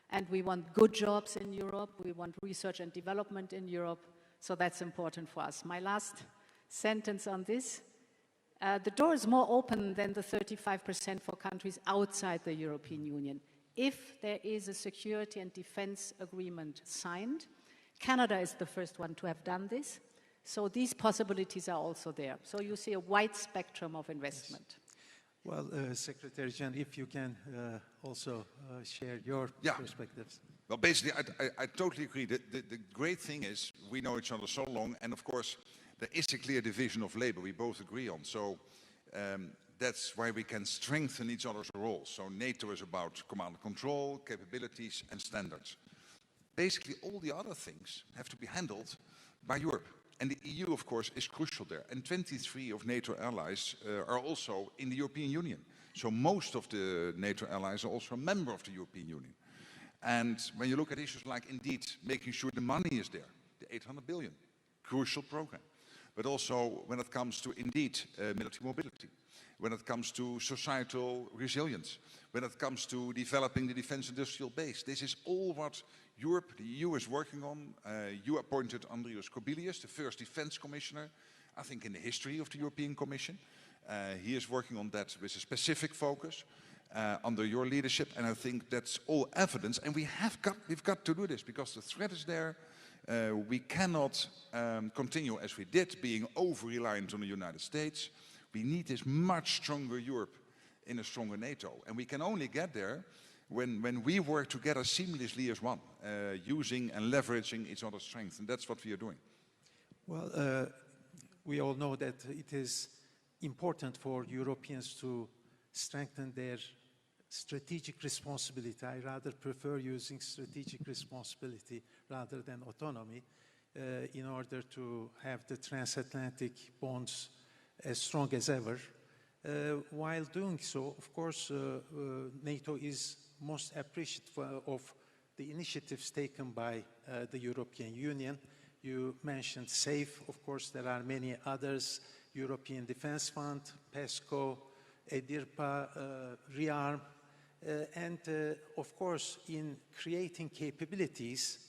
and we want good jobs in Europe, we want research and development in Europe, so that's important for us. My last sentence on this: the door is more open than the 35% for countries outside the European Union. If there is a security and defense agreement signed, Canada is the first one to have done this, so these possibilities are also there. So you see a wide spectrum of investment. Yes. Well, Secretary General, if you can also share your perspectives. Well, basically, I totally agree. The great thing is we know each other so long, and of course, there is a clear division of labor we both agree on. So that's why we can strengthen each other's roles. So NATO is about command and control, capabilities, and standards. Basically, all the other things have to be handled by Europe. And the EU, of course, is crucial there. And 23 of NATO allies are also in the European Union. So most of the NATO allies are also a member of the European Union. And when you look at issues like, indeed, making sure the money is there, the 800 billion, crucial program. But also when it comes to, indeed, military mobility, when it comes to societal resilience, when it comes to developing the defense industrial base. This is all what Europe, the EU, is working on. You appointed Andrius Kubilius, the first defense commissioner, I think, in the history of the European Commission. He is working on that with a specific focus under your leadership, and I think that's all evidence. And we've got to do this because the threat is there. We cannot continue as we did, being over-reliant on the United States. We need this much stronger Europe in a stronger NATO. And we can only get there when we work together seamlessly as one, using and leveraging each other's strengths. And that's what we are doing. Well, we all know that it is important for Europeans to strengthen their strategic responsibility. I rather prefer using strategic responsibility rather than autonomy in order to have the transatlantic bonds as strong as ever. While doing so, of course, NATO is most appreciative of the initiatives taken by the European Union. You mentioned SAFE. Of course, there are many others: European Defence Fund, PESCO, EDIRPA, REARM, and of course, in creating capabilities,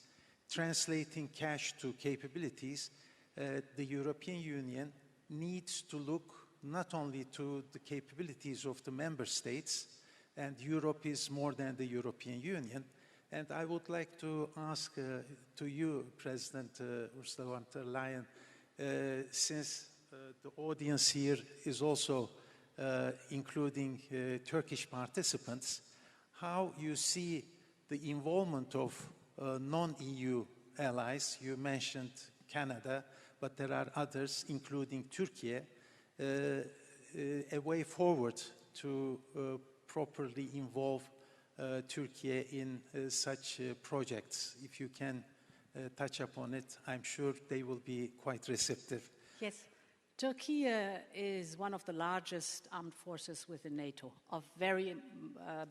translating cash to capabilities, the European Union needs to look not only to the capabilities of the member states, and Europe is more than the European Union. And I would like to ask to you, President Ursula von der Leyen, since the audience here is also including Turkish participants, how you see the involvement of non-EU allies. You mentioned Canada, but there are others, including Turkey, a way forward to properly involve Turkey in such projects. If you can touch upon it, I'm sure they will be quite receptive. Yes. Turkey is one of the largest armed forces within NATO, of very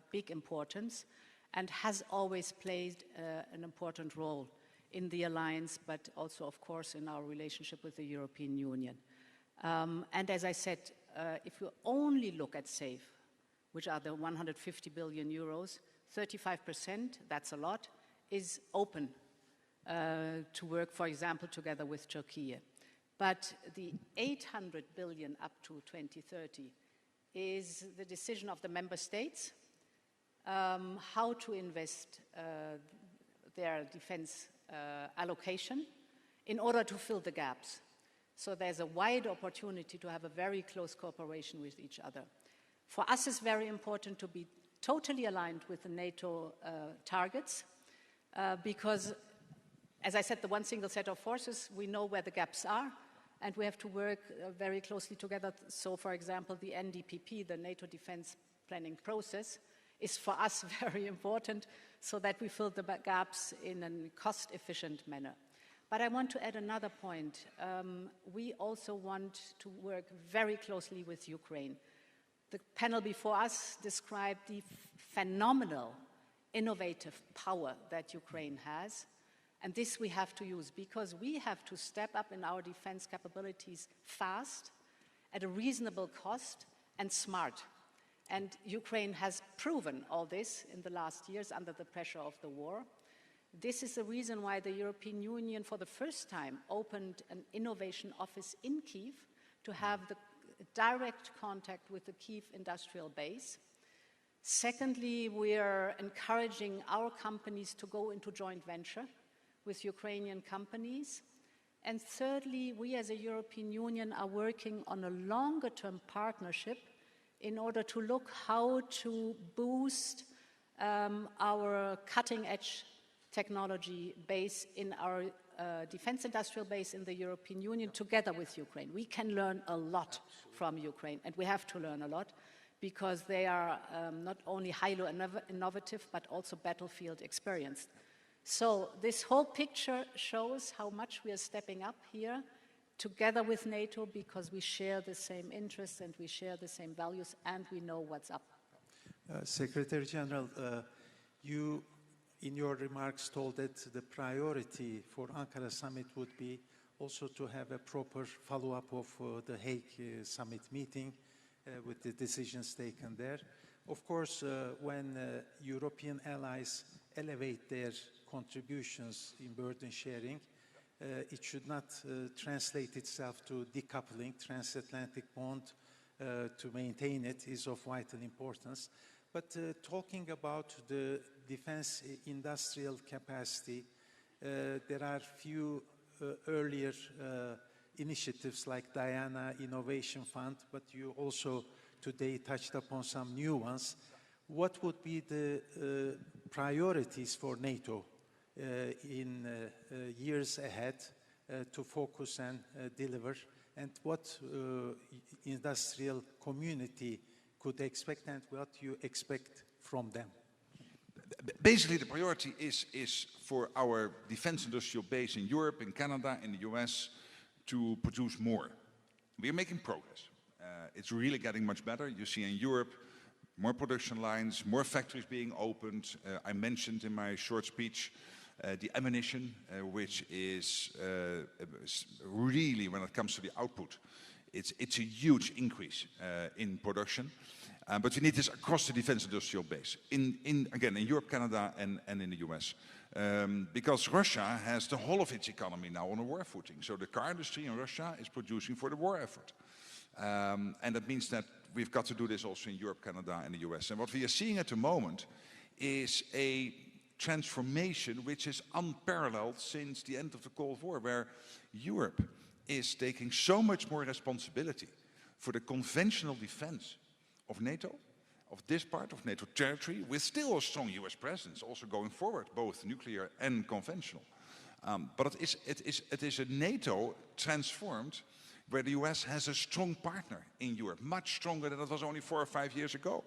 big importance, and has always played an important role in the alliance, but also, of course, in our relationship with the European Union. And as I said, if you only look at SAFE, which are the 150 billion euros, 35%, that's a lot, is open to work, for example, together with Turkey. But the 800 billion up to 2030 is the decision of the member states how to invest their defense allocation in order to fill the gaps. So there's a wide opportunity to have a very close cooperation with each other. For us, it's very important to be totally aligned with the NATO targets because, as I said, the one single set of forces, we know where the gaps are, and we have to work very closely together. So, for example, the NDPP, the NATO defense planning process, is for us very important so that we fill the gaps in a cost-efficient manner. But I want to add another point. We also want to work very closely with Ukraine. The panel before us described the phenomenal, innovative power that Ukraine has. And this we have to use because we have to step up in our defense capabilities fast, at a reasonable cost, and smart. And Ukraine has proven all this in the last years under the pressure of the war. This is the reason why the European Union, for the first time, opened an innovation office in Kyiv to have the direct contact with the Kyiv industrial base. Secondly, we are encouraging our companies to go into joint venture with Ukrainian companies. And thirdly, we as a European Union are working on a longer-term partnership in order to look how to boost our cutting-edge technology base in our defense industrial base in the European Union together with Ukraine. We can learn a lot from Ukraine, and we have to learn a lot because they are not only highly innovative, but also battlefield experienced. So this whole picture shows how much we are stepping up here together with NATO because we share the same interests and we share the same values and we know what's up. Secretary General, you in your remarks told that the priority for Ankara Summit would be also to have a proper follow-up of the Hague Summit meeting with the decisions taken there. Of course, when European allies elevate their contributions in burden sharing, it should not translate itself to decoupling. Transatlantic bond to maintain it is of vital importance. But talking about the defense industrial capacity, there are few earlier initiatives like Diana Innovation Fund, but you also today touched upon some new ones. What would be the priorities for NATO in years ahead to focus and deliver, and what industrial community could expect and what you expect from them? Basically, the priority is for our defense industrial base in Europe, in Canada, in the US to produce more. We are making progress. It's really getting much better. You see in Europe, more production lines, more factories being opened. I mentioned in my short speech the ammunition, which is really, when it comes to the output, it's a huge increase in production. But we need this across the defense industrial base, again, in Europe, Canada, and in the US. Because Russia has the whole of its economy now on a war footing. So the car industry in Russia is producing for the war effort. And that means that we've got to do this also in Europe, Canada, and the US. And what we are seeing at the moment is a transformation which is unparalleled since the end of the Cold War, where Europe is taking so much more responsibility for the conventional defense of NATO, of this part of NATO territory, with still a strong US presence, also going forward, both nuclear and conventional. But it is a NATO transformed, where the US has a strong partner in Europe, much stronger than it was only 4 or 5 years ago.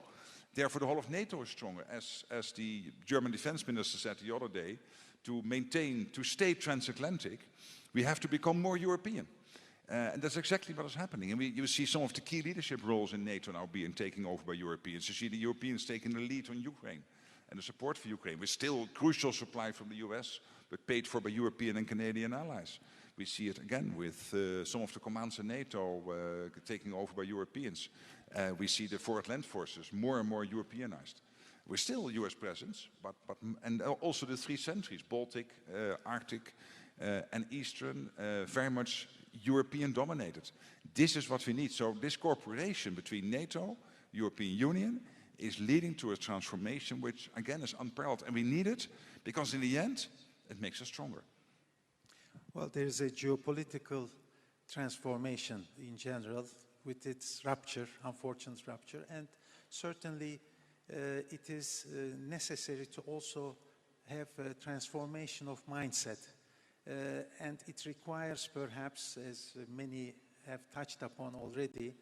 Therefore, the whole of NATO is stronger. As the German defense minister said the other day, to stay transatlantic, we have to become more European. And that's exactly what is happening. And you see some of the key leadership roles in NATO now being taken over by Europeans. You see the Europeans taking the lead on Ukraine and the support for Ukraine, with still crucial supply from the US, but paid for by European and Canadian allies. We see it again with some of the commands in NATO taking over by Europeans. We see the forward land forces more and more Europeanized. We're still a US presence, and also the 3 centuries, Baltic, Arctic, and Eastern, very much European dominated. This is what we need. So this cooperation between NATO, European Union, is leading to a transformation which, again, is unparalleled. And we need it because in the end, it makes us stronger. Well, there is a geopolitical transformation in general with its rupture, unfortunate rupture, and certainly it is necessary to also have a transformation of mindset. And it requires perhaps, as many have touched upon already,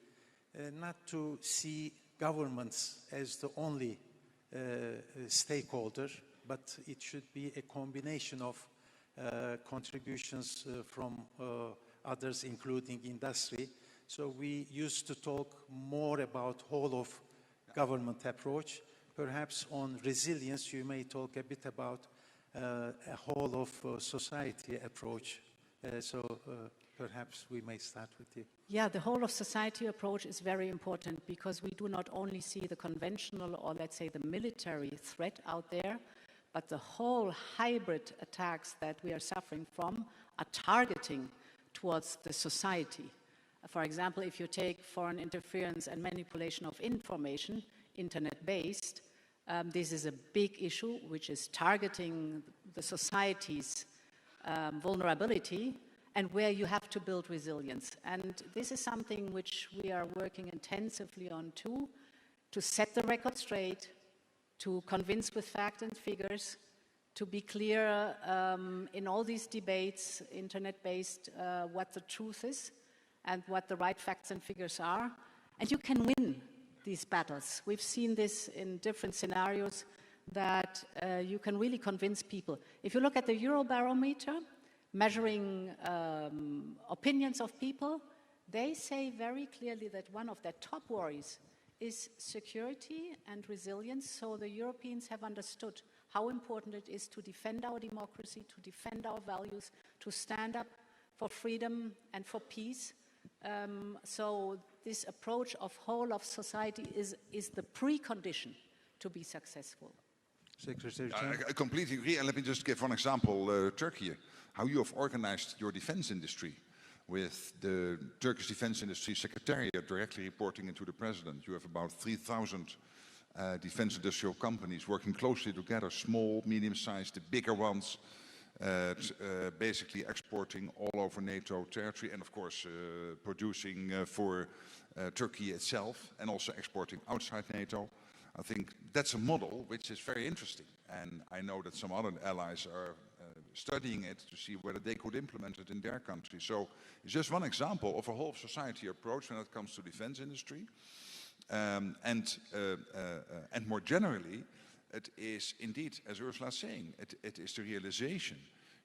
not to see governments as the only stakeholder, but it should be a combination of contributions from others, including industry. So we used to talk more about whole of government approach. Perhaps on resilience, you may talk a bit about a whole of society approach. Perhaps we may start with you. Yeah, the whole of society approach is very important because we do not only see the conventional or let's say the military threat out there, but the whole hybrid attacks that we are suffering from are targeting towards the society. For example, if you take foreign interference and manipulation of information, internet-based, this is a big issue which is targeting the society's vulnerability and where you have to build resilience. And this is something which we are working intensively on too, to set the record straight, to convince with facts and figures, to be clear in all these debates, internet-based, what the truth is and what the right facts and figures are. And you can win these battles. We've seen this in different scenarios that you can really convince people. If you look at the Eurobarometer, measuring opinions of people, they say very clearly that one of their top worries is security and resilience. So the Europeans have understood how important it is to defend our democracy, to defend our values, to stand up for freedom and for peace. So this approach of whole of society is the precondition to be successful. Secretary I completely agree. And let me just give one example, Turkey, how you have organized your defense industry with the Turkish Defense Industry Secretariat directly reporting into the President. You have about 3,000 defense industrial companies working closely together, small, medium-sized, the bigger ones, basically exporting all over NATO territory and of course producing for Turkey itself and also exporting outside NATO. I think that's a model which is very interesting, and I know that some other allies are studying it to see whether they could implement it in their country. So it's just one example of a whole society approach when it comes to defense industry. And more generally, it is indeed, as Ursula is saying, it is the realization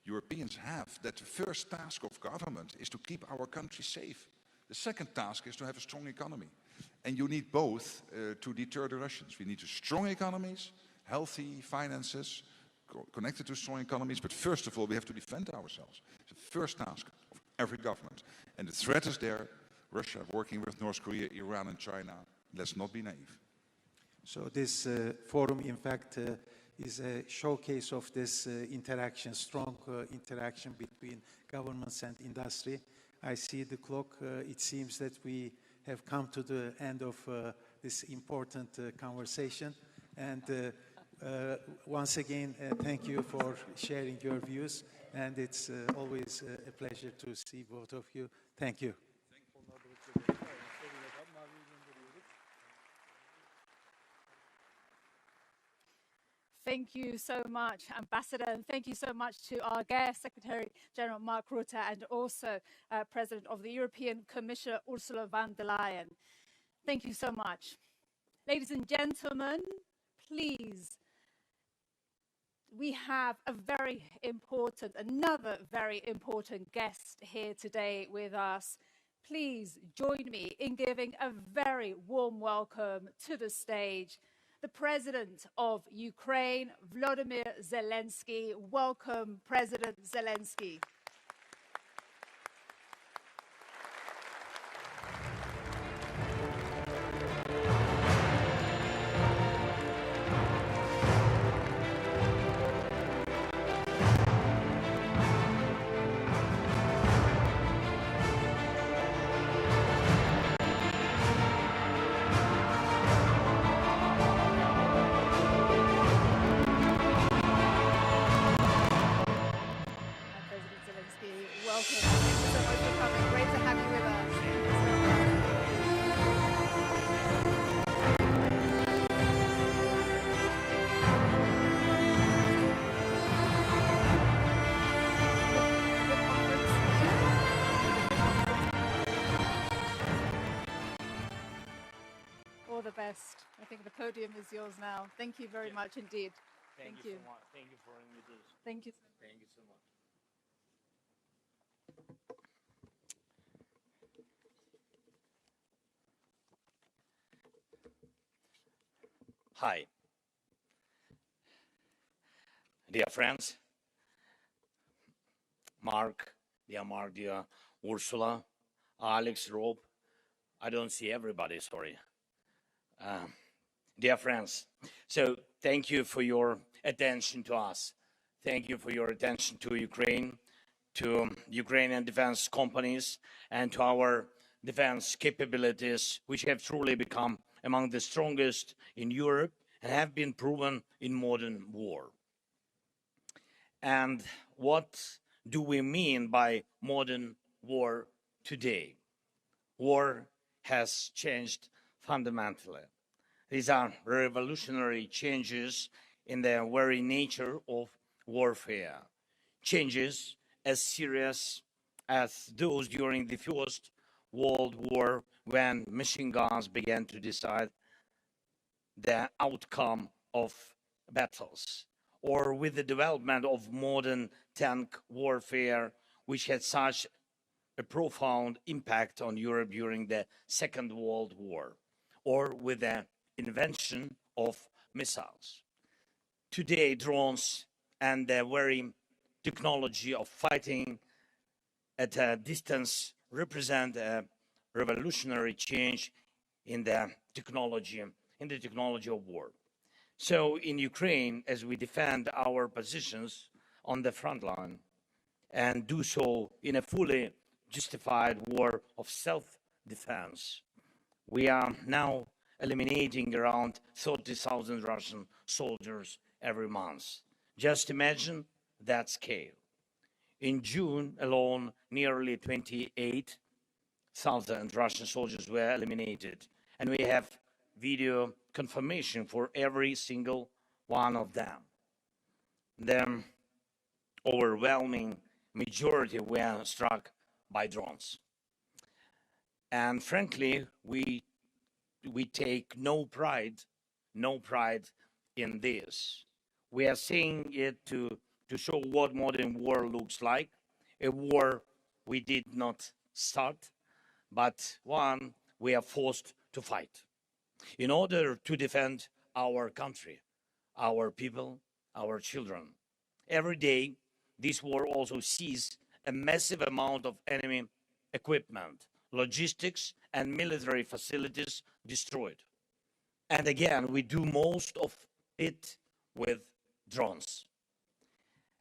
Europeans have that the first task of government is to keep our country safe. The second task is to have a strong economy. And you need both to deter the Russians. We need strong economies, healthy finances, connected to strong economies, but first of all, we have to defend ourselves. It's the first task of every government. And the threat is there. Russia working with North Korea, Iran and China. Let's not be naive. So this forum, in fact, is a showcase of this interaction, strong interaction between governments and industry. I see the clock. It seems that we have come to the end of this important conversation. And once again, thank you for sharing your views. And it's always a pleasure to see both of you. Thank you. Thank you so much, Ambassador, and thank you so much to our guest, Secretary General Mark Rutte, and also President of the European Commission, Ursula von der Leyen. Thank you so much. Ladies and gentlemen, please, we have another very important guest here today with us. Please join me in giving a very warm welcome to the stage the President of Ukraine, Volodymyr Zelensky. Welcome, President Zelensky. The best. I think the podium is yours now. Thank you very much indeed. Thank you so much. Thank you for invitation. Thank you. Thank you so much. Hi. Dear friends, Mark, dear Ursula, Alex, Rob, I don't see everybody, sorry. Dear friends, so thank you for your attention to us. Thank you for your attention to Ukraine, to Ukrainian defense companies, and to our defense capabilities, which have truly become among the strongest in Europe and have been proven in modern war. And what do we mean by modern war today? War has changed fundamentally. These are revolutionary changes in the very nature of warfare, changes as serious as those during the First World War, when machine guns began to decide the outcome of battles, or with the development of modern tank warfare, which had such a profound impact on Europe during the Second World War, or with the invention of missiles. Today, drones and the very technology of fighting at a distance represent a revolutionary change in the technology of war. So in Ukraine, as we defend our positions on the front line and do so in a fully justified war of self-defense, we are now eliminating around 30,000 Russian soldiers every month. Just imagine that scale. In June alone, nearly 28,000 Russian soldiers were eliminated, and we have video confirmation for every single one of them. The overwhelming majority were struck by drones. And frankly, we take no pride in this. We are saying it to show what modern war looks like, a war we did not start, but one we are forced to fight in order to defend our country, our people, our children. Every day, this war also sees a massive amount of enemy equipment, logistics, and military facilities destroyed. And again, we do most of it with drones.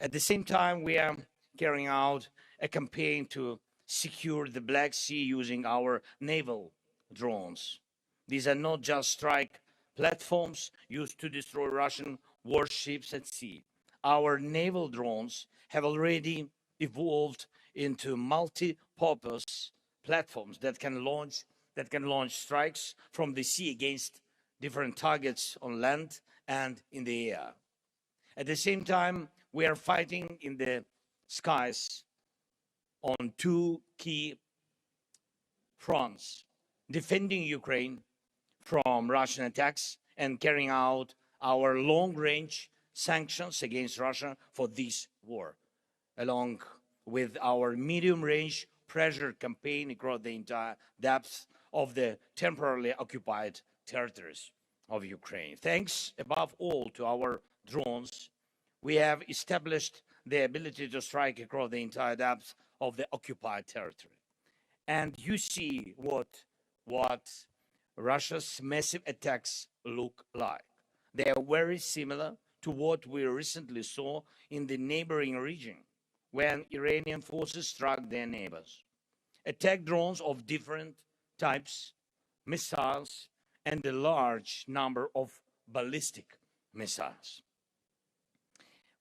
At the same time, we are carrying out a campaign to secure the Black Sea using our naval drones. These are not just strike platforms used to destroy Russian warships at sea. Our naval drones have already evolved into multi-purpose platforms that can launch strikes from the sea against different targets on land and in the air. At the same time, we are fighting in the skies on two key fronts: defending Ukraine from Russian attacks and carrying out our long-range sanctions against Russia for this war, along with our medium-range pressure campaign across the entire depth of the temporarily occupied territories of Ukraine. Thanks above all to our drones, we have established the ability to strike across the entire depth of the occupied territory. And you see what Russia's massive attacks look like. They are very similar to what we recently saw in the neighboring region when Iranian forces struck their neighbors. Attack drones of different types, missiles, and a large number of ballistic missiles.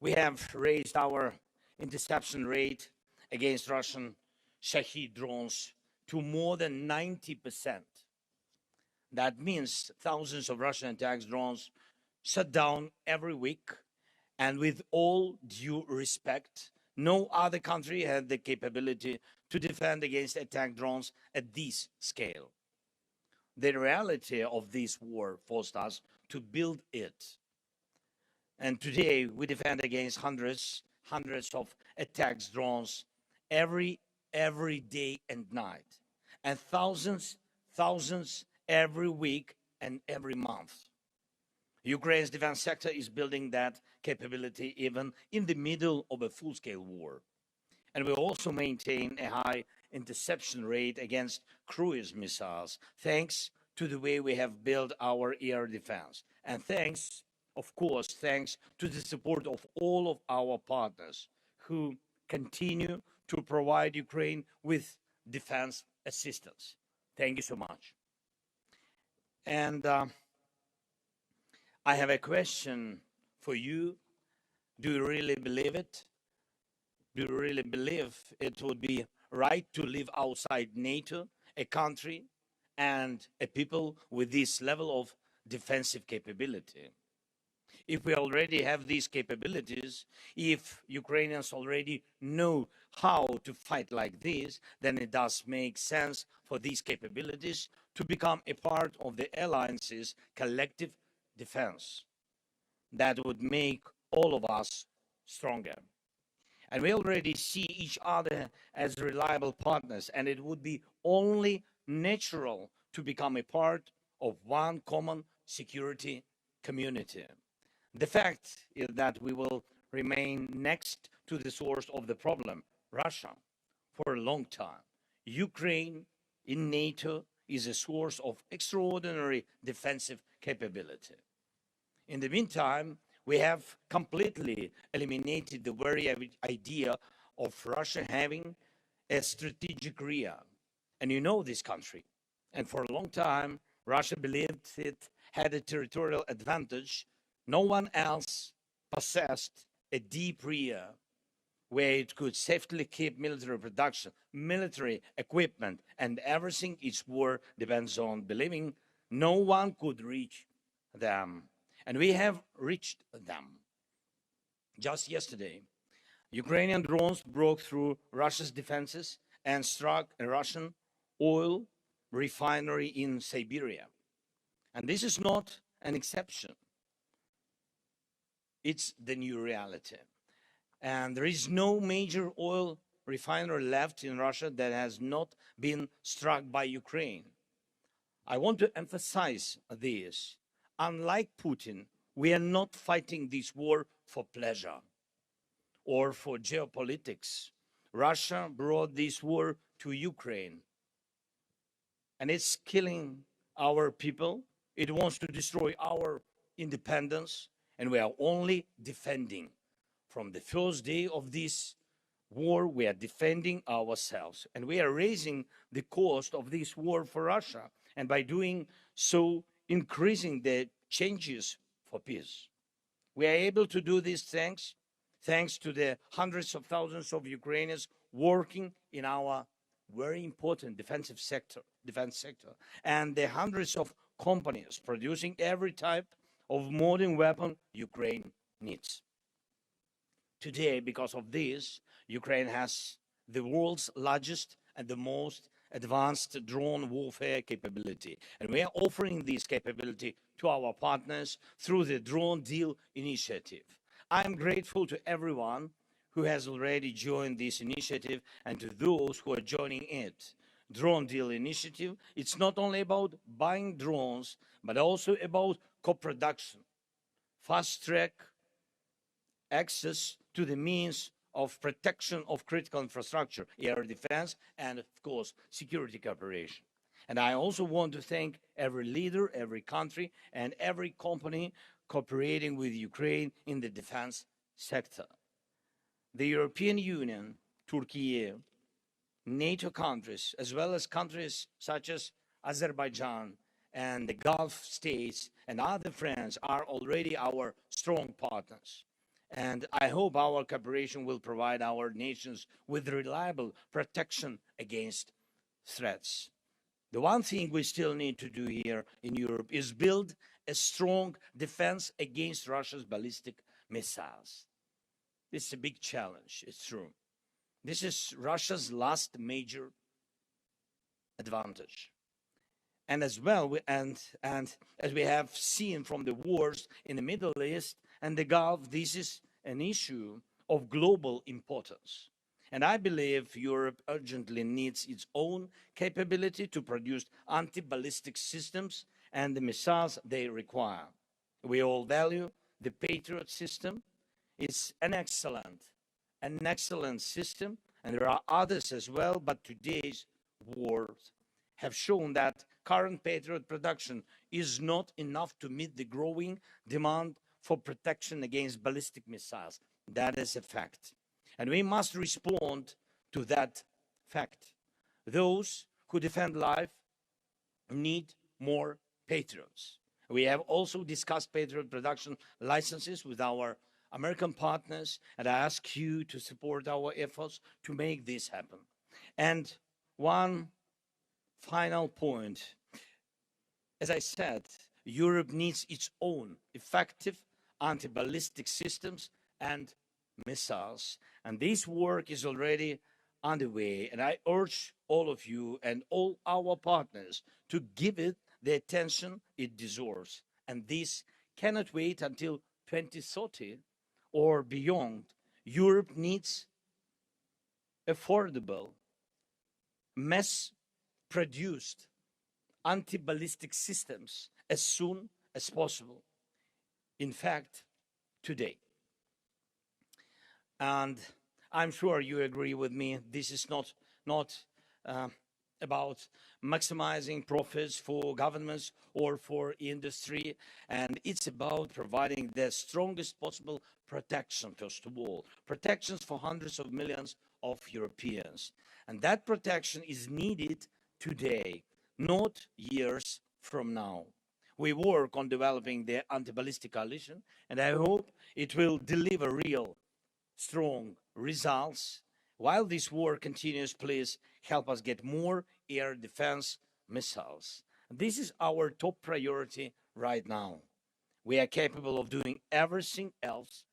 We have raised our interception rate against Russian Shahed drones to more than 90%. That means thousands of Russian attack drones shut down every week, and with all due respect, no other country had the capability to defend against attack drones at this scale. The reality of this war forced us to build it. And today we defend against hundreds of attack drones every day and night, and thousands every week and every month. Ukraine's defense sector is building that capability even in the middle of a full-scale war. And we also maintain a high interception rate against cruise missiles, thanks to the way we have built our air defense. And thanks, of course, thanks to the support of all of our partners who continue to provide Ukraine with defense assistance. Thank you so much. And I have a question for you. Do you really believe it? Do you really believe it would be right to live outside NATO, a country and a people with this level of defensive capability? If we already have these capabilities, if Ukrainians already know how to fight like this, then it does make sense for these capabilities to become a part of the alliance's collective defense. That would make all of us stronger. And we already see each other as reliable partners, and it would be only natural to become a part of one common security community. The fact is that we will remain next to the source of the problem, Russia, for a long time. Ukraine in NATO is a source of extraordinary defensive capability. In the meantime, we have completely eliminated the very idea of Russia having a strategic rear. And you know this country. And for a long time, Russia believed it had a territorial advantage. No one else possessed a deep rear where it could safely keep military production, military equipment, and everything its war depends on, believing no one could reach them. And we have reached them. Just yesterday, Ukrainian drones broke through Russia's defenses and struck a Russian oil refinery in Siberia. And this is not an exception. It's the new reality. And there is no major oil refinery left in Russia that has not been struck by Ukraine. I want to emphasize this. Unlike Putin, we are not fighting this war for pleasure or for geopolitics. Russia brought this war to Ukraine, and it's killing our people. It wants to destroy our independence, and we are only defending. From the first day of this war, we are defending ourselves, and we are raising the cost of this war for Russia, and by doing so, increasing the chances for peace. We are able to do these things thanks to the hundreds of thousands of Ukrainians working in our very important defense sector, and the hundreds of companies producing every type of modern weapon Ukraine needs. Today, because of this, Ukraine has the world's largest and the most advanced drone warfare capability. And we are offering this capability to our partners through the Drone Deal Initiative. I am grateful to everyone who has already joined this initiative and to those who are joining it. Drone Deal Initiative, it's not only about buying drones, but also about co-production, fast-track access to the means of protection of critical infrastructure, air defense, and of course, security cooperation. And I also want to thank every leader, every country, and every company cooperating with Ukraine in the defense sector. The European Union, Turkey, NATO countries, as well as countries such as Azerbaijan and the Gulf states and other friends are already our strong partners. And I hope our cooperation will provide our nations with reliable protection against threats. The one thing we still need to do here in Europe is build a strong defense against Russia's ballistic missiles. This is a big challenge, it's true. This is Russia's last major advantage. And as well, and as we have seen from the wars in the Middle East and the Gulf, this is an issue of global importance. And I believe Europe urgently needs its own capability to produce anti-ballistic systems and the missiles they require. We all value the Patriot system. It's an excellent system, and there are others as well, but today's wars have shown that current Patriot production is not enough to meet the growing demand for protection against ballistic missiles. That is a fact. And we must respond to that fact. Those who defend life need more Patriots. We have also discussed Patriot production licenses with our American partners, and I ask you to support our efforts to make this happen. And one final point. As I said, Europe needs its own effective anti-ballistic systems and missiles. And this work is already underway. And I urge all of you and all our partners to give it the attention it deserves. And this cannot wait until 2030 or beyond. Europe needs affordable, mass-produced anti-ballistic systems as soon as possible. In fact, today. And I'm sure you agree with me, this is not about maximizing profits for governments or for industry, and it's about providing the strongest possible protection, first of all. Protections for hundreds of millions of Europeans. And that protection is needed today, not years from now. We work on developing the anti-ballistic coalition, and I hope it will deliver real strong results. While this war continues, please help us get more air defense missiles. This is our top priority right now. We are capable of doing everything else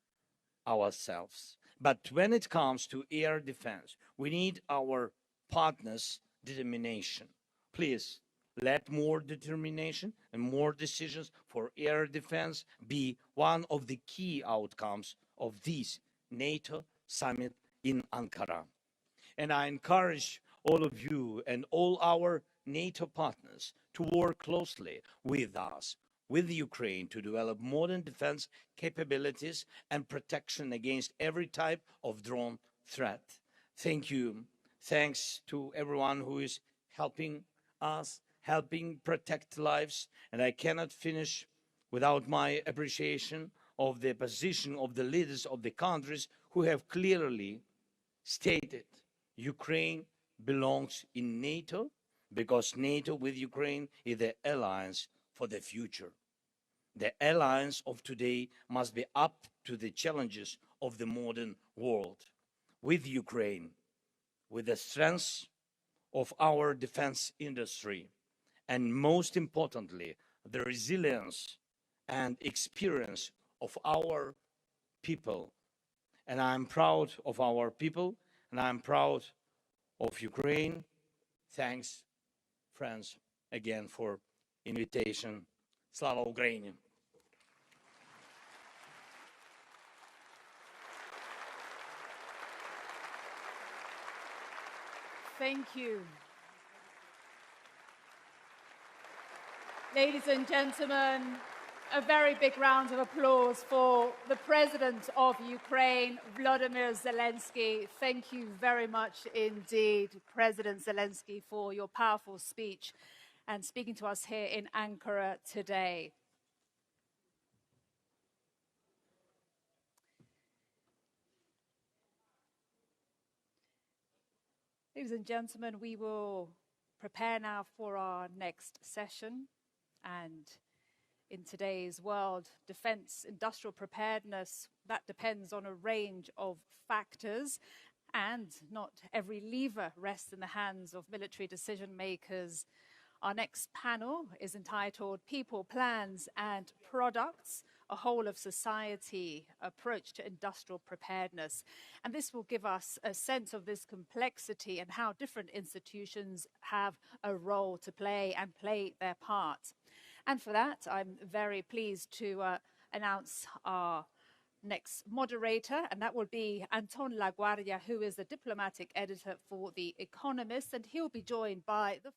ourselves. But when it comes to air defense, we need our partners' determination. Please, let more determination and more decisions for air defense be one of the key outcomes of this NATO summit in Ankara. And I encourage all of you and all our NATO partners to work closely with us, with Ukraine, to develop modern defense capabilities and protection against every type of drone threat. Thank you. Thanks to everyone who is helping us, helping protect lives. And I cannot finish without my appreciation of the position of the leaders of the countries who have clearly stated Ukraine belongs in NATO because NATO with Ukraine is the alliance for the future. The alliance of today must be up to the challenges of the modern world. With Ukraine, with the strength of our defense industry, and most importantly, the resilience and experience of our people. And I'm proud of our people, and I'm proud of Ukraine. Thanks, friends, again for invitation. Slava Ukraini! Thank you. Ladies and gentlemen, a very big round of applause for the President of Ukraine, Volodymyr Zelensky. Thank you very much indeed, President Zelensky, for your powerful speech and speaking to us here in Ankara today. Ladies and gentlemen, we will prepare now for our next session. And in today's world, defense, industrial preparedness, that depends on a range of factors. And not every lever rests in the hands of military decision makers. Our next panel is entitled People, Plans and Products, a whole of society approach to industrial preparedness. And this will give us a sense of this complexity and how different institutions have a role to play and play their part. And for that, I'm very pleased to announce our next moderator, and that will be Anton Laguardia, who is the diplomatic editor for The Economist, and he'll be joined by the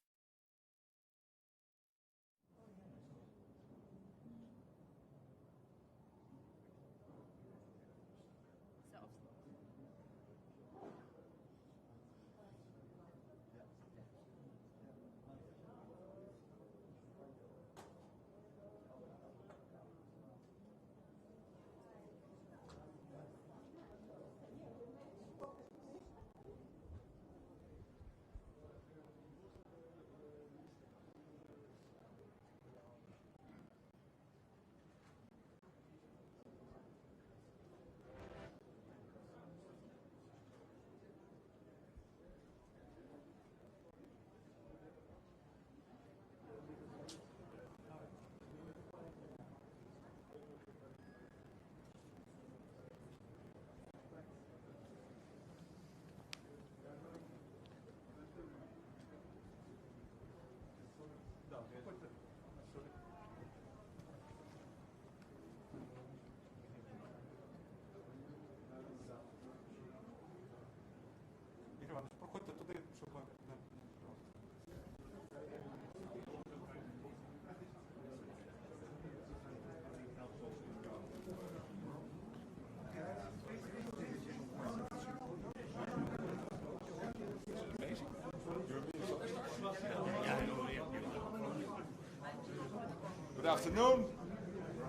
Good afternoon.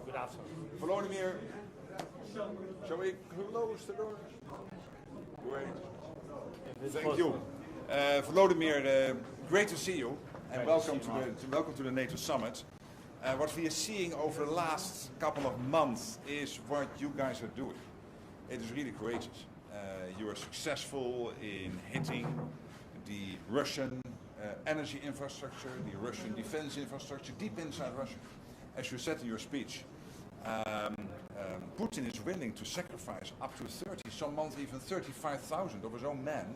Good afternoon. Volodymyr, shall we close the door? Great. Thank you. Volodymyr, great to see you, and welcome to the NATO Summit. What we are seeing over the last couple of months is what you guys are doing. It is really courageous. You are successful in hitting the Russian energy infrastructure, the Russian defense infrastructure, deep inside Russia. As you said in your speech, Putin is willing to sacrifice up to 30, some months even 35,000 of his own men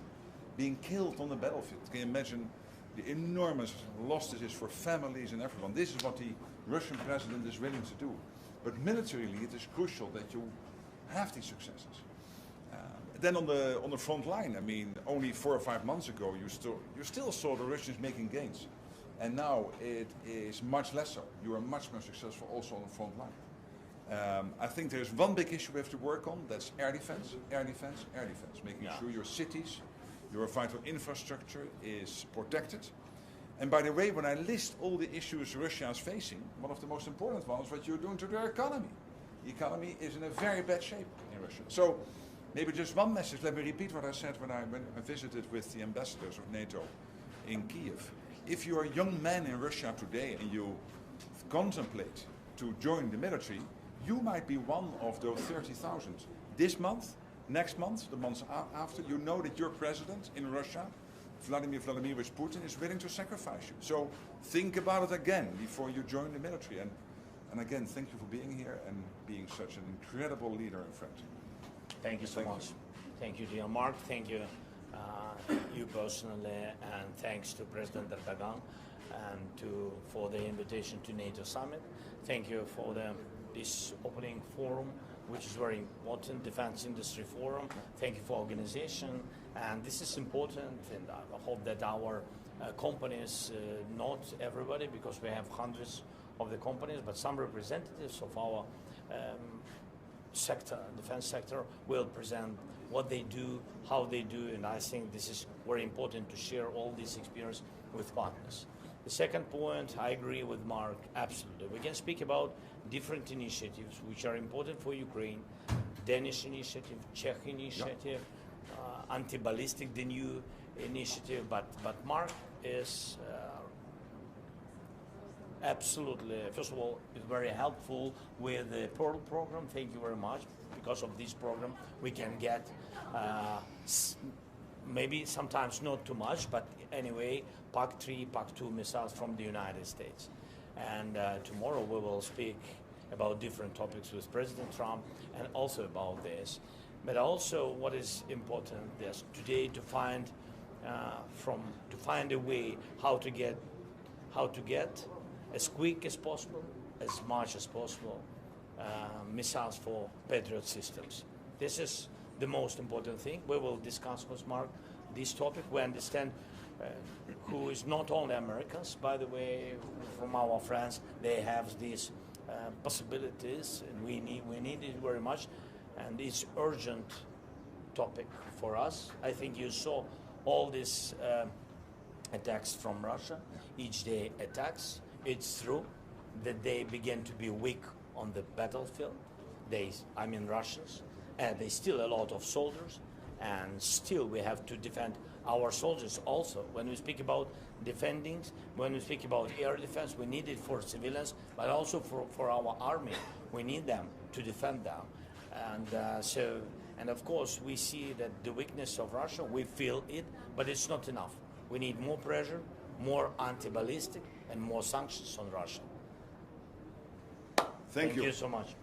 being killed on the battlefield. Can you imagine the enormous loss this is for families and everyone? This is what the Russian president is willing to do. But militarily, it is crucial that you have these successes. Then on the front line, I mean, only 4 or 5 months ago, you still saw the Russians making gains. And now it is much less so. You are much more successful also on the front line. I think there's one big issue we have to work on, that's air defense, air defense, air defense. Making sure your cities, your vital infrastructure is protected. And by the way, when I list all the issues Russia is facing, one of the most important ones is what you're doing to their economy. The economy is in a very bad shape in Russia. So maybe just one message. Let me repeat what I said when I visited with the ambassadors of NATO in Kiev. If you are a young man in Russia today and you contemplate to join the military, you might be one of those 30,000. This month, next month, the months after, you know that your president in Russia, Vladimir Vladimirovich Putin, is willing to sacrifice you. So think about it again before you join the military. And again, thank you for being here and being such an incredible leader and friend. Thank you so much. Thank you, dear Mark. Thank you, you personally, and thanks to President Erdogan and for the invitation to NATO Summit. Thank you for this opening forum, which is very important, Defense Industry Forum. Thank you for organization, and this is important, and I hope that our companies, not everybody, because we have hundreds of the companies, but some representatives of our sector, defense sector, will present what they do, how they do, and I think this is very important to share all this experience with partners. The second point, I agree with Mark, absolutely. We can speak about different initiatives which are important for Ukraine, Danish initiative, Czech initiative, anti-ballistic, the new initiative, but Mark is absolutely, first of all, is very helpful with the Pearl program. Thank you very much. Because of this program, we can get maybe sometimes not too much, but anyway, PAC-3, PAC-2 missiles from the United States. And tomorrow we will speak about different topics with President Trump and also about this. But also what is important is today to find a way how to get as quick as possible, as much as possible, missiles for Patriot systems. This is the most important thing. We will discuss with Mark this topic. We understand who is not only Americans, by the way, from our friends, they have these possibilities, and we need it very much, and it's urgent topic for us. I think you saw all these attacks from Russia, each day attacks. It's true that they begin to be weak on the battlefield. Russians, and they still a lot of soldiers, and still we have to defend our soldiers also. When we speak about defending, when we speak about air defense, we need it for civilians, but also for our army. We need them to defend them. And of course, we see that the weakness of Russia, we feel it, but it's not enough. We need more pressure, more anti-ballistic, and more sanctions on Russia. Thank you so much.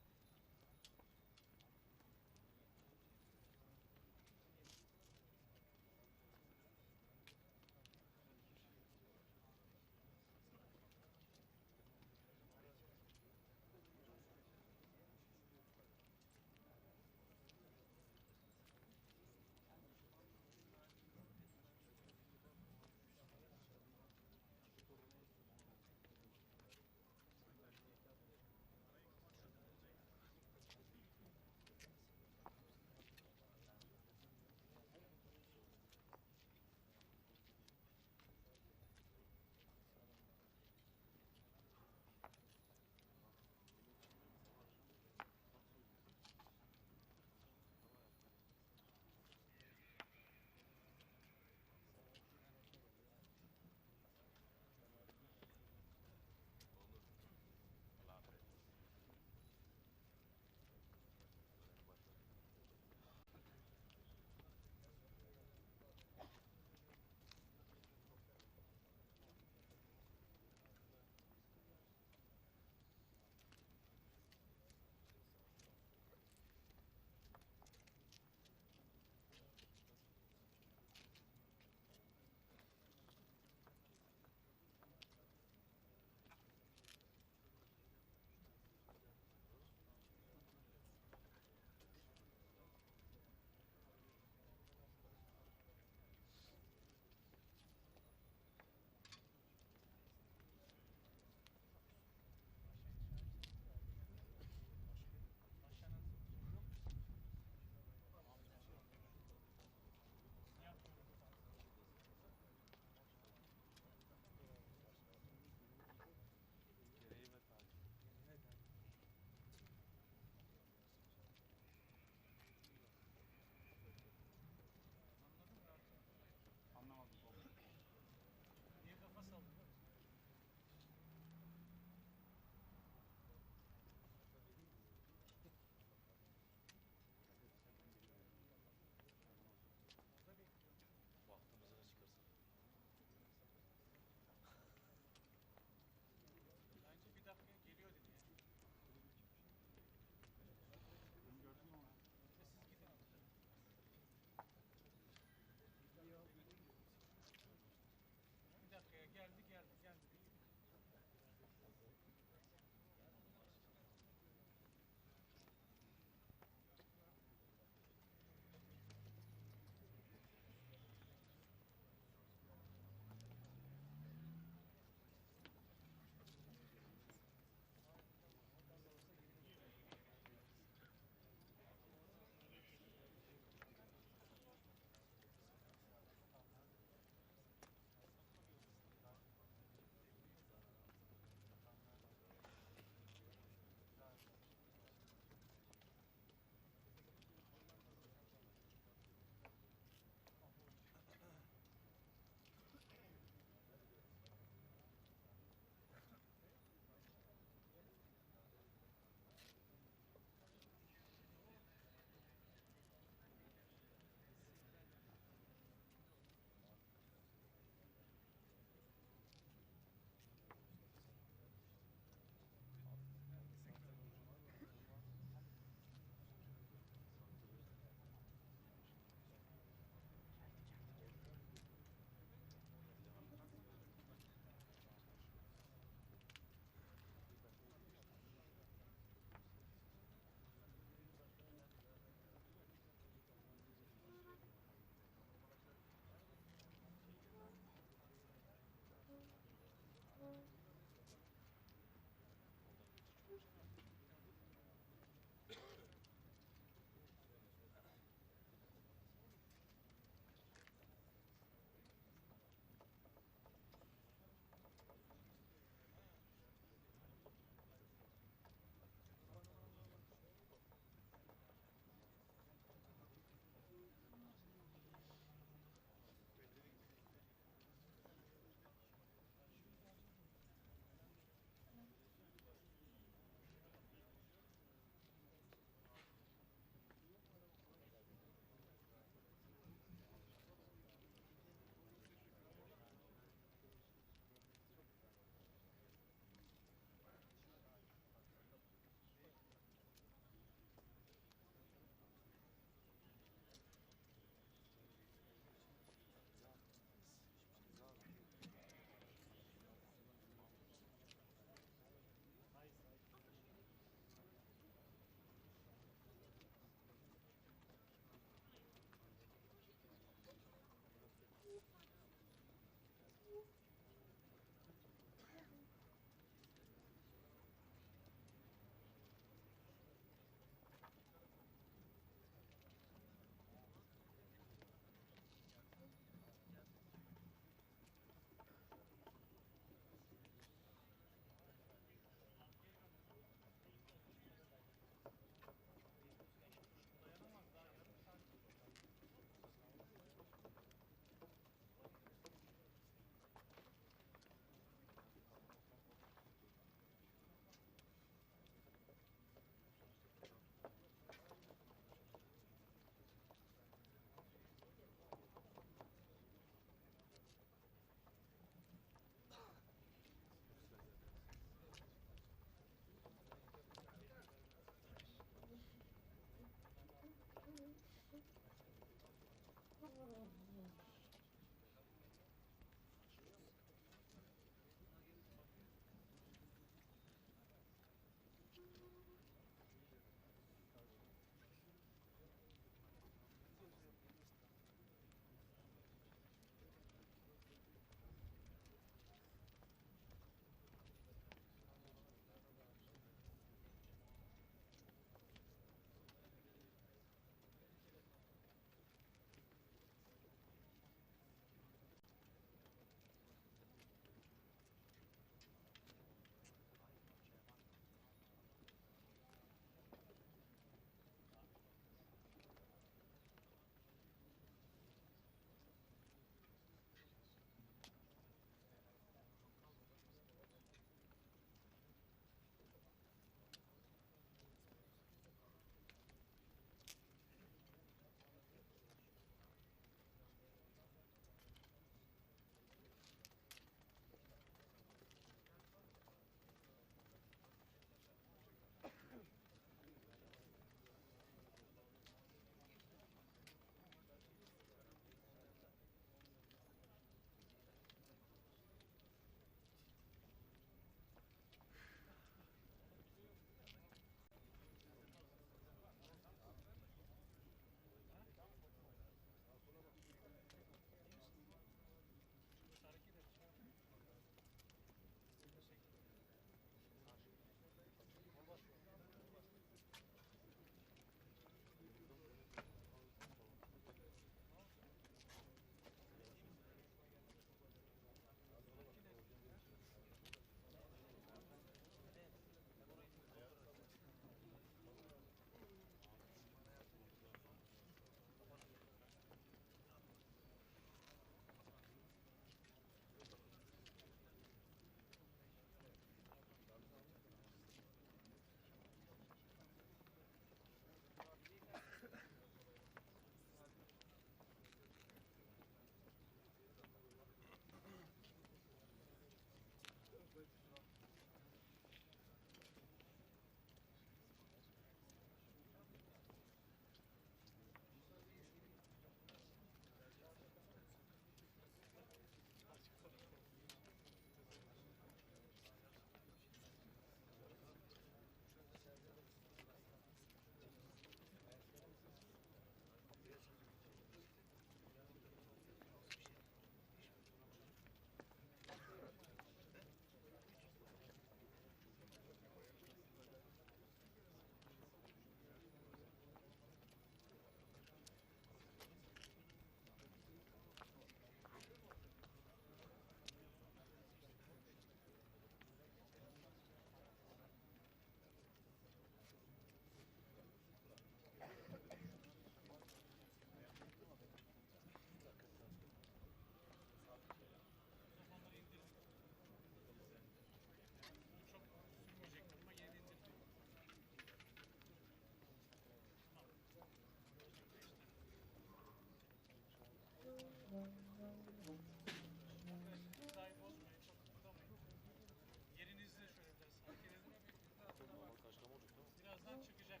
birazdan çıkacak.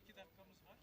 2 dakikamız var.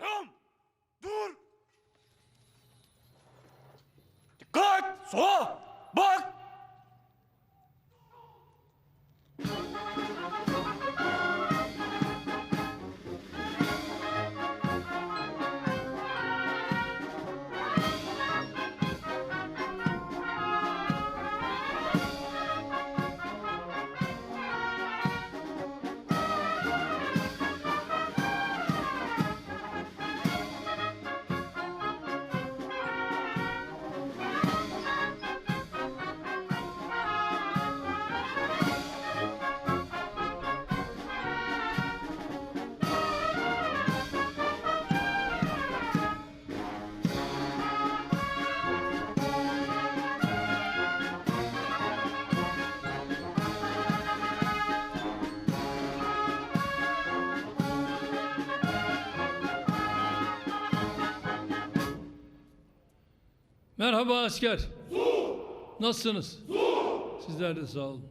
Ram! Dur! Dikkat! Sola! Bak! Merhaba asker. Nasılsınız? Sizler de sağ olun.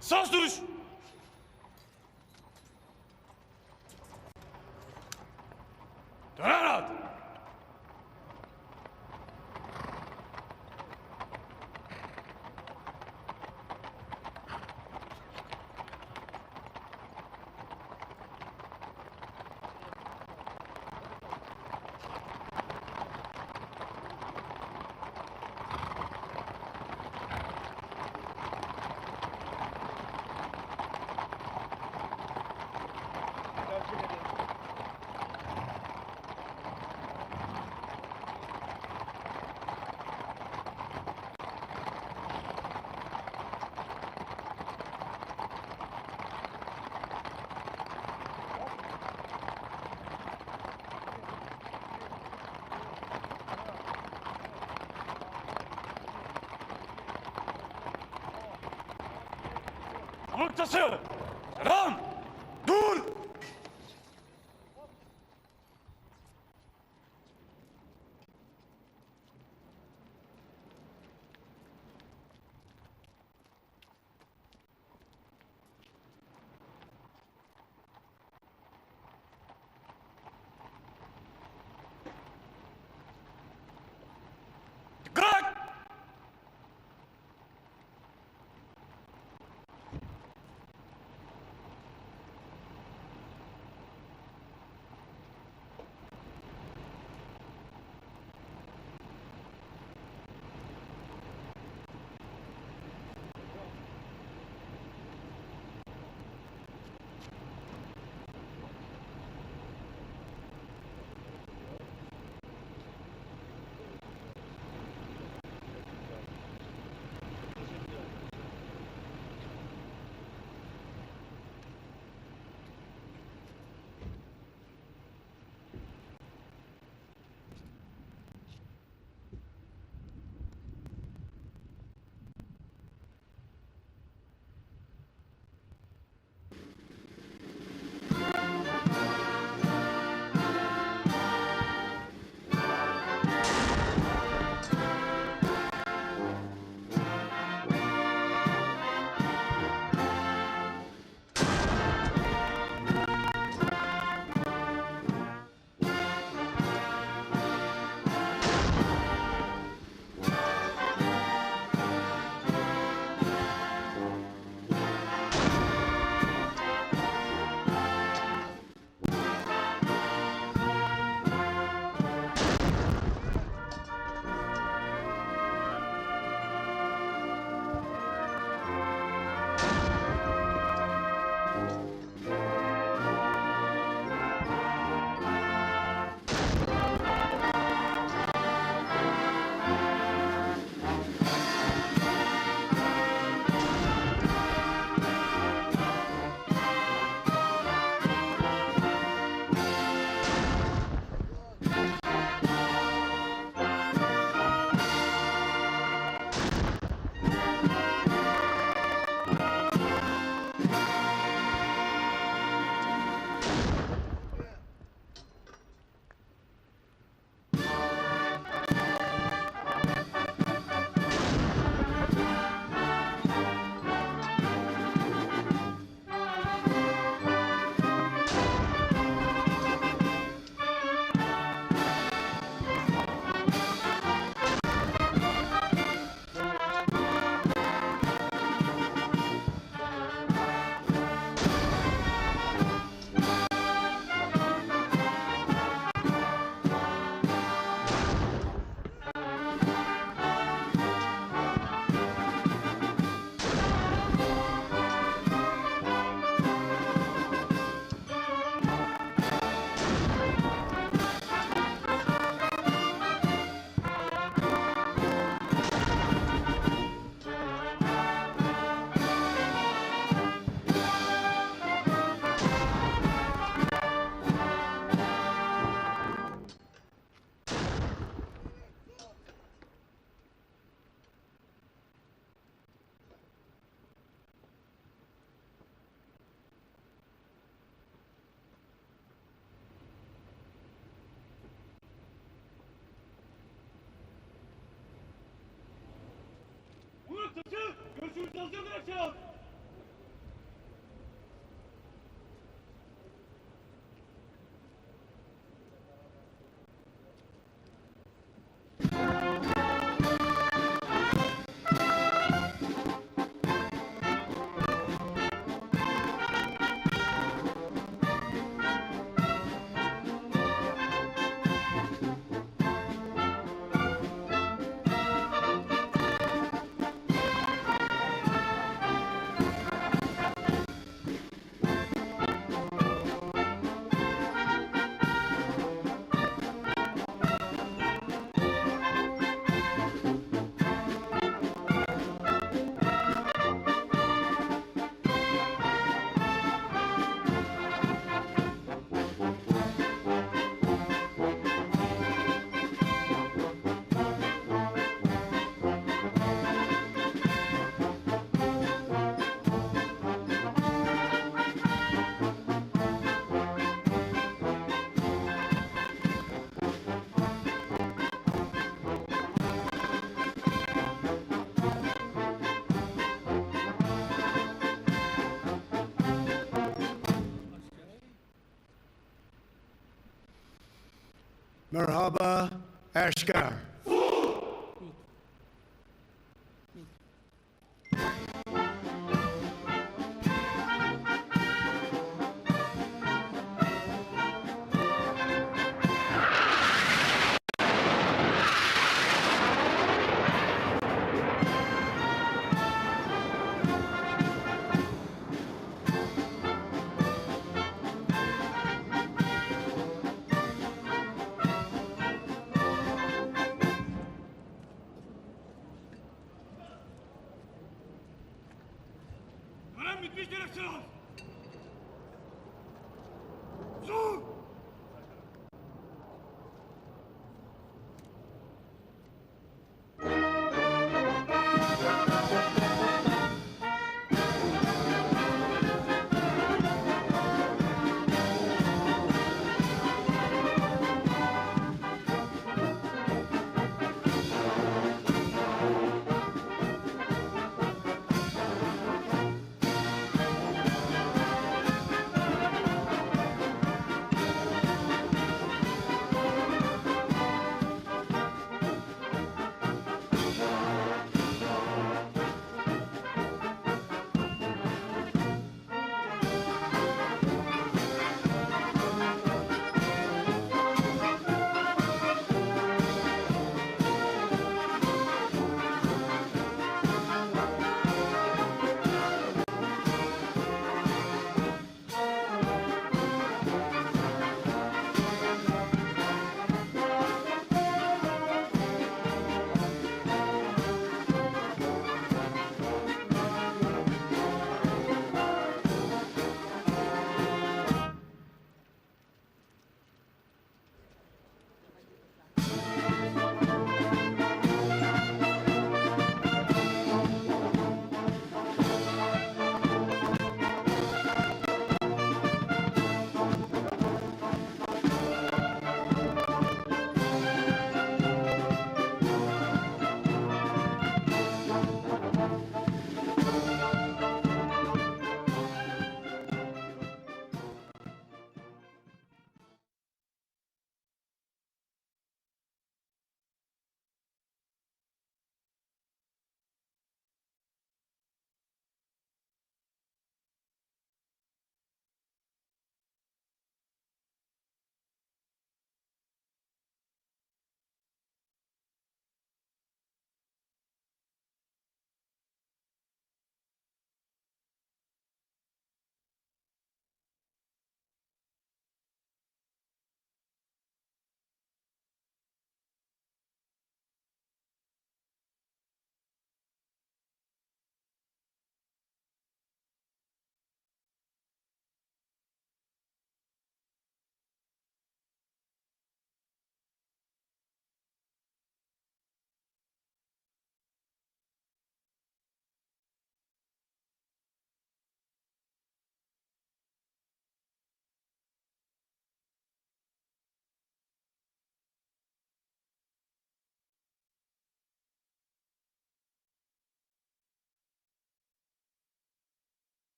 Sağ duruş! Dön rahat! Ortası! Selam! Dur! Dikkat! Merhaba, asker.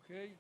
Okay.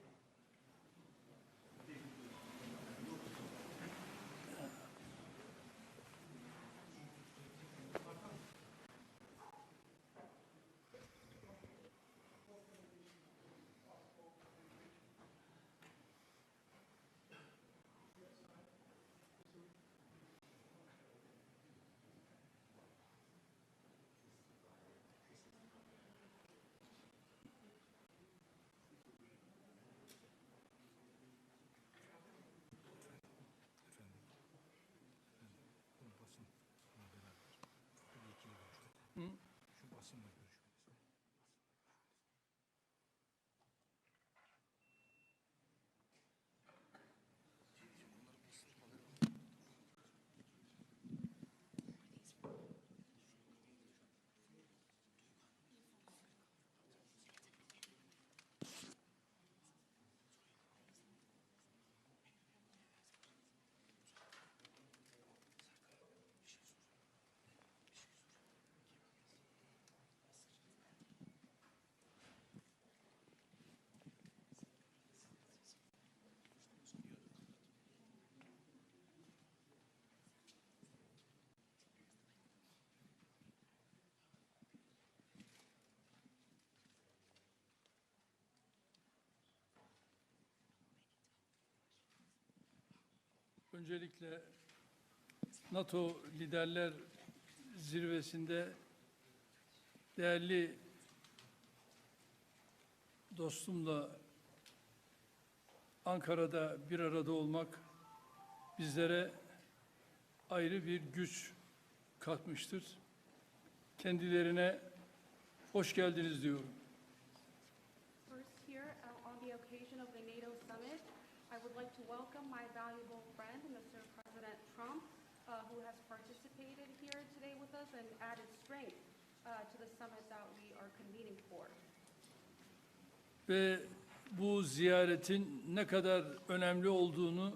Öncelikle NATO Liderler Zirvesi'nde değerli dostumla Ankara'da bir arada olmak bizlere ayrı bir güç katmıştır. Kendilerine hoş geldiniz diyorum. First here, on the occasion of the NATO Summit, I would like to welcome my valuable friend, Mr. President Trump, who has participated here today with us and added strength to the summit that we are convening for. Ve bu ziyaretin ne kadar önemli olduğunu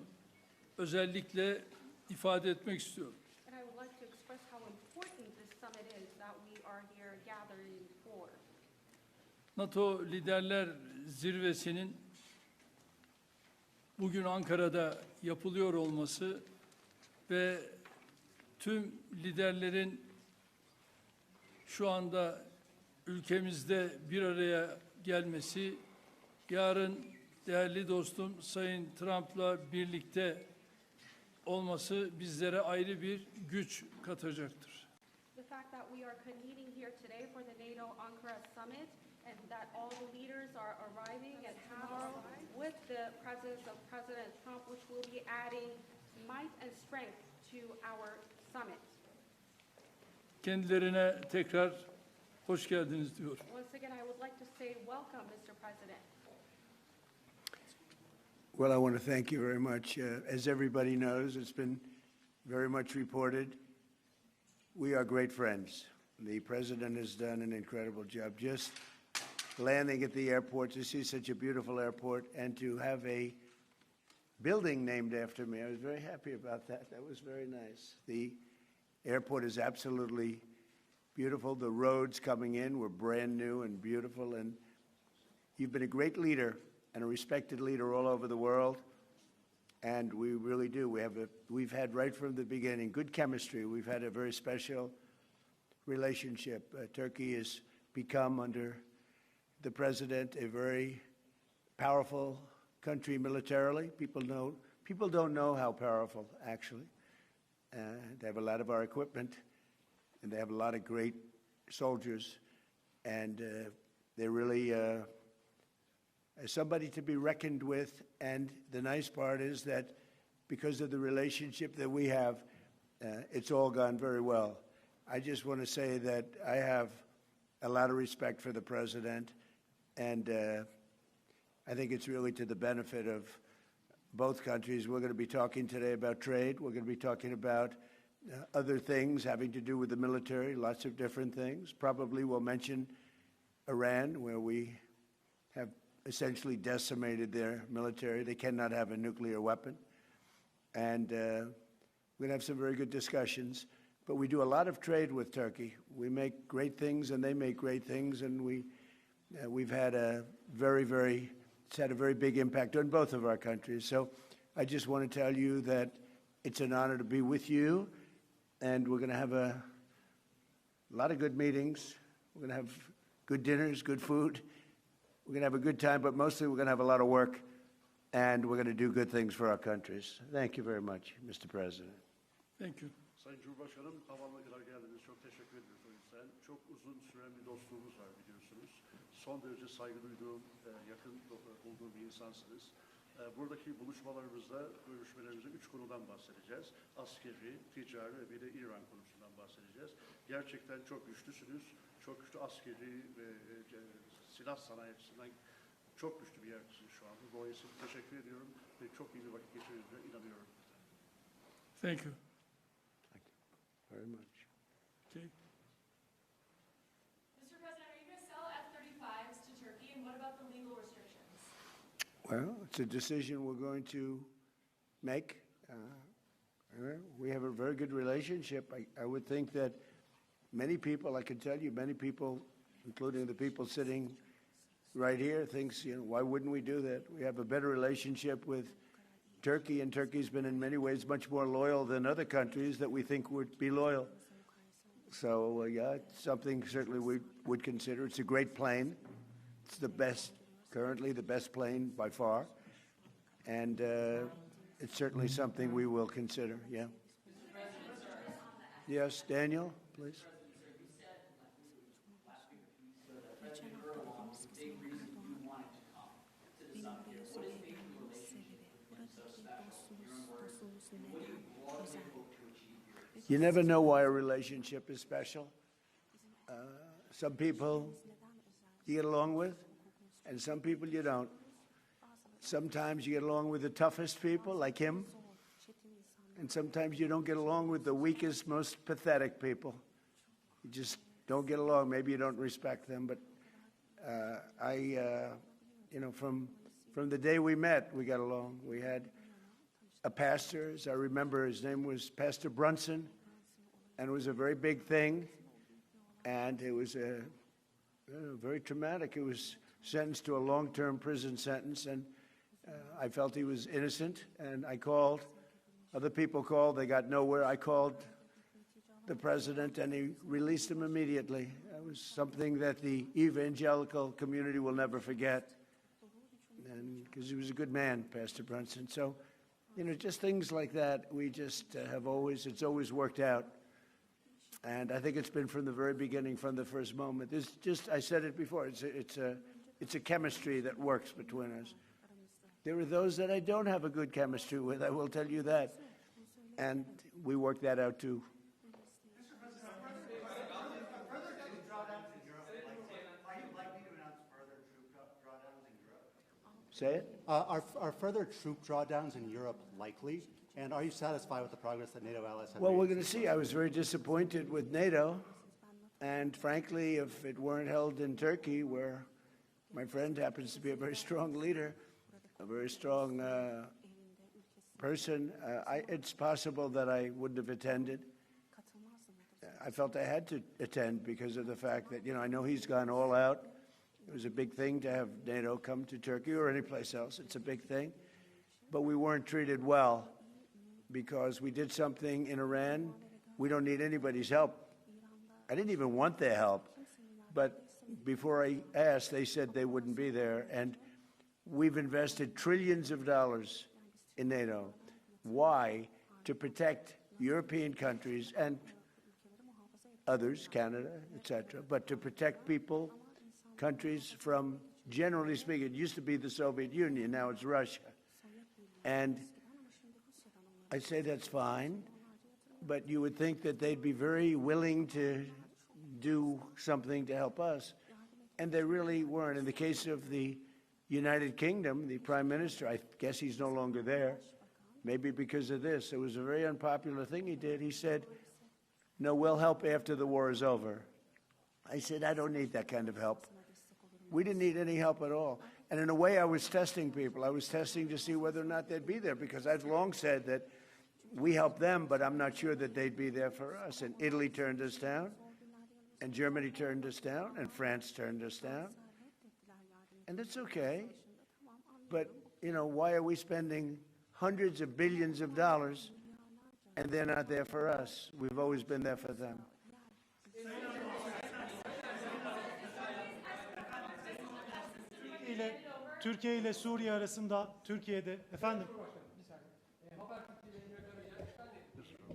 özellikle ifade etmek istiyorum. And I would like to express how important this summit is that we are here gathering for. NATO Liderler Zirvesi'nin bugün Ankara'da yapılıyor olması ve tüm liderlerin şu anda ülkemizde bir araya gelmesi, yarın değerli dostum Sayın Trump'la birlikte olması bizlere ayrı bir güç katacaktır. The fact that we are convening here today for the NATO Ankara Summit and that all the leaders are arriving and tomorrow with the presence of President Trump, which will be adding might and strength to our summit. Kendilerine tekrar hoş geldiniz diyorum. Once again, I would like to say welcome, Mr. President. Well, I want to thank you very much. As everybody knows, it's been very much reported. We are great friends. The president has done an incredible job. Just landing at the airport, to see such a beautiful airport, and to have a building named after me. I was very happy about that. That was very nice. The airport is absolutely beautiful. The roads coming in were brand new and beautiful, and you've been a great leader and a respected leader all over the world, and we really do. We've had right from the beginning good chemistry. We've had a very special relationship. Turkey has become, under the president, a very powerful country militarily. People don't know how powerful, actually. They have a lot of our equipment, and they have a lot of great soldiers, and they're really somebody to be reckoned with. And the nice part is that because of the relationship that we have, it's all gone very well. I just want to say that I have a lot of respect for the president, and I think it's really to the benefit of both countries. We're going to be talking today about trade. We're going to be talking about other things having to do with the military, lots of different things. Probably we'll mention Iran, where we have essentially decimated their military. They cannot have a nuclear weapon. And we're going to have some very good discussions. But we do a lot of trade with Turkey. We make great things, and they make great things. And we've had a very, very it's had a very big impact on both of our countries. So I just want to tell you that it's an honor to be with you, and we're going to have a lot of good meetings. We're going to have good dinners, good food. We're going to have a good time, but mostly we're going to have a lot of work, and we're going to do good things for our countries. Thank you very much, Mr. President. Thank you. Sayın Cumhurbaşkanım, havaalanına kadar geldiniz. Çok teşekkür ediyoruz o yüzden. Çok uzun süren bir dostluğumuz var biliyorsunuz. Son derece saygı duyduğum, yakın olduğum bir insansınız. Buradaki buluşmalarımızda, görüşmelerimizde 3 konudan bahsedeceğiz. Askeri, ticari ve bir de İran konusundan bahsedeceğiz. Gerçekten çok güçlüsünüz. Çok güçlü askeri ve silah sanayi açısından çok güçlü bir yerdesiniz şu anda. Dolayısıyla teşekkür ediyorum ve çok iyi bir vakit geçirdiğinize inanıyorum. Thank you. Very much. Okay. Mr. President, are you going to sell F-35s to Turkey, and what about the legal restrictions? Well, it's a decision we're going to make. We have a very good relationship. I would think that many people, I can tell you, many people, including the people sitting right here, thinks, why wouldn't we do that? We have a better relationship with Turkey, and Turkey's been in many ways much more loyal than other countries that we think would be loyal. So, yeah, it's something certainly we would consider. It's a great plane. It's the best, currently the best plane by far. And it's certainly something we will consider, yeah. Yes, Daniel, please. You never know why a relationship is special. Some people you get along with, and some people you don't. Sometimes you get along with the toughest people, like him, and sometimes you don't get along with the weakest, most pathetic people. You just don't get along. Maybe you don't respect them, but from the day we met, we got along. We had a pastor, as I remember, his name was Pastor Brunson, and it was a very big thing, and it was very traumatic. He was sentenced to a long-term prison sentence, and I felt he was innocent, and I called. Other people called. They got nowhere. I called the president, and he released him immediately. It was something that the evangelical community will never forget, and because he was a good man, Pastor Brunson. So, just things like that, we just it's always worked out. And I think it's been from the very beginning, from the first moment. I said it before, it's a chemistry that works between us. There are those that I don't have a good chemistry with, I will tell you that. And we work that out too. Say it? Are further troop drawdowns in Europe likely? And are you satisfied with the progress that NATO allies have made? Well, we're going to see. I was very disappointed with NATO. And frankly, if it weren't held in Turkey, where my friend happens to be a very strong leader, a very strong person, it's possible that I wouldn't have attended. I felt I had to attend because of the fact that, I know he's gone all out. It was a big thing to have NATO come to Turkey or any place else. It's a big thing. But we weren't treated well because we did something in Iran. We don't need anybody's help. I didn't even want their help. But before I asked, they said they wouldn't be there. And we've invested trillions of dollars in NATO. Why? To protect European countries and others, Canada, etc., but to protect people, countries from, generally speaking, it used to be the Soviet Union, now it's Russia. And I say that's fine, but you would think that they'd be very willing to do something to help us. And they really weren't. In the case of the United Kingdom, the Prime Minister, I guess he's no longer there, maybe because of this. It was a very unpopular thing he did. He said, no, we'll help after the war is over. I said, I don't need that kind of help. We didn't need any help at all. And in a way, I was testing people. I was testing to see whether or not they'd be there, because I've long said that we help them, but I'm not sure that they'd be there for us. And Italy turned us down, and Germany turned us down, and France turned us down. And it's okay. but, you know, why are we spending hundreds of billions of dollars and they're not there for us? We've always been there for them. Türkiye ile Suriye arasında Türkiye'de efendim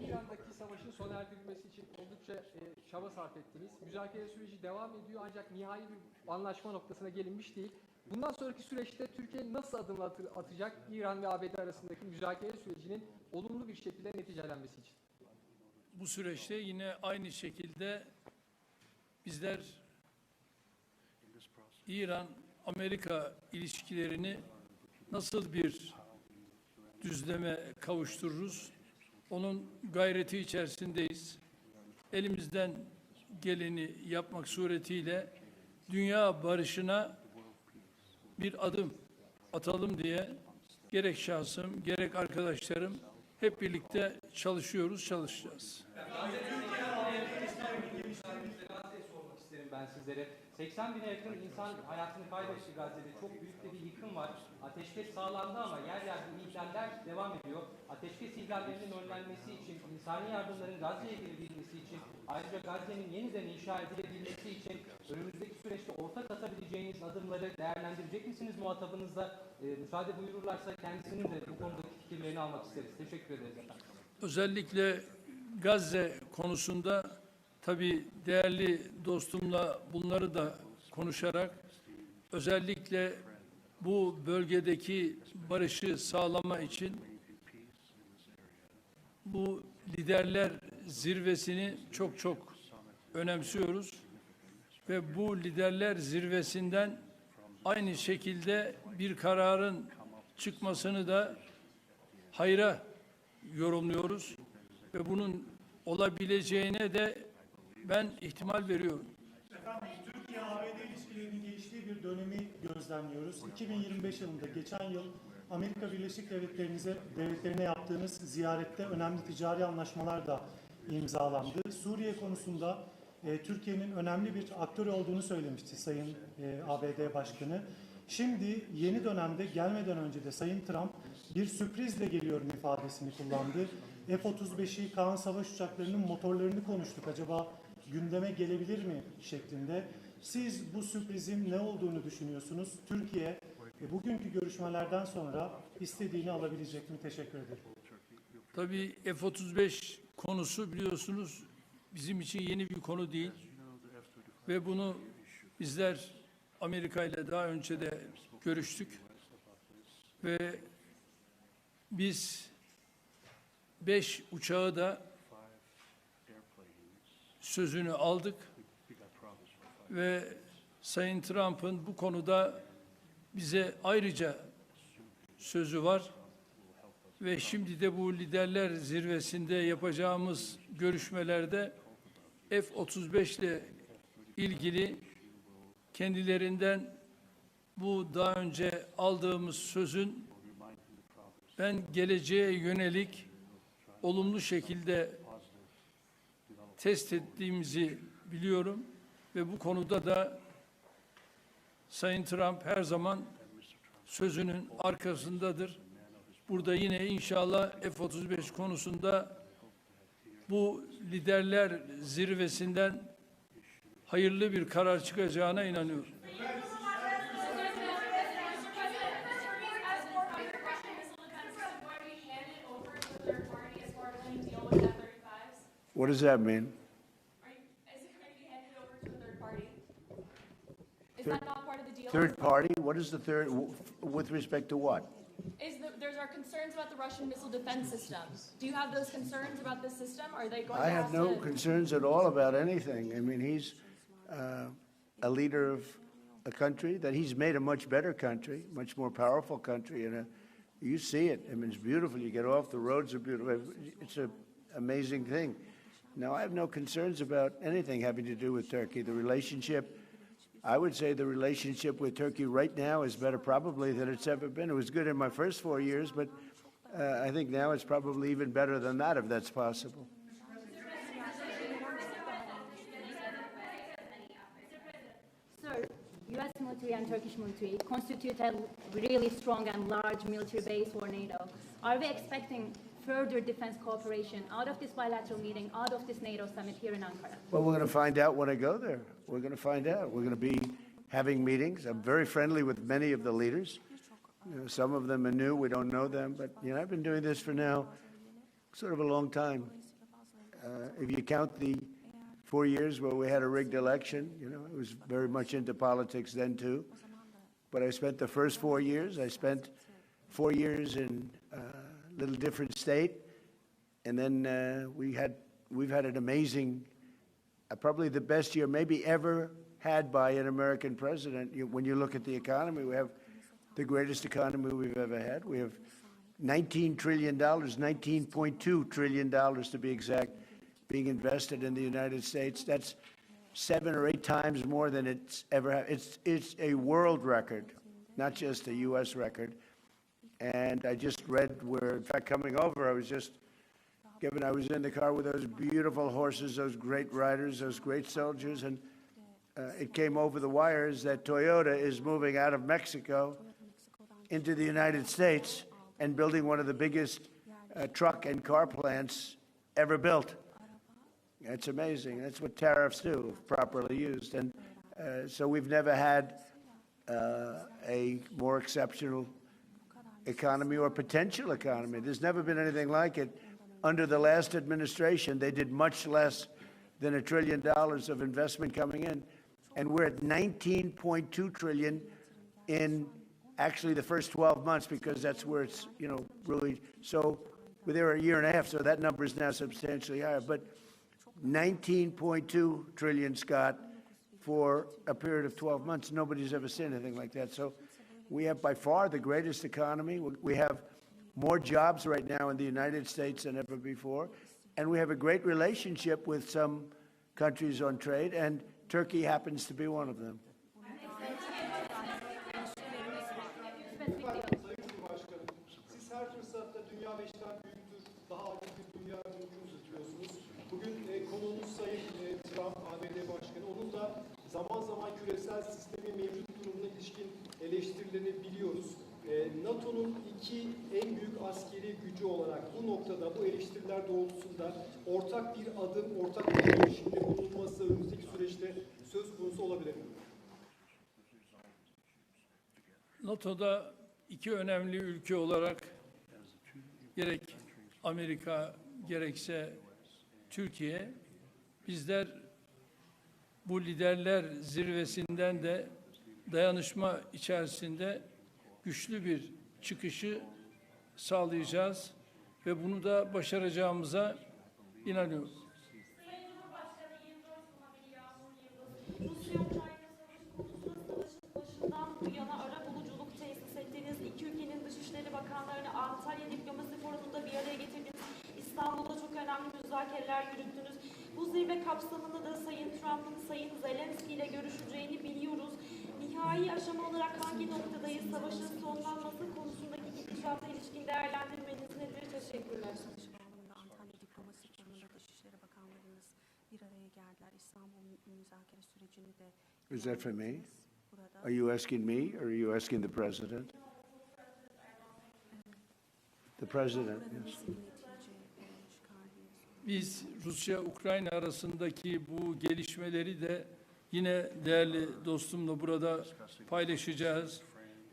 İran'daki savaşın sona erdirilmesi için oldukça çaba sarf ettiniz. Müzakere süreci devam ediyor ancak nihai bir anlaşma noktasına gelinmiş değil. Bundan sonraki süreçte Türkiye nasıl adımlar atacak İran ve ABD arasındaki müzakere sürecinin olumlu bir şekilde neticelenmesi için? Bu süreçte yine aynı şekilde bizler İran-Amerika ilişkilerini nasıl bir düzleme kavuştururuz? Onun gayreti içerisindeyiz. Elimizden geleni yapmak suretiyle dünya barışına bir adım atalım diye gerek şahsım, gerek arkadaşlarım hep birlikte çalışacağız. Ben sizlere 80 bine yakın insan hayatını kaybetti Gazze'de. Çok büyük de bir yıkım var. Ateşkes sağlandı ama yer yerde ihlaller devam ediyor. Ateşkes ihlallerinin önlenmesi için, insani yardımların Gazze'ye girebilmesi için, ayrıca Gazze'nin yeniden inşa edilebilmesi için önümüzdeki süreçte ortak atabileceğiniz adımları değerlendirecek misiniz muhatabınızla? Müsaade buyururlarsa kendisinin de bu konudaki fikirlerini almak isteriz. Teşekkür ederiz efendim. Özellikle Gazze konusunda tabii değerli dostumla bunları da konuşarak özellikle bu bölgedeki barışı sağlama için bu liderler zirvesini çok önemsiyoruz ve bu liderler zirvesinden aynı şekilde bir kararın çıkmasını da hayra yorumluyoruz ve bunun olabileceğine de ben ihtimal veriyorum. efendim Türkiye-ABD ilişkilerinin geliştiği bir dönemi gözlemliyoruz. 2025 yılında geçen yıl Amerika Birleşik Devletleri'ne yaptığınız ziyarette önemli ticari anlaşmalar da imzalandı. Suriye konusunda Türkiye'nin önemli bir aktör olduğunu söylemişti Sayın ABD Başkanı. Şimdi yeni dönemde gelmeden önce de Sayın Trump bir sürprizle geliyorum ifadesini kullandı. F-35'i, Kaan savaş uçaklarının motorlarını konuştuk. Acaba gündeme gelebilir mi şeklinde. Siz bu sürprizin ne olduğunu düşünüyorsunuz? Türkiye bugünkü görüşmelerden sonra istediğini alabilecek mi? Teşekkür ederim. Tabii F-35 konusu biliyorsunuz bizim için yeni bir konu değil. Ve bunu bizler Amerika ile daha önce de görüştük. Ve biz 5 uçağı da sözünü aldık ve Sayın Trump'ın bu konuda bize ayrıca sözü var ve şimdi de bu liderler zirvesinde yapacağımız görüşmelerde F-35 ile ilgili kendilerinden bu daha önce aldığımız sözün ben geleceğe yönelik olumlu şekilde test ettiğimizi biliyorum ve bu konuda da Sayın Trump her zaman sözünün arkasındadır. Burada yine inşallah F-35 konusunda bu liderler zirvesinden hayırlı bir karar çıkacağına inanıyorum. What does that mean? Is it going to be handed over to a third party? Is that not part of the deal? Third party? What is the third, with respect to what? There's our concerns about the Russian missile defense system. Do you have those concerns about this system? Are they going I to have have no to... concerns at all about anything. I mean, he's a leader of a country that he's made a much better country, much more powerful country. And you see it. I mean, it's beautiful. You get off, the roads are beautiful. It's an amazing thing. Now, I have no concerns about anything having to do with Turkey. The relationship, I would say the relationship with Turkey right now is better probably than it's ever been. It was good in my first 4 years, but I think now it's probably even better than that, if that's possible. Sir, U.S. military and Turkish military constitute a really strong and large military base for NATO. Are we expecting further defense cooperation out of this bilateral meeting, out of this NATO summit here in Ankara? Well, we're going to find out when I go there. We're going to find out. We're going to be having meetings. I'm very friendly with many of the leaders. You know, some of them are new. We don't know them. But, you know, I've been doing this for now sort of a long time. If you count the 4 years where we had a rigged election, you know, I was very much into politics then, too. But I spent the first 4 years. I spent 4 years in a little different state. And then we've had an amazing, probably the best year maybe ever had by an American president. When you look at the economy, we have the greatest economy we've ever had. We have $19 trillion, $19.2 trillion to be exact, being invested in the United States. That's 7 or 8 times more than it's ever had. It's a world record, not just a U.S. record. And I just read where, in fact, coming over, I was in the car with those beautiful horses, those great riders, those great soldiers, and it came over the wires that Toyota is moving out of Mexico into the United States and building one of the biggest truck and car plants ever built. It's amazing. That's what tariffs do, if properly used. And so we've never had a more exceptional economy or potential economy. There's never been anything like it. Under the last administration, they did much less than $1 trillion of investment coming in. And we're at $19.2 trillion in actually the first 12 months, because that's where it's, you know, really, so we're there a year and a half, so that number is now substantially higher. But 19.2 trillion, Scott, for a period of 12 months. Nobody's ever seen anything like that. So we have by far the greatest economy. We have more jobs right now in the United States than ever before. And we have a great relationship with some countries on trade, and Turkey happens to be one of them. Siz her fırsatta dünya 5'ten büyüktür, daha aktif bir dünya görüşünü tutuyorsunuz. Bugün konuğumuz Sayın Trump, ABD Başkanı. Onun da zaman zaman küresel sistemin mevcut durumuna ilişkin eleştirilerini biliyoruz. NATO'nun iki en büyük askeri gücü olarak bu noktada, bu eleştiriler doğrultusunda ortak bir adım, ortak bir girişimde bulunması önümüzdeki süreçte söz konusu olabilir mi? NATO'da iki önemli ülke olarak gerek Amerika gerekse Türkiye, bizler bu liderler zirvesinden de dayanışma içerisinde güçlü bir çıkışı sağlayacağız ve bunu da başaracağımıza inanıyorum. Bu yana arabuluculuk tesis ettiğiniz, iki ülkenin Dışişleri Bakanlarını Antalya Diplomasi Forumu'nda bir araya getirdiniz. İstanbul'da çok önemli müzakereler yürüttünüz. Bu zirve kapsamında da Sayın Trump'ın Sayın Zelenski ile görüşeceğini biliyoruz. Nihai aşama olarak hangi noktadayız? Savaşın sonlanması konusundaki gidişata ilişkin değerlendirmeniz nedir? Teşekkürler. Antalya Diplomasi Forumu'nda Dışişleri Bakanlarımız bir araya geldiler. İstanbul müzakere sürecini de... Is that for me? Are you asking me, or are you asking the president? The president, yes. Biz Rusya-Ukrayna arasındaki bu gelişmeleri de yine değerli dostumla burada paylaşacağız,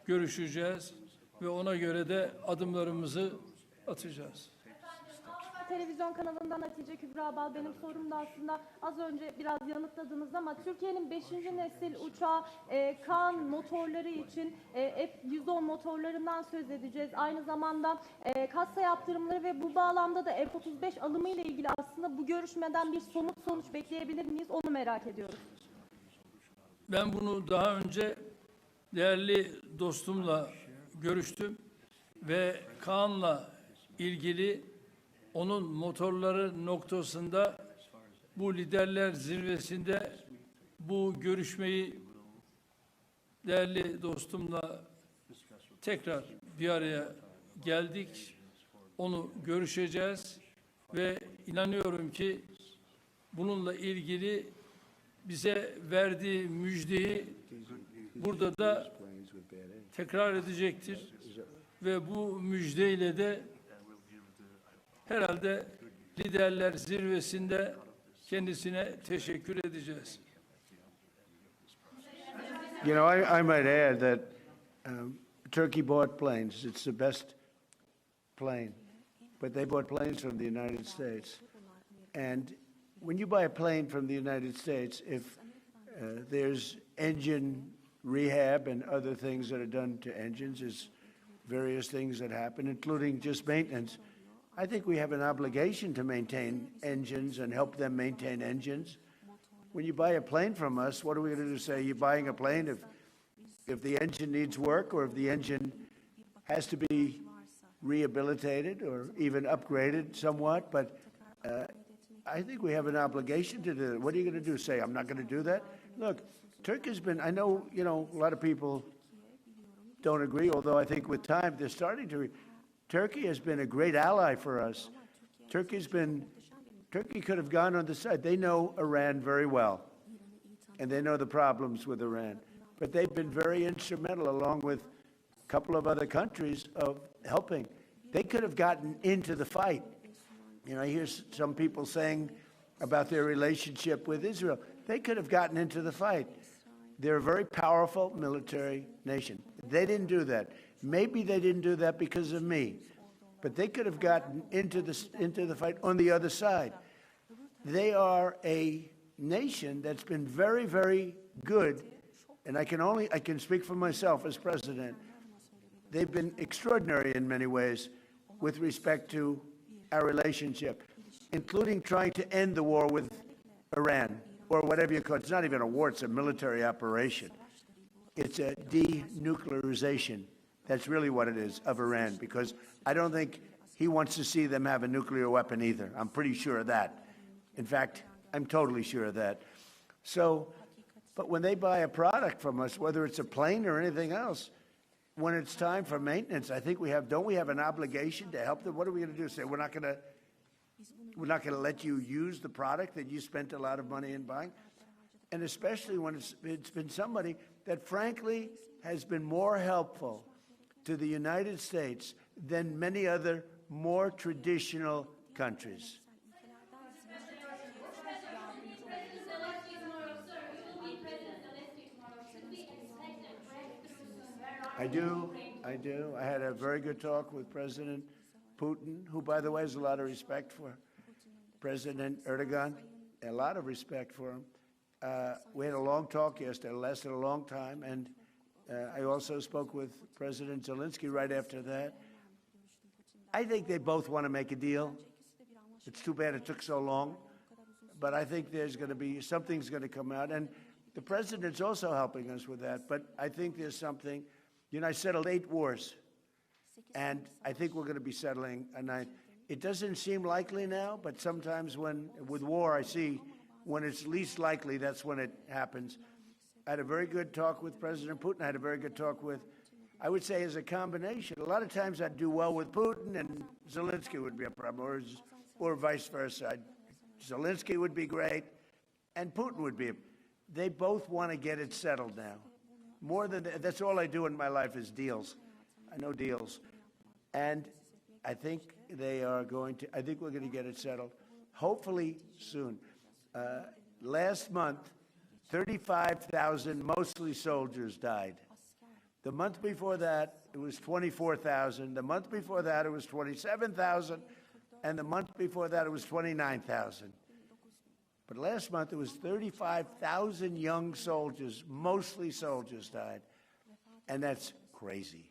görüşeceğiz ve ona göre de adımlarımızı atacağız. Televizyon kanalından Hatice Kübra Bal. Benim sorum da aslında az önce biraz yanıtladınız ama Türkiye'nin 5. nesil uçağı Kaan motorları için F-110 motorlarından söz edeceğiz. Aynı zamanda kassa yaptırımları ve bu bağlamda da F-35 alımı ile ilgili aslında bu görüşmeden bir somut sonuç bekleyebilir miyiz? Onu merak ediyoruz. Ben bunu daha önce değerli dostumla görüştüm ve Kaan'la ilgili onun motorları noktasında bu liderler zirvesinde bu görüşmeyi değerli dostumla tekrar bir araya geldik. Onu görüşeceğiz ve inanıyorum ki bununla ilgili bize verdiği müjdeyi burada da tekrar edecektir. Ve bu müjdeyle de herhalde liderler zirvesinde kendisine teşekkür edeceğiz. You know, I might add that Turkey bought planes. It's the best plane. But they bought planes from the United States. And when you buy a plane from the United States, if there's engine rehab and other things that are done to engines, there's various things that happen, including just maintenance. I think we have an obligation to maintain engines and help them maintain engines. When you buy a plane from us, what are we going to do? Say you're buying a plane if the engine needs work or if the engine has to be rehabilitated or even upgraded somewhat. But I think we have an obligation to do that. What are you going to do? Say, I'm not going to do that? Look, Turkey's been, I know, you know, a lot of people don't agree, although I think with time they're starting to. Turkey has been a great ally for us. Turkey could have gone on the side. They know Iran very well, and they know the problems with Iran. But they've been very instrumental, along with a couple of other countries, of helping. They could have gotten into the fight. You know, I hear some people saying about their relationship with Israel. They could have gotten into the fight. They're a very powerful military nation. They didn't do that. Maybe they didn't do that because of me, but they could have gotten into the fight on the other side. They are a nation that's been very, very good, and I can speak for myself as president. They've been extraordinary in many ways with respect to our relationship, including trying to end the war with Iran, or whatever you call it. It's not even a war, it's a military operation. It's a denuclearization. That's really what it is, of Iran, because I don't think he wants to see them have a nuclear weapon either. I'm pretty sure of that. In fact, I'm totally sure of that. So, but when they buy a product from us, whether it's a plane or anything else, when it's time for maintenance, I think don't we have an obligation to help them? What are we going to do? Say, we're not going to let you use the product that you spent a lot of money in buying? And especially when it's been somebody that frankly has been more helpful to the United States than many other more traditional countries. I do. I had a very good talk with President Putin, who, by the way, has a lot of respect for President Erdogan, a lot of respect for him. We had a long talk yesterday. It lasted a long time, and I also spoke with President Zelensky right after that. I think they both want to make a deal. It's too bad it took so long, but I think there's going to be something's going to come out, and the president's also helping us with that. But I think there's something. You know, I settled 8 wars, and I think we're going to be settling a 9th. It doesn't seem likely now, but sometimes with war, I see when it's least likely, that's when it happens. I had a very good talk with President Putin. I had a very good talk with, I would say, as a combination. A lot of times I'd do well with Putin, and Zelensky would be a problem, or vice versa. Zelensky would be great, and Putin would be. They both want to get it settled now. More than that, that's all I do in my life is deals. I know deals. And I think I think we're going to get it settled, hopefully soon. Last month, 35,000, mostly soldiers, died. The month before that, it was 24,000. The month before that, it was 27,000. And the month before that, it was 29,000. But last month, it was 35,000 young soldiers, mostly soldiers, died. And that's crazy.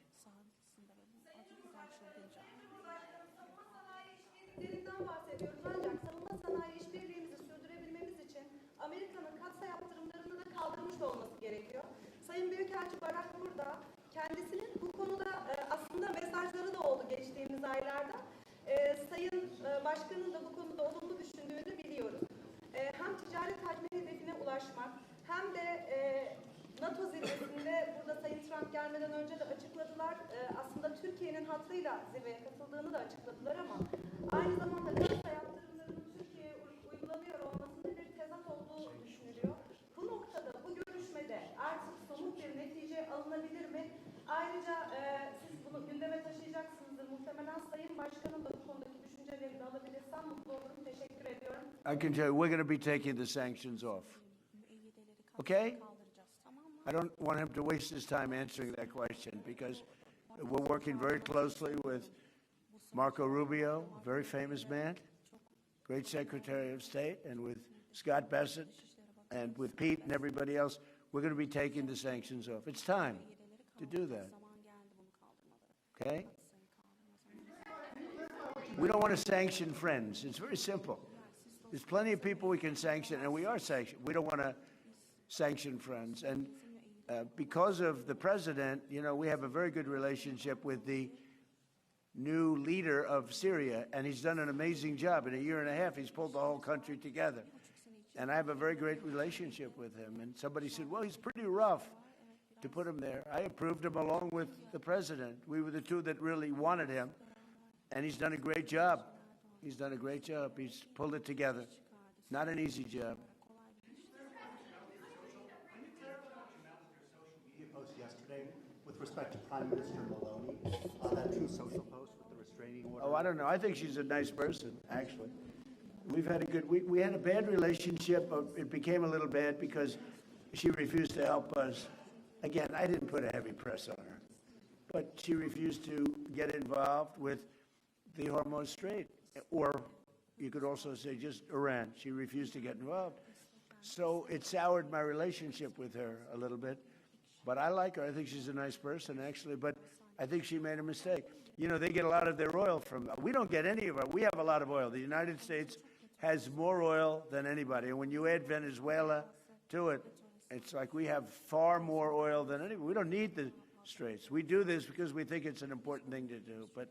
Sayın Büyükelçi Barak burada. Kendisinin bu konuda aslında mesajları da oldu geçtiğimiz aylarda. Sayın Başkan'ın da bu konuda olumlu düşündüğünü biliyoruz. Hem ticaret hacmi hedefine ulaşmak hem de NATO zirvesinde burada Sayın Trump gelmeden önce de açıkladılar. Aslında Türkiye'nin hattıyla zirveye katıldığını da açıkladılar ama aynı zamanda kasa yaptırımlarının Türkiye'ye uygulanıyor olmasında bir tezat olduğu düşünülüyor. Bu noktada, bu görüşmede artık somut bir netice Ayrıca siz bunu gündeme taşıyacaksınızdır. Muhtemelen Sayın Başkan'ın da bu konudaki düşüncelerini alabilirsem mutlu olurum. Teşekkür ediyorum. I can tell you, we're going to be taking the sanctions off. Okay? I don't want him to waste his time answering that question because we're working very closely with Marco Rubio, a very famous man, great Secretary of State, and with Scott Bessent, and with Pete and everybody else. We're going to be taking the sanctions off. It's time to do that. Okay? We don't want to sanction friends. It's very simple. There's plenty of people we can sanction, and we are sanctioned. We don't want to sanction friends. And because of the president, you know, we have a very good relationship with the new leader of Syria, and he's done an amazing job. In a year and a half, he's pulled the whole country together. And I have a very great relationship with him. And somebody said, well, he's pretty rough to put him there. I approved him along with the president. We were the two that really wanted him. And he's done a great job. He's done a great job. He's pulled it together. Not an easy job. Post yesterday with respect to Prime Minister Maloney, that True Social post with the restraining order. Oh, I don't know. I think she's a nice person, actually. We've had a good, we had a bad relationship, but it became a little bad because she refused to help us. Again, I didn't put a heavy press on her, but she refused to get involved with the Hormuz Strait, or you could also say just Iran. She refused to get involved. So it soured my relationship with her a little bit. But I like her. I think she's a nice person, actually. But I think she made a mistake. You know, they get a lot of their oil from, we don't get any of it. We have a lot of oil. The United States has more oil than anybody. And when you add Venezuela to it, it's like we have far more oil than anybody. We don't need the straits. We do this because we think it's an important thing to do. But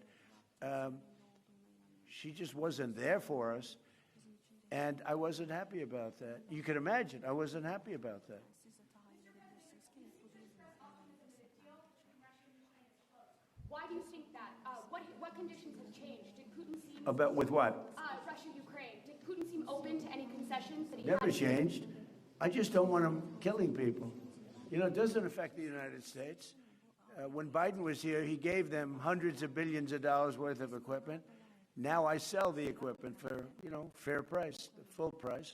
she just wasn't there for us. And I wasn't happy about that. You can imagine, I wasn't happy about that. Why do you think that? What conditions have changed? Did Putin seem... About with what? Russia-Ukraine. Did Putin seem open to any concessions that he Never had? changed. I just don't want him killing people. You know, it doesn't affect the United States. When Biden was here, he gave them hundreds of billions of dollars worth of equipment. Now I sell the equipment for, you know, fair price, the full price.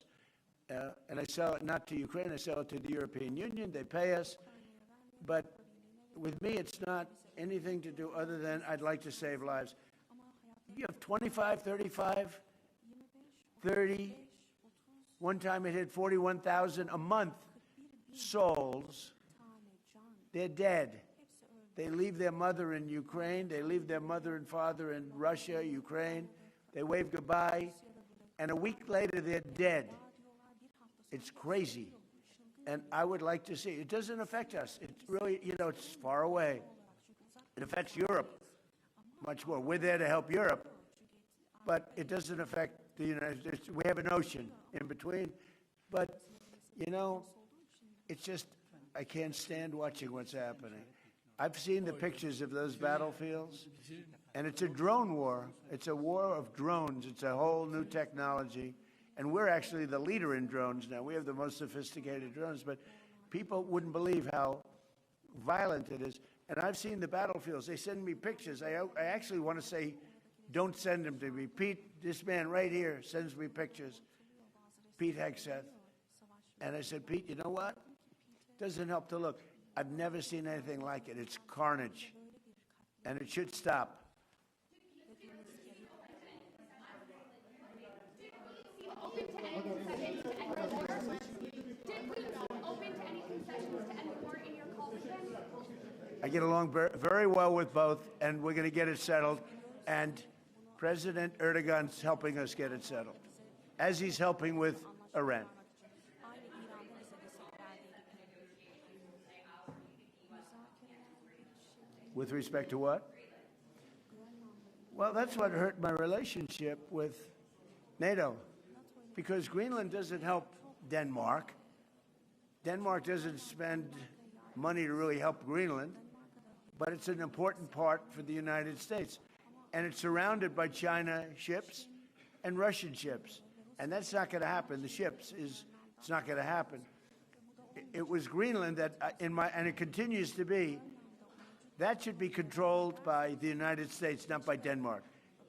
And I sell it not to Ukraine, I sell it to the European Union. They pay us. But with me, it's not anything to do other than I'd like to save lives. You have 25, 35, 30. One time it hit 41,000 a month souls. They're dead. They leave their mother in Ukraine. They leave their mother and father in Russia, Ukraine. They wave goodbye. And a week later, they're dead. It's crazy. And I would like to see. It doesn't affect us. It's really, you know, it's far away. It affects Europe much more. We're there to help Europe. But it doesn't affect the United States. We have an ocean in between. But, you know, it's just, I can't stand watching what's happening. I've seen the pictures of those battlefields, and it's a drone war. It's a war of drones. It's a whole new technology. And we're actually the leader in drones now. We have the most sophisticated drones, but people wouldn't believe how violent it is. And I've seen the battlefields. They send me pictures. I actually want to say, don't send them to me. Pete, this man right here sends me pictures. Pete Hegseth. And I said, Pete, you know what? Doesn't help to look. I've never seen anything like it. It's carnage. And it should stop. I get along very well with both, and we're going to get it settled. And President Erdogan's helping us get it settled, as he's helping with Iran. With respect to what? Well, that's what hurt my relationship with NATO, because Greenland doesn't help Denmark. Denmark doesn't spend money to really help Greenland, but it's an important part for the United States. And it's surrounded by China ships and Russian ships. And that's not going to happen. The ships it's not going to happen. It was Greenland that, and it continues to be, That should be controlled by the United States, not by Denmark.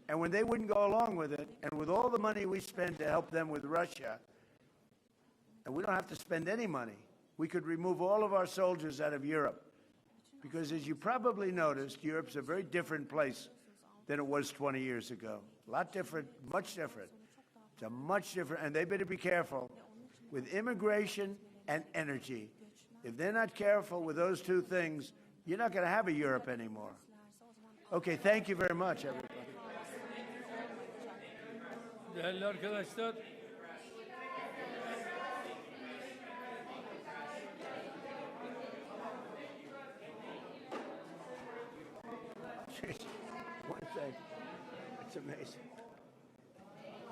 And when they wouldn't go along with it, and with all the money we spend to help them with Russia, and we don't have to spend any money, we could remove all of our soldiers out of Europe. Because as you probably noticed, Europe's a very different place than it was 20 years ago. A lot different, much different. It's a much different, and they better be careful with immigration and energy. If they're not careful with those two things, you're not going to have a Europe anymore. Okay, thank you very much, everybody. Değerli arkadaşlar, One thing, it's amazing.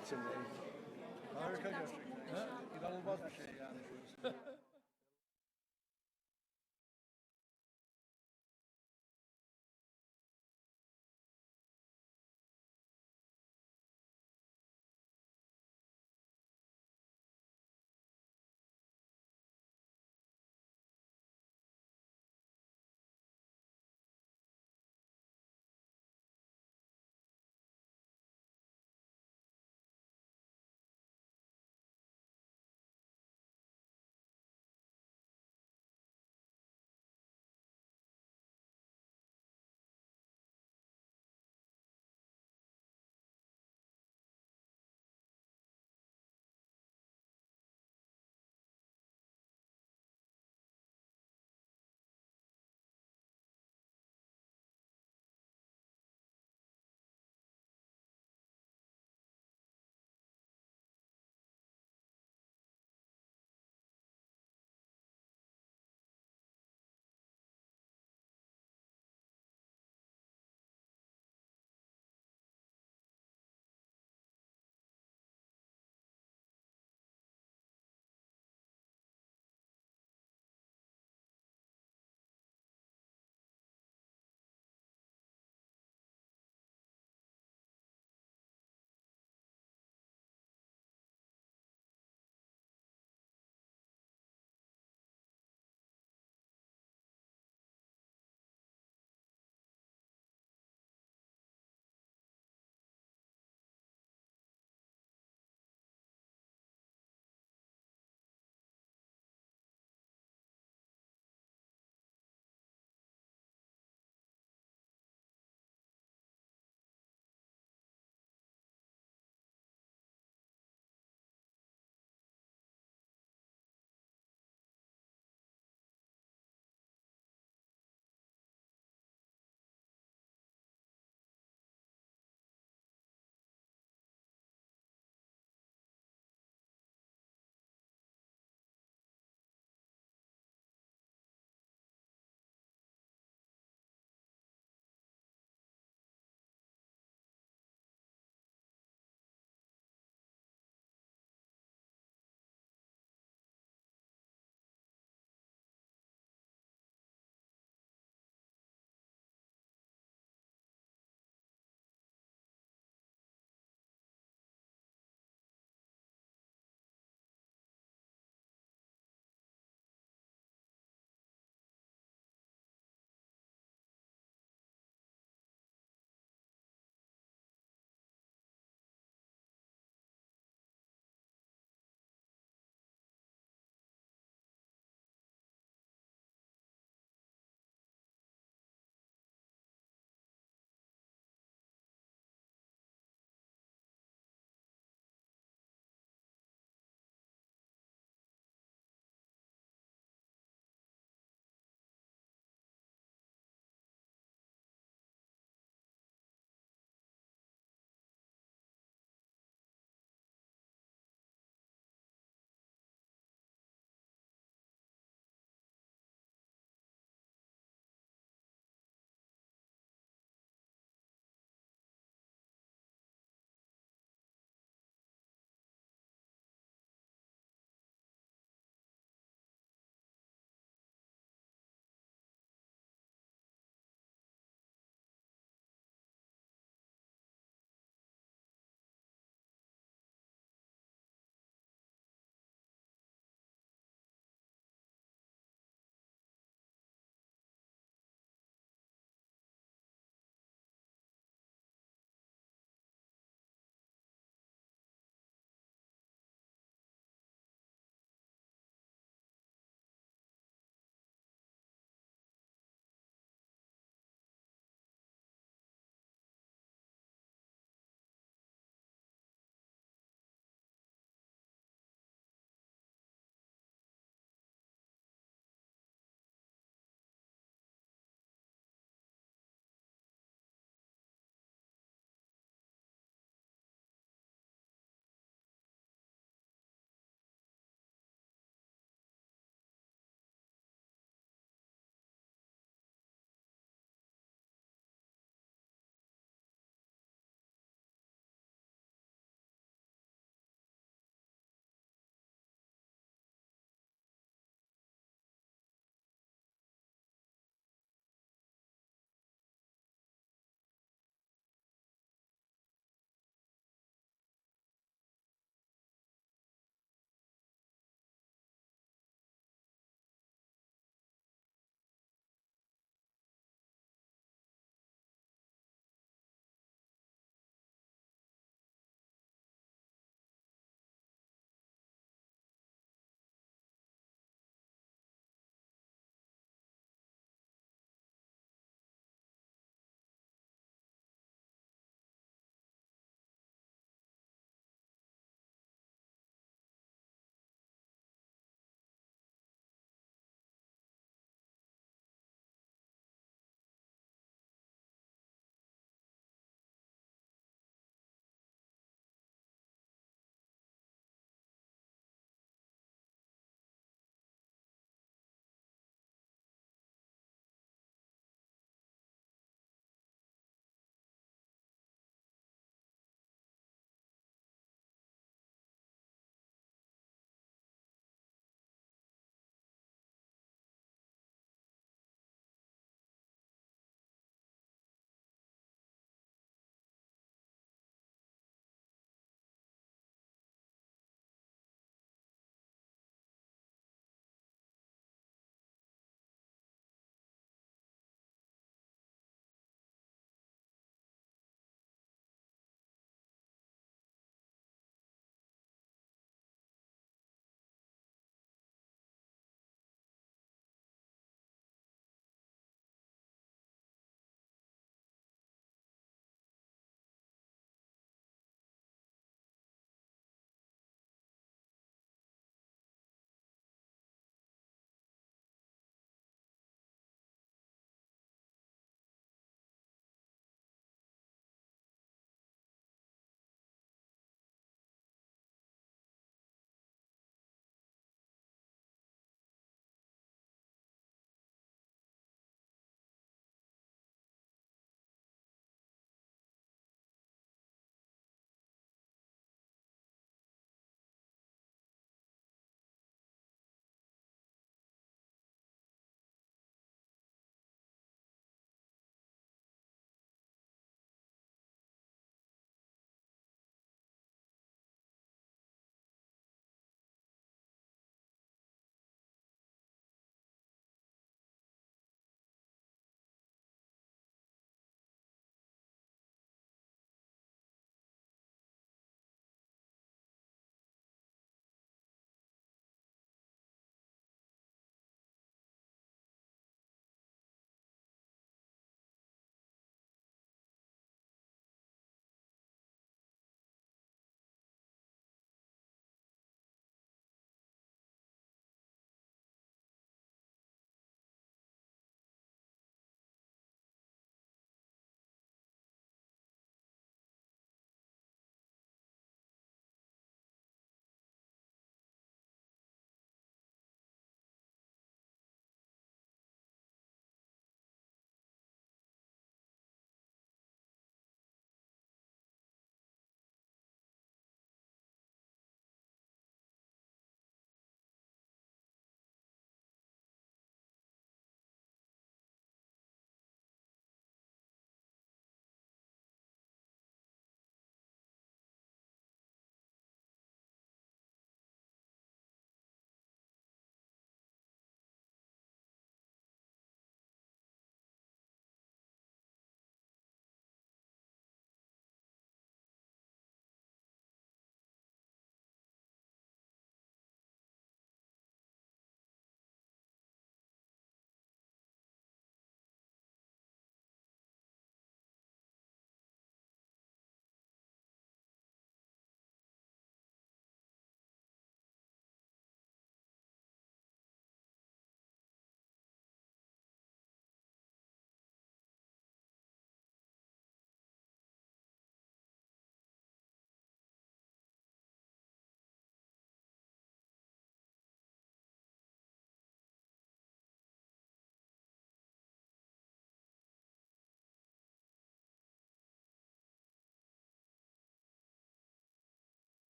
It's amazing. Harika gerçekten. İnanılmaz bir şey yani.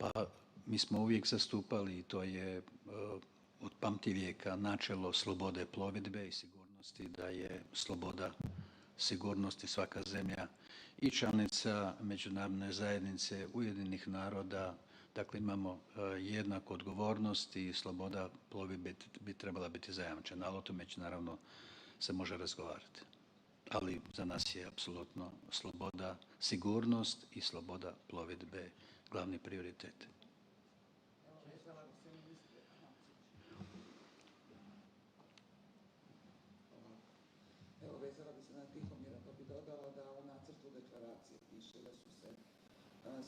Pa mi smo uvijek zastupali, i to je od pamtivijeka načelo slobode plovidbe i sigurnosti, da je sloboda sigurnosti svaka zemlja i članica međunarodne zajednice Ujedinjenih naroda. Dakle, imamo jednaku odgovornost i sloboda plovidbe bi trebala biti zajamčena, ali o tome naravno se može razgovarati. Ali za nas je apsolutno sloboda, sigurnost i sloboda plovidbe glavni prioritet. Evo, vezala bi se na Tihomira, pa bi dodala da u nacrtu deklaracije piše da su se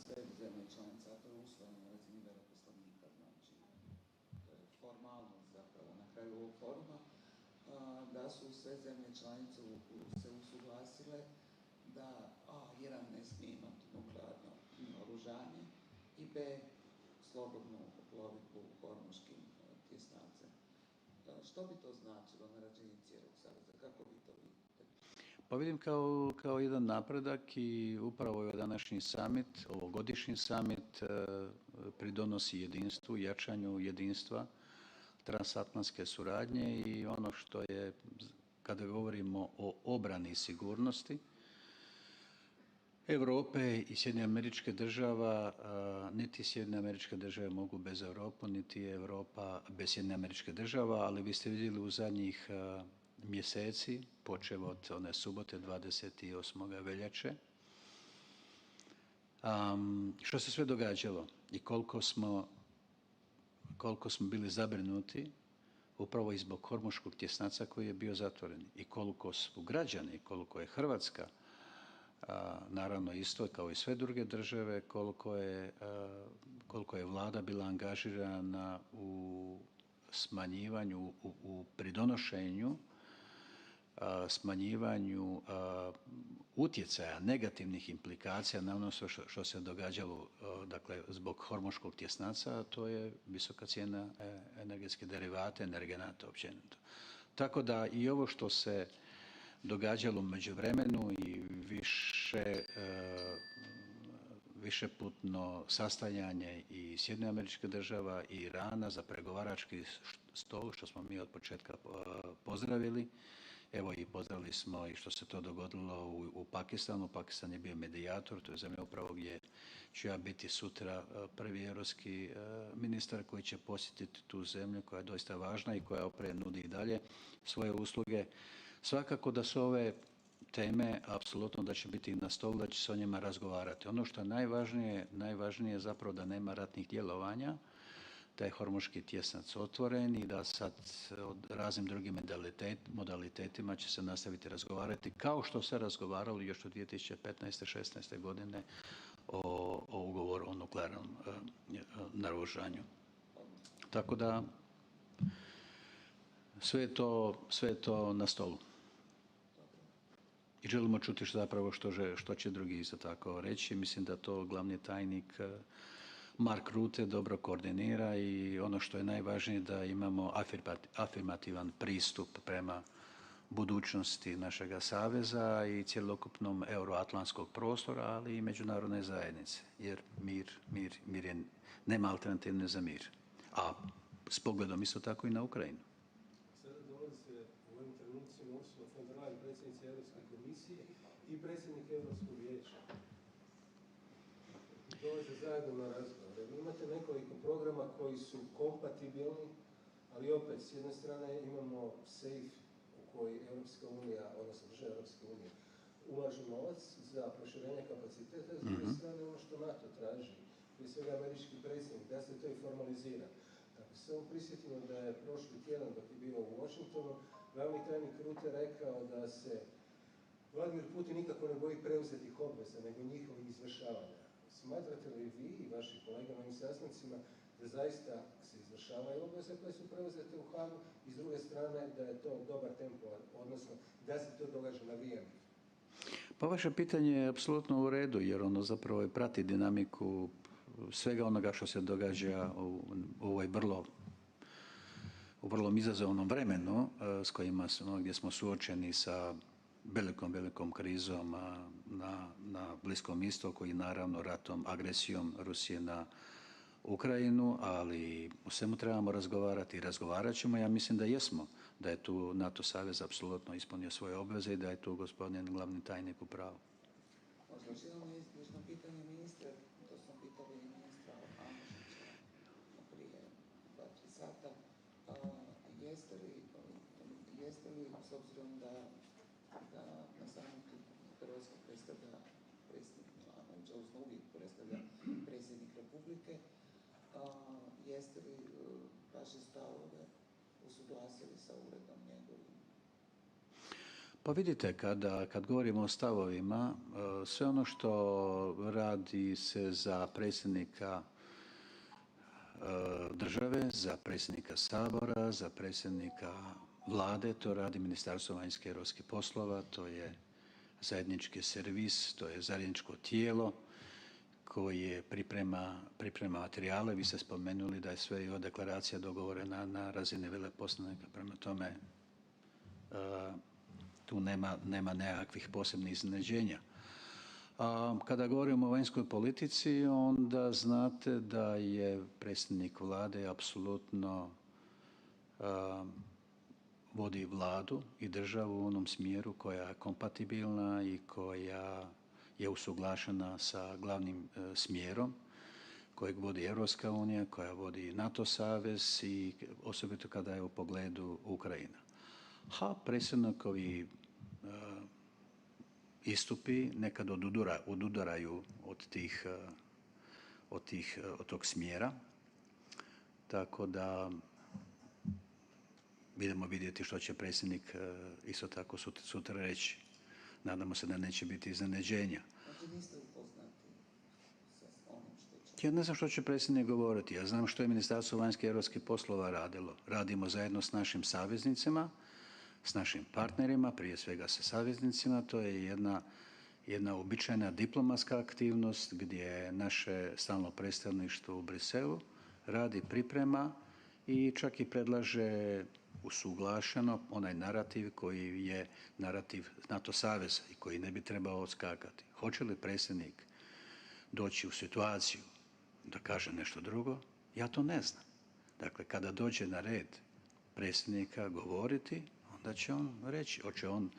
sve zemlje članice, a to je usvojeno na razini veleposlanika, znači to je formalnost zapravo na kraju ovog foruma, da su sve zemlje članice se usuglasile da A, Iran ne smije imati nuklearno oružanje i B, slobodnu plovidbu hormuškim tjesnacem. Što bi to značilo na razini cijelog saveza? Kako bi to vidite? Pa vidim kao jedan napredak i upravo ovaj današnji summit, ovogodišnji summit pridonosi jedinstvu, jačanju jedinstva, transatlantske suradnje i ono što je, kada govorimo o obrani i sigurnosti, Europe i Sjedinjenih Američke Država, niti Sjedinjene Američke Države mogu bez Europu, niti je Europa bez Sjedinjenih Američke Država, ali vi ste vidjeli u zadnjih mjeseci, počev od one subote 28. veljače, što se sve događalo i koliko smo bili zabrinuti upravo i zbog hormuškog tjesnaca koji je bio zatvoren i koliko su građani, koliko je Hrvatska, naravno isto kao i sve druge države, koliko je vlada bila angažirana u smanjivanju, u pridonošenju, smanjivanju utjecaja, negativnih implikacija na ono što se događalo, dakle, zbog hormuškog tjesnaca, a to je visoka cijena energetske derivate, energenata općenito. Tako da i ovo što se događalo u međuvremenu i višeputno sastajanje i Sjedinjenih Američkih Država i Irana za pregovarački stol, što smo mi od početka pozdravili. Evo i pozdravili smo i što se to dogodilo u Pakistanu. Pakistan je bio medijator, to je zemlja upravo gdje ću ja biti sutra prvi europski ministar koji će posjetiti tu zemlju koja je doista važna i koja opet nudi i dalje svoje usluge. Svakako da su ove teme apsolutno da će biti na stolu, da će se o njima razgovarati. Ono što je najvažnije je zapravo da nema ratnih djelovanja, da je hormuški tjesnac otvoren i da sad o raznim drugim modalitetima će se nastaviti razgovarati kao što se razgovaralo još od 2015. 16. godine o ugovoru o nuklearnom naoružanju. Tako da sve je to na stolu. I želimo čuti što će drugi isto tako reći. Mislim da to glavni tajnik Mark Rutte dobro koordinira i ono što je najvažnije da imamo afirmativan pristup prema budućnosti našega saveza i cjelokupnom euroatlantskog prostora, ali i međunarodne zajednice, jer mir nema alternativne za mir. A s pogledom isto tako i na Ukrajinu. Sada dolaze u ovim trenucima Ursula von der Leyen, predsjednica Europske komisije i predsjednik Europskog vijeća. Dolaze zajedno na razgovor. Vi imate nekoliko programa koji su kompatibilni, ali opet s jedne strane imamo SAFE u koji Europska unija, odnosno država Europske unije, ulažu novac za proširenje kapaciteta, s druge strane ono što NATO traži, prije svega američki predsjednik, da se to i formalizira. Ako se samo prisjetimo da je prošli tjedan dok je bio u Washingtonu, glavni tajnik Rutte rekao da se Vladimir Putin nikako ne boji preuzetih obveza, nego njihovih izvršavanja. Smatrate li vi i vaši kolega na ovim sastancima da zaista se izvršavaju obveze koje su preuzete u Hagu i s druge strane da je to dobar tempo, odnosno da se to događa na vrijeme? Pa vaše pitanje je apsolutno u redu, jer ono zapravo prati dinamiku svega onoga što se događa u ovoj vrlo izazovnom vremenu s kojima smo, gdje smo suočeni sa velikom krizom na Bliskom istoku i naravno ratom, agresijom Rusije na Ukrajinu, ali o svemu trebamo razgovarati i razgovarat ćemo. Ja mislim da jesmo, da je tu NATO savez apsolutno ispunio svoje obveze i da je tu gospodin glavni tajnik u pravu. Možda još jedno neizbježno pitanje, ministre, to smo pitali i ministra Anušića prije 2-3 sata. Jeste li, s obzirom da na samitu Hrvatska predstavlja predsjednik, odnosno uvijek predstavlja predsjednik Republike, jeste li vaše stavove usuglasili sa uredom njegovim? Pa vidite, kad govorimo o stavovima, sve ono što radi se za predsjednika države, za predsjednika Sabora, za predsjednika vlade, to radi Ministarstvo vanjskih i europskih poslova, to je zajednički servis, to je zajedničko tijelo koje priprema materijale. Vi ste spomenuli da je sve i ova deklaracija dogovorena na razini veleposlanika, prema tome tu nema nekakvih posebnih iznenađenja. Kada govorimo o vanjskoj politici, onda znate da je predsjednik vlade apsolutno vodi vladu i državu u onom smjeru koja je kompatibilna i koja je usuglašena sa glavnim smjerom kojeg vodi Europska unija, koja vodi NATO savez i osobito kada je u pogledu Ukrajina. A predsjednikovi istupi nekad odudaraju od tog smjera, tako da idemo vidjeti što će predsjednik isto tako sutra reći. Nadamo se da neće biti iznenađenja. Znači niste upoznati sa onim što će... Ja ne znam što će predsjednik govoriti. Ja znam što je Ministarstvo vanjskih i europskih poslova radilo. Radimo zajedno s našim saveznicima, s našim partnerima, prije svega sa saveznicima. To je jedna uobičajena diplomatska aktivnost gdje naše stalno predstavništvo u Briselu radi, priprema i čak i predlaže usuglašeno onaj narativ koji je narativ NATO saveza i koji ne bi trebao odskakati. Hoće li predsjednik doći u situaciju da kaže nešto drugo? Ja to ne znam. Dakle, kada dođe na red predsjednika govoriti, onda će on reći, hoće on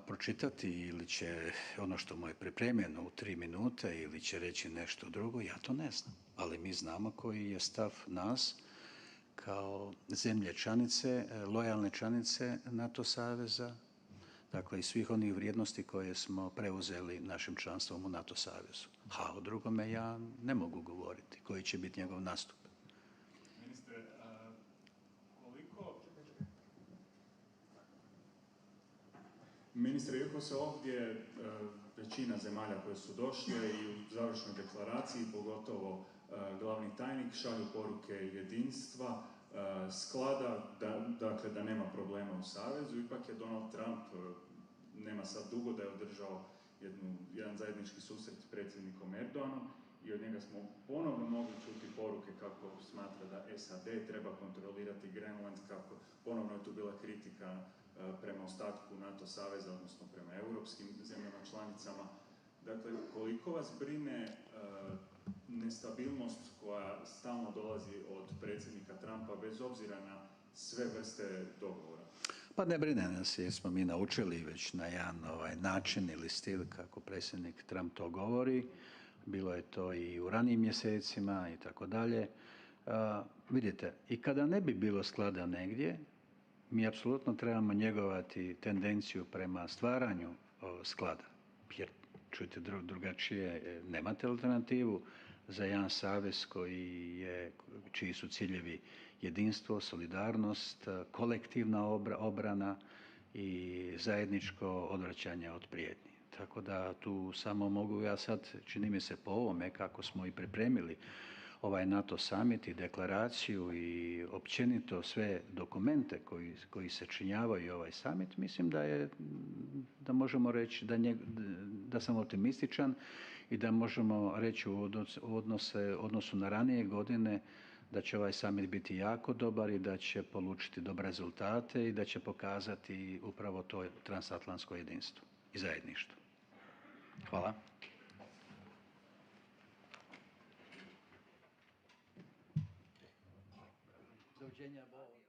pročitati ili će ono što mu je pripremljeno u 3 minute ili će reći nešto drugo, ja to ne znam. Ali mi znamo koji je stav nas kao zemlje članice, lojalne članice NATO saveza, dakle i svih onih vrijednosti koje smo preuzeli našim članstvom u NATO savezu. A o drugome ja ne mogu govoriti koji će biti njegov nastup. Ministre, iako se ovdje većina zemalja koje su došle i u završnoj deklaraciji, pogotovo glavni tajnik, šalju poruke jedinstva, sklada, dakle da nema problema u Savezu, ipak je Donald Trump, nema sad dugo da je održao jedan zajednički susret s predsjednikom Erdoganom i od njega smo ponovno mogli čuti poruke kako smatra da SAD treba kontrolirati Grenland, kako ponovno je tu bila kritika prema ostatku NATO saveza, odnosno prema europskim zemljama članicama. Dakle, koliko vas brine nestabilnost koja stalno dolazi od predsjednika Trumpa bez obzira na sve vrste dogovora? Pa ne brine nas jer smo mi naučili već na jedan način ili stil kako predsjednik Trump to govori. Bilo je to i u ranijim mjesecima i tako dalje. Vidite, i kada ne bi bilo sklada negdje, mi apsolutno trebamo njegovati tendenciju prema stvaranju sklada. Jer, čujte, drugačije nemate alternativu za jedan savez čiji su ciljevi jedinstvo, solidarnost, kolektivna obrana i zajedničko odvraćanje od prijetnji. Tako da tu samo mogu ja sad, čini mi se po ovome kako smo i pripremili ovaj NATO summit i deklaraciju i općenito sve dokumente koji se činjavaju ovaj summit, mislim da možemo reći da sam optimističan i da možemo reći u odnosu na ranije godine da će ovaj summit biti jako dobar i da će polučiti dobre rezultate i da će pokazati upravo to transatlantsko jedinstvo i zajedništvo. Hvala. Eugenia Ball.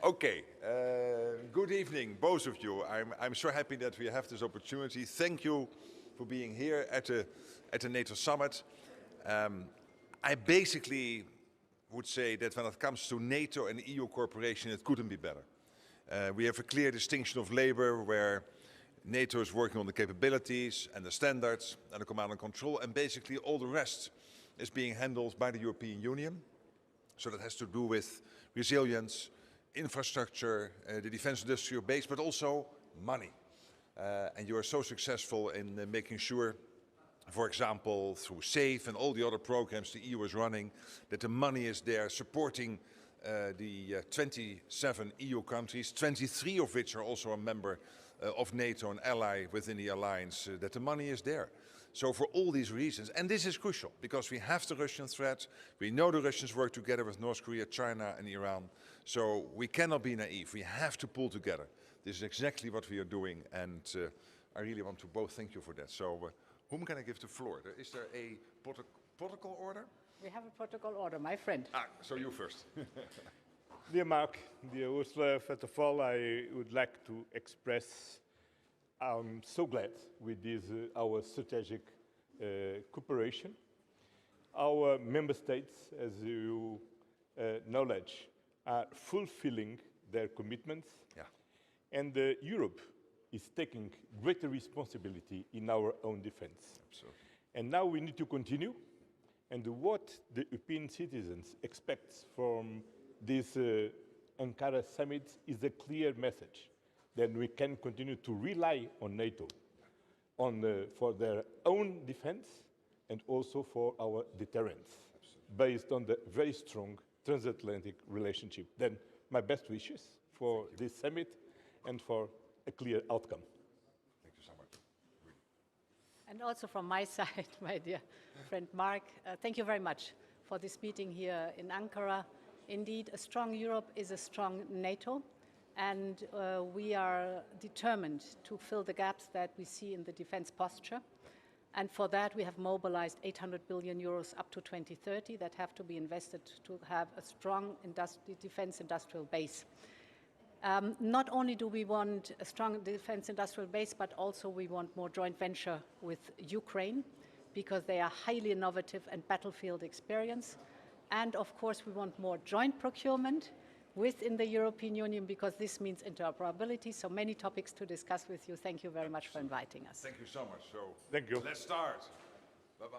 Okay, good evening, both of you. I'm so happy that we have this opportunity. Thank you for being here at the NATO Summit. I basically would say that when it comes to NATO and EU cooperation, it couldn't be better. We have a clear distinction of labor where NATO is working on the capabilities and the standards and the command and control, and basically all the rest is being handled by the European Union. So that has to do with resilience, infrastructure, the defense industrial base, but also money. And you are so successful in making sure, for example, through SAFE and all the other programs the EU is running, that the money is there supporting the 27 EU countries, 23 of which are also a member of NATO, an ally within the alliance, that the money is there. So for all these reasons, and this is crucial, because we have the Russian threat, we know the Russians work together with North Korea, China and Iran, so we cannot be naive, we have to pull together. This is exactly what we are doing, and I really want to both thank you for that. So whom can I give the floor? Is there a protocol order? We have a protocol order, my friend. So you first. Dear Mark, dear Ursula, first of all, I would like to express I'm so glad with this, our strategic cooperation. Our member states, as you knowledge, are fulfilling their commitments. Yeah. And Europe is taking greater responsibility in our own defense. Absolutely. And now we need to continue. And what the European citizens expect from this Ankara summit is a clear message that we can continue to rely on NATO for their own defense and also for our deterrence, based on the very strong transatlantic relationship. Then my best wishes for this summit and for a clear outcome. Thank you so much. And also from my side, my dear friend Mark, thank you very much for this meeting here in Ankara. Indeed, a strong Europe is a strong NATO, and we are determined to fill the gaps that we see in the defense posture. And for that, we have mobilized 800 billion euros up to 2030 that have to be invested to have a strong defense industrial base. Not only do we want a strong defense industrial base, but also we want more joint venture with Ukraine, because they are highly innovative and battlefield experience. And of course, we want more joint procurement within the European Union, because this means interoperability. So many topics to discuss with you. Thank you very much for inviting us. Thank you so much. So thank you. Let's start. Bye-bye.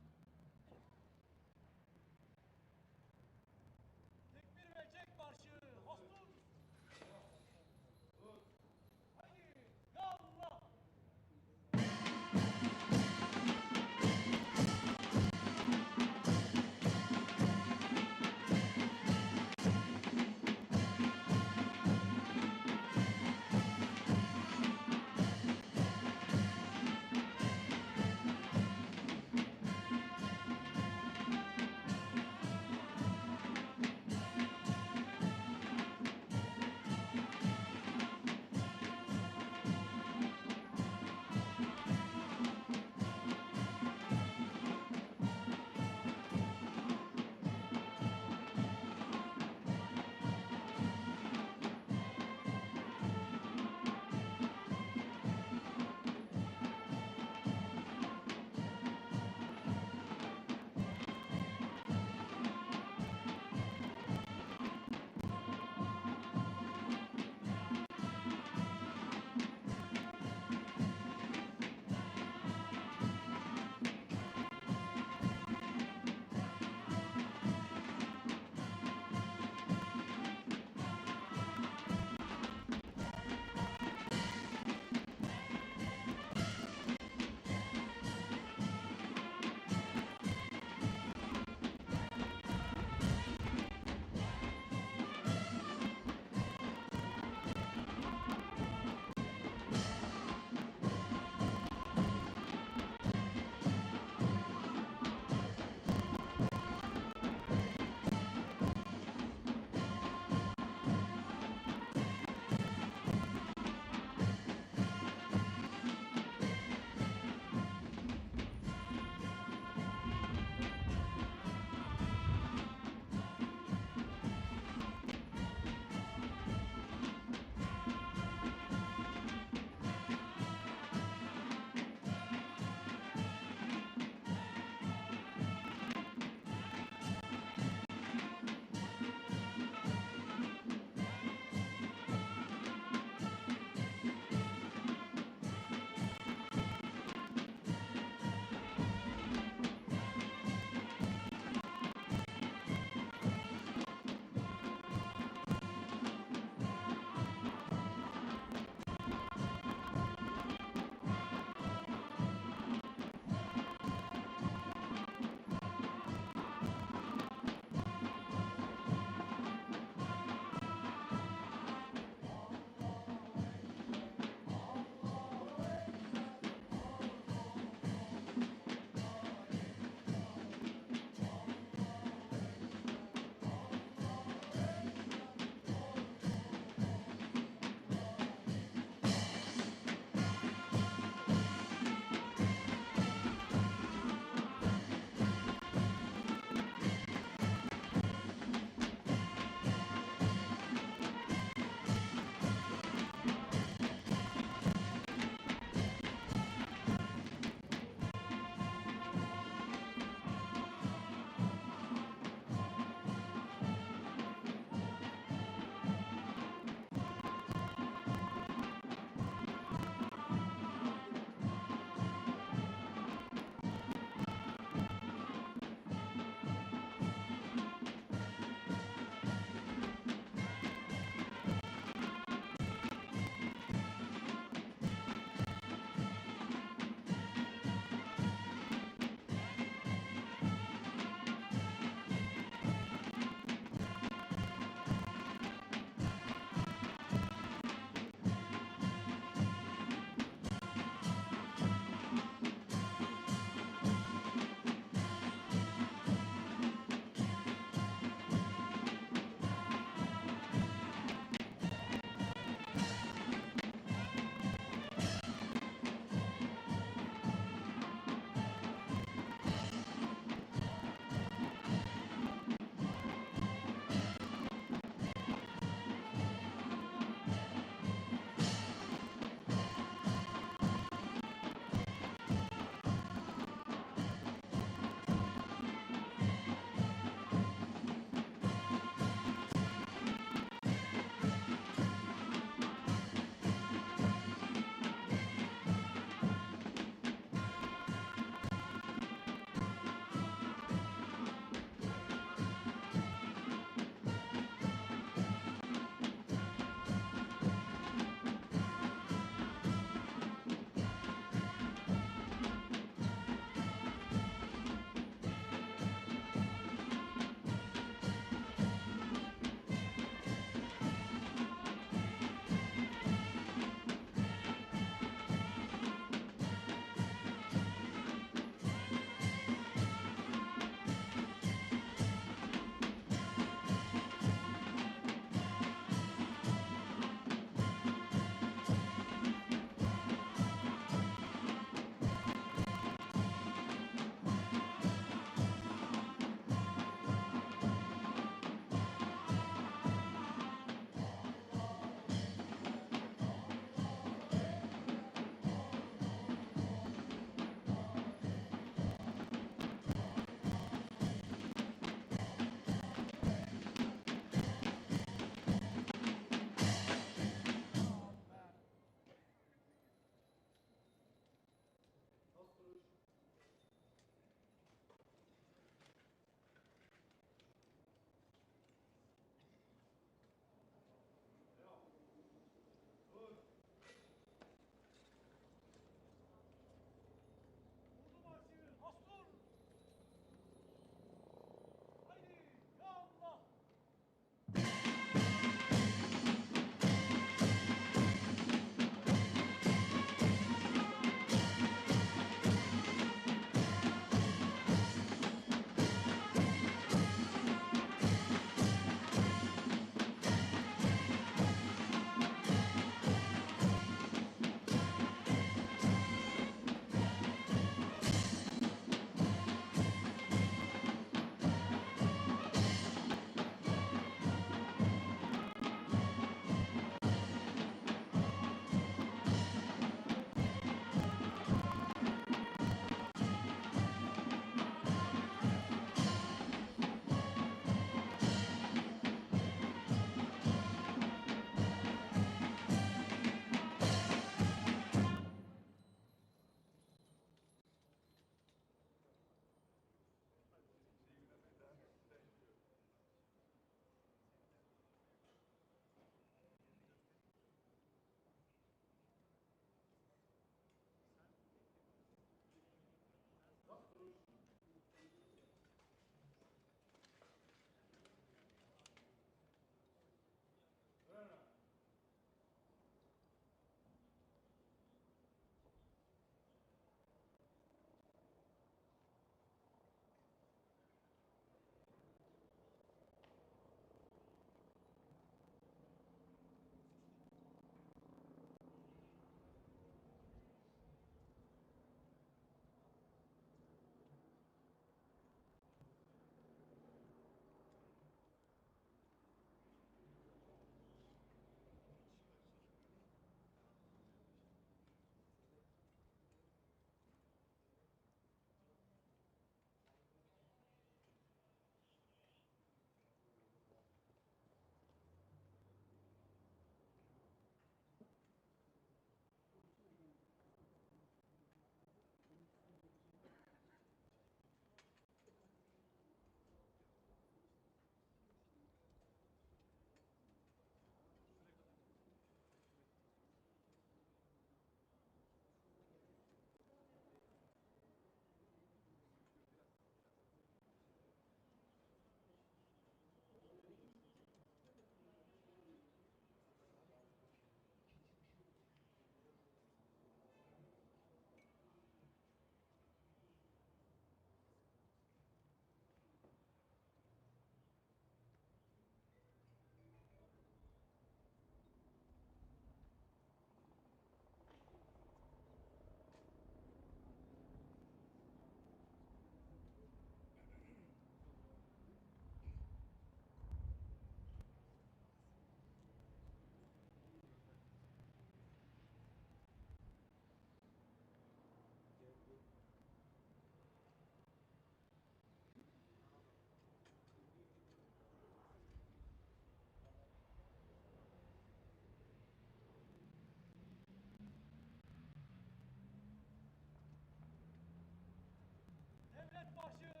Başbaşı